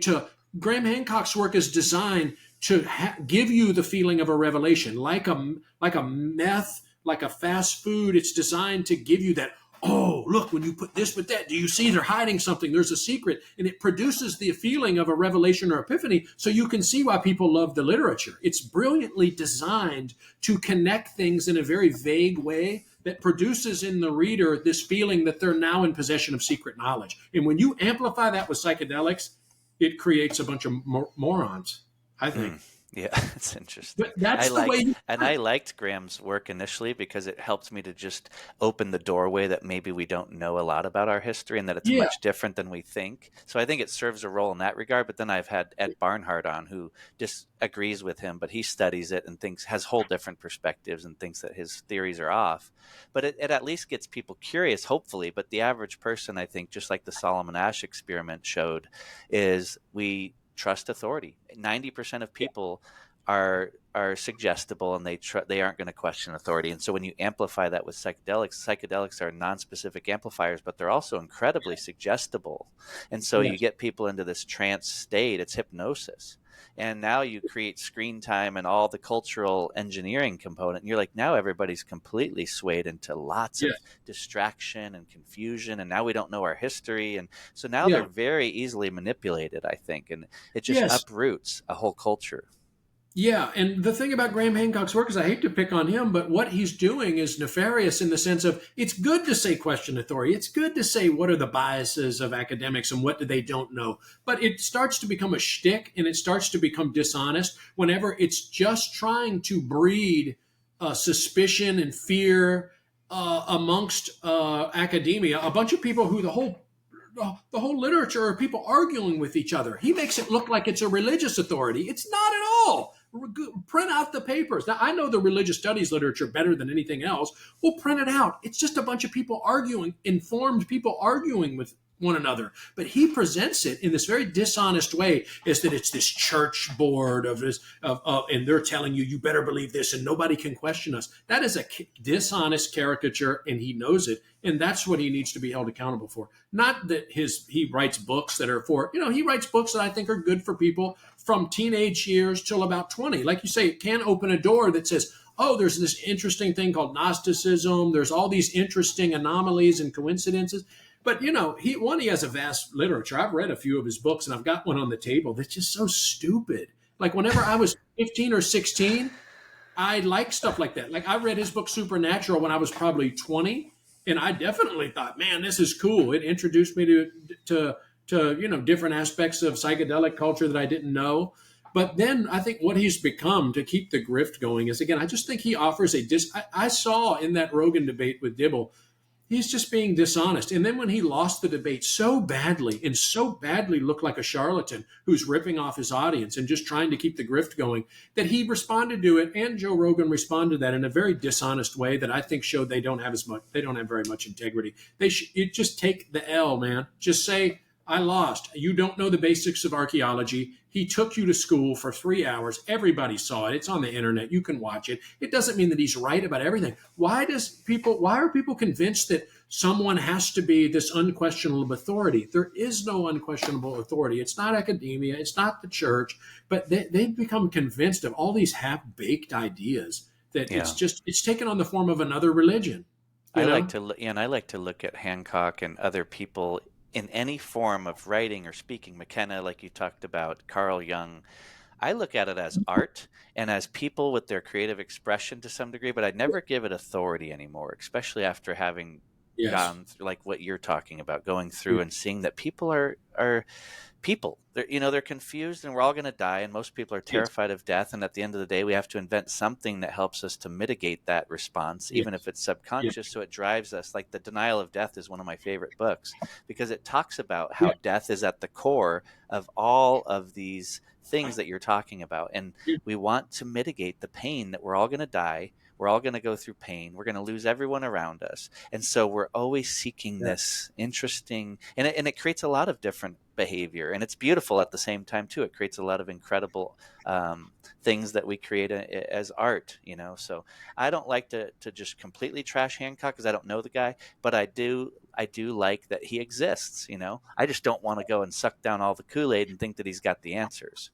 Graham Hancock's work is designed to give you the feeling of a revelation, like a meth, like a fast food. It's designed to give you that, oh, look, when you put this with that, do you see they're hiding something? There's a secret. And it produces the feeling of a revelation or epiphany. So you can see why people love the literature. It's brilliantly designed to connect things in a very vague way that produces in the reader this feeling that they're now in possession of secret knowledge. And when you amplify that with psychedelics, it creates a bunch of morons, I think. Yeah, it's interesting. But that's the way I liked Graham's work initially because it helped me to just open the doorway that maybe we don't know a lot about our history and that it's much different than we think. So I think it serves a role in that regard. But then I've had Ed Barnhart on who disagrees with him, but he studies it and has whole different perspectives and thinks that his theories are off. But it at least gets people curious, hopefully. But the average person, I think, just like the Solomon Asch experiment showed, is we trust authority. 90% of people are suggestible and they aren't going to question authority. And so when you amplify that with psychedelics are non-specific amplifiers, but they're also incredibly suggestible. And so you get people into this trance state. It's hypnosis. And now you create screen time and all the cultural engineering component. And you're like, now everybody's completely swayed into lots of distraction and confusion. And now we don't know our history. And so now they're very easily manipulated, I think. And it just uproots a whole culture. Yeah, and the thing about Graham Hancock's work is I hate to pick on him, but what he's doing is nefarious in the sense of it's good to say question authority. It's good to say what are the biases of academics and what do they don't know. But it starts to become a shtick and it starts to become dishonest whenever it's just trying to breed suspicion and fear amongst academia. A bunch of people who the whole literature are people arguing with each other. He makes it look like it's a religious authority. It's not at all. Print out the papers. Now, I know the religious studies literature better than anything else. We'll print it out. It's just a bunch of people arguing, informed people arguing with one another. But he presents it in this very dishonest way, is that it's this church board and they're telling you better believe this and nobody can question us. That is a dishonest caricature and he knows it. And that's what he needs to be held accountable for. Not that he writes books that are for, he writes books that I think are good for people from teenage years till about 20. Like you say, it can open a door that says, oh, there's this interesting thing called Gnosticism. There's all these interesting anomalies and coincidences. But, he has a vast literature. I've read a few of his books and I've got one on the table that's just so stupid. Like whenever I was 15 or 16, I liked stuff like that. Like I read his book Supernatural when I was probably 20. And I definitely thought, man, this is cool. It introduced me to different aspects of psychedelic culture that I didn't know. But then I think what he's become to keep the grift going is, again, I just think he offers I saw in that Rogan debate with Dibble, he's just being dishonest. And then when he lost the debate so badly looked like a charlatan who's ripping off his audience and just trying to keep the grift going, that he responded to it, and Joe Rogan responded to that in a very dishonest way that I think showed they don't have very much integrity. Just take the L, man. Just say, I lost. You don't know the basics of archaeology. He took you to school for 3 hours. Everybody saw it. It's on the internet. You can watch it. It doesn't mean that he's right about everything. Why are people convinced that someone has to be this unquestionable authority? There is no unquestionable authority. It's not academia. It's not the church. But they've become convinced of all these half-baked ideas that it's taken on the form of another religion. I like to look at Hancock and other people in any form of writing or speaking, McKenna, like you talked about, Carl Jung. I look at it as art and as people with their creative expression to some degree, but I'd never give it authority anymore, especially after having gone through, like what you're talking about, going through and seeing that people are people. They're confused and we're all going to die, and most people are terrified of death. And at the end of the day, we have to invent something that helps us to mitigate that response, even if it's subconscious. So it drives us. Like The Denial of Death is one of my favorite books because it talks about how death is at the core of all of these things that you're talking about. And we want to mitigate the pain that we're all going to die. We're all going to go through pain. We're going to lose everyone around us. And so we're always seeking this interesting, and it creates a lot of different behavior. And it's beautiful at the same time, too. It creates a lot of incredible things that we create as art, So I don't like to just completely trash Hancock because I don't know the guy, but I do like that he exists, I just don't want to go and suck down all the Kool-Aid and think that he's got the answers.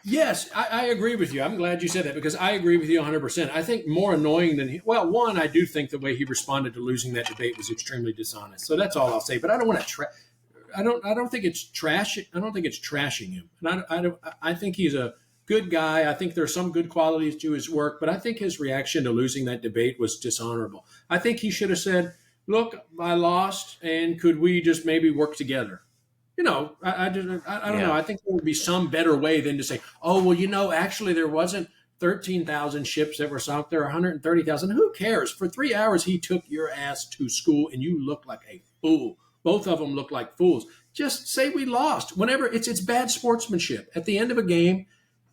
Yes, I agree with you. I'm glad you said that because I agree with you 100%. I think more annoying than one, I do think the way he responded to losing that debate was extremely dishonest. So that's all I'll say. But I don't want to. I don't think it's trash. I don't think it's trashing him. And I think he's a good guy. I think there's some good qualities to his work. But I think his reaction to losing that debate was dishonorable. I think he should have said, "Look, I lost, and could we just maybe work together?" I don't know. I think there would be some better way than to say, oh, well, actually there wasn't 13,000 ships that were sunk. There are 130,000. Who cares? For 3 hours, he took your ass to school and you look like a fool. Both of them look like fools. Just say we lost. Whenever it's bad sportsmanship. At the end of a game,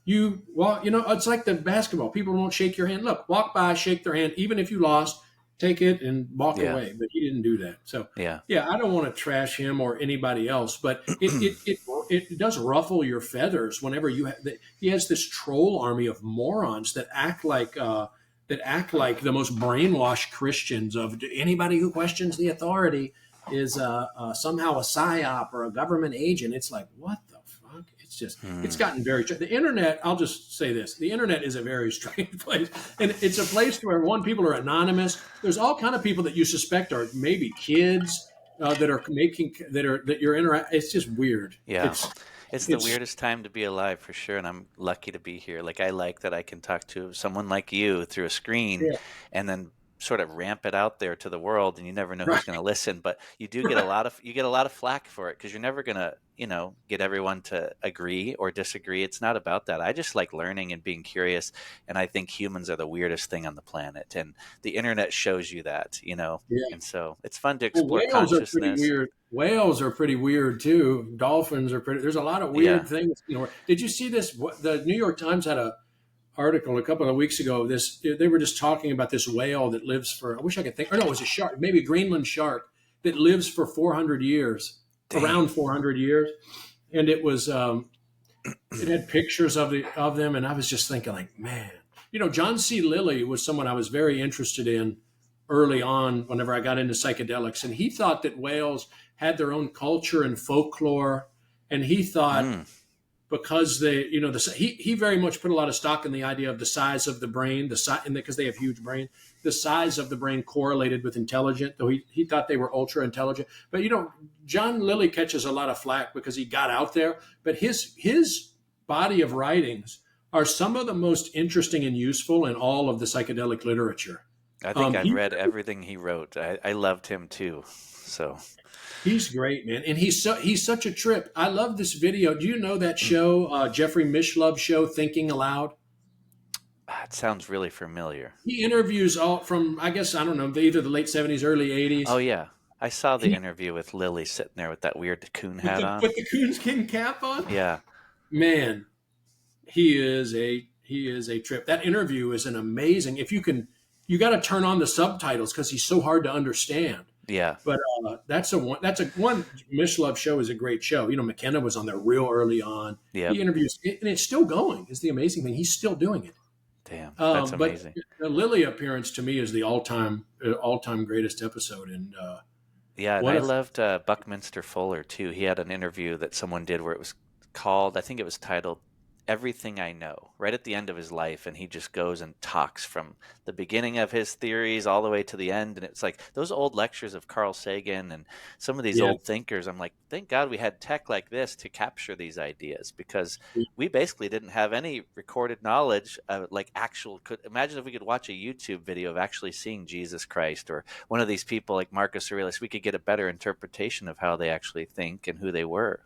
it's like the basketball. People won't shake your hand. Look, walk by, shake their hand. Even if you lost, take it and walk away. But he didn't do that. So I don't want to trash him or anybody else, but it does ruffle your feathers whenever he has this troll army of morons that act like the most brainwashed Christians of anybody who questions the authority is somehow a psyop or a government agent. It's like, what the fuck? It's just, it's gotten very, the internet, I'll just say this, the internet is a very strange place. And it's a place where people are anonymous. There's all kind of people that you suspect are maybe kids that you're interacting. It's just weird. Yeah. It's the weirdest time to be alive for sure. And I'm lucky to be here. Like I like that I can talk to someone like you through a screen and then sort of ramp it out there to the world, and you never know who's going to listen, but you do get a lot of flack for it because you're never going to get everyone to agree or disagree. It's not about that. I just like learning and being curious, and I think humans are the weirdest thing on the planet, and the internet shows you that, and so it's fun to explore consciousness. Are pretty weird. Whales are pretty weird too. Dolphins are pretty, there's a lot of weird things. Did you see this? The New York Times had a article a couple of weeks ago. They were just talking about this whale that lives for, I wish I could think, or no, it was a shark, maybe a Greenland shark that lives for 400 years, around 400 years. And it was, it had pictures of them. And I was just thinking like, man, John C. Lilly was someone I was very interested in early on whenever I got into psychedelics. And he thought that whales had their own culture and folklore. And he thought, because he very much put a lot of stock in the idea of the size of the brain, because they have huge brain, the size of the brain correlated with intelligence, though he thought they were ultra intelligent. But John Lilly catches a lot of flack because he got out there, but his body of writings are some of the most interesting and useful in all of the psychedelic literature. I think I've read everything he wrote. I loved him too. So he's great, man. And he's such a trip. I love this video. Do you know that show, Jeffrey Mishlove show, Thinking Aloud? It sounds really familiar. He interviews all from, I guess, I don't know, either the late 70s, early 80s. Oh, yeah. I saw the interview with Lily sitting there with that weird coon hat on. With the coonskin cap on? Yeah. Man, he is a trip. That interview is an amazing, you got to turn on the subtitles because he's so hard to understand. Yeah. But that's a one Mishlove show is a great show. McKenna was on there real early on. Yeah. He interviews, and it's still going, is the amazing thing. He's still doing it. Damn, that's amazing. But the Lily appearance to me is the all-time greatest episode. And and I loved Buckminster Fuller too. He had an interview that someone did where it was called, I think it was titled Everything I Know, right at the end of his life, and he just goes and talks from the beginning of his theories all the way to the end. And it's like those old lectures of Carl Sagan and some of these old thinkers. I'm like, thank God we had tech like this to capture these ideas, because we basically didn't have any recorded knowledge of imagine if we could watch a YouTube video of actually seeing Jesus Christ or one of these people like Marcus Aurelius. We could get a better interpretation of how they actually think and who they were.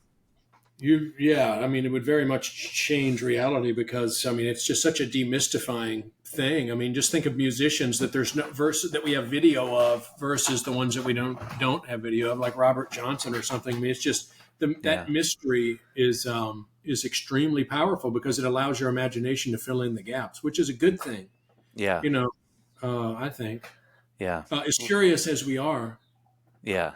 It would very much change reality because, it's just such a demystifying thing. Just think of musicians that there's no verse that we have video of versus the ones that we don't have video of, like Robert Johnson or something. It's just that mystery is extremely powerful because it allows your imagination to fill in the gaps, which is a good thing. Yeah. I think. Yeah. As curious as we are. Yeah.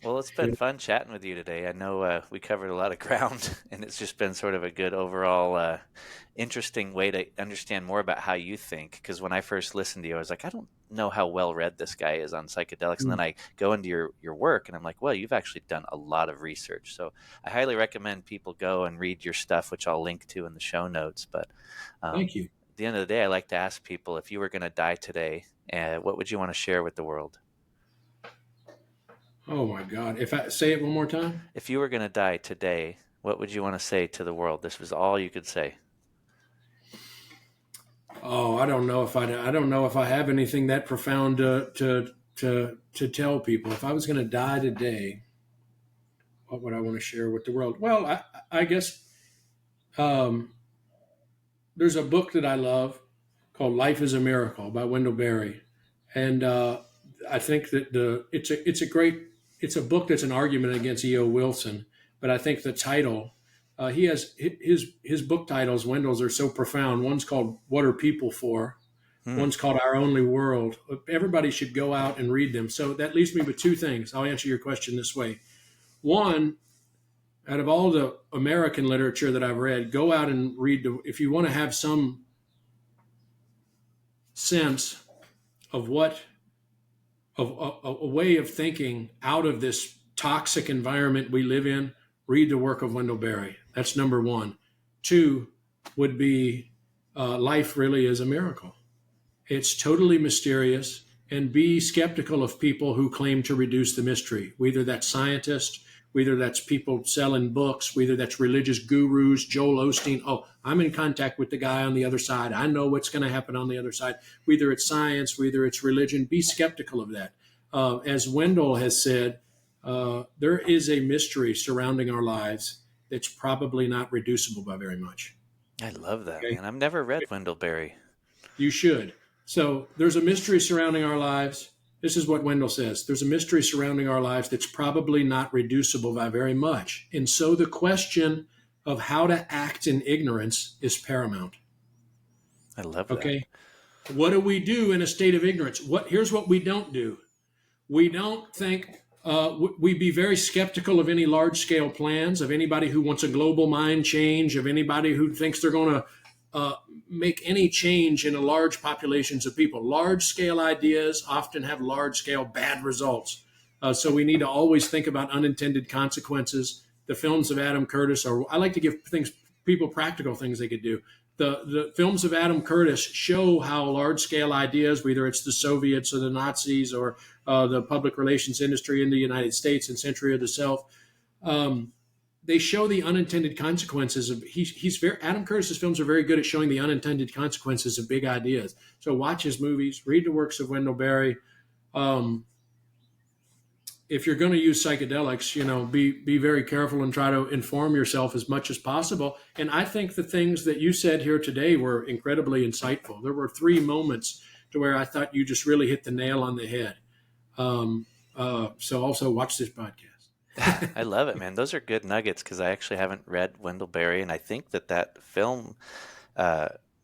Well, it's been fun chatting with you today. I know we covered a lot of ground, and it's just been sort of a good overall interesting way to understand more about how you think. Because when I first listened to you, I was like, I don't know how well read this guy is on psychedelics. And then I go into your work, and I'm like, well, you've actually done a lot of research. So I highly recommend people go and read your stuff, which I'll link to in the show notes. But thank you. At the end of the day, I like to ask people, if you were going to die today, what would you want to share with the world? Oh my God. If I say it one more time. If you were going to die today, what would you want to say to the world? This was all you could say. Oh, I don't know if I have anything that profound to tell people. If I was going to die today, what would I want to share with the world? Well, I guess there's a book that I love called Life is a Miracle by Wendell Berry. And I think that it's a book that's an argument against E.O. Wilson. But I think the title, he has his book titles, Wendell's, are so profound. One's called What Are People For? One's called Our Only World. Everybody should go out and read them. So that leaves me with two things. I'll answer your question this way. One, out of all the American literature that I've read, go out and read, if you want to have some sense of a way of thinking out of this toxic environment we live in, read the work of Wendell Berry. That's number one. Two would be Life Really is a Miracle. It's totally mysterious, and be skeptical of people who claim to reduce the mystery, whether that's scientists, whether that's people selling books, whether that's religious gurus, Joel Osteen. Oh, I'm in contact with the guy on the other side. I know what's going to happen on the other side. Whether it's science, whether it's religion, be skeptical of that. As Wendell has said, there is a mystery surrounding our lives that's probably not reducible by very much. I love that, man. I've never read Wendell Berry. You should. So there's a mystery surrounding our lives. This is what Wendell says. There's a mystery surrounding our lives that's probably not reducible by very much. And so the question of how to act in ignorance is paramount. I love that. Okay. What do we do in a state of ignorance? Here's what we don't do. We don't think, we be very skeptical of any large scale plans, of anybody who wants a global mind change, of anybody who thinks they're going to make any change in a large populations of people. Large scale ideas often have large scale bad results. So we need to always think about unintended consequences. The films of Adam Curtis I like to give people practical things they could do. The films of Adam Curtis show how large scale ideas, whether it's the Soviets or the Nazis or the public relations industry in the United States and Century of the Self, they show the unintended consequences of. Adam Curtis's films are very good at showing the unintended consequences of big ideas. So watch his movies, read the works of Wendell Berry. If you're going to use psychedelics, be very careful and try to inform yourself as much as possible. And I think the things that you said here today were incredibly insightful. There were 3 moments to where I thought you just really hit the nail on the head. So also watch this podcast. I love it, man. Those are good nuggets because I actually haven't read Wendell Berry, and I think that film,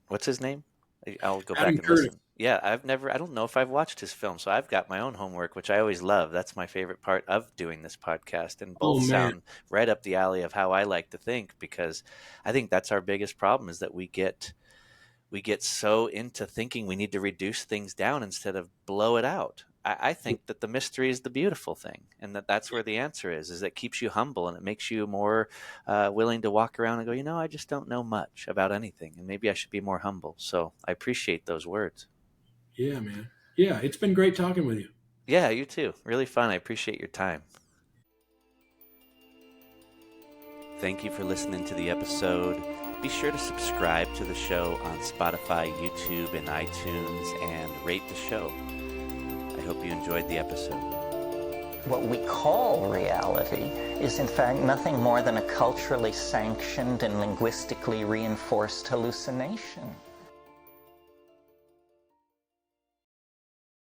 what's his name? I'll go back and listen. Yeah, I don't know if I've watched his film, so I've got my own homework, which I always love. That's my favorite part of doing this podcast, and both sound right up the alley of how I like to think, because I think that's our biggest problem is that we get so into thinking we need to reduce things down instead of blow it out. I think that the mystery is the beautiful thing, and that's where the answer is it keeps you humble, and it makes you more willing to walk around and go, I just don't know much about anything, and maybe I should be more humble. So I appreciate those words. Yeah, man. Yeah, it's been great talking with you. Yeah, you too. Really fun. I appreciate your time. Thank you for listening to the episode. Be sure to subscribe to the show on Spotify, YouTube, and iTunes, and rate the show. I hope you enjoyed the episode. What we call reality is in fact nothing more than a culturally sanctioned and linguistically reinforced hallucination.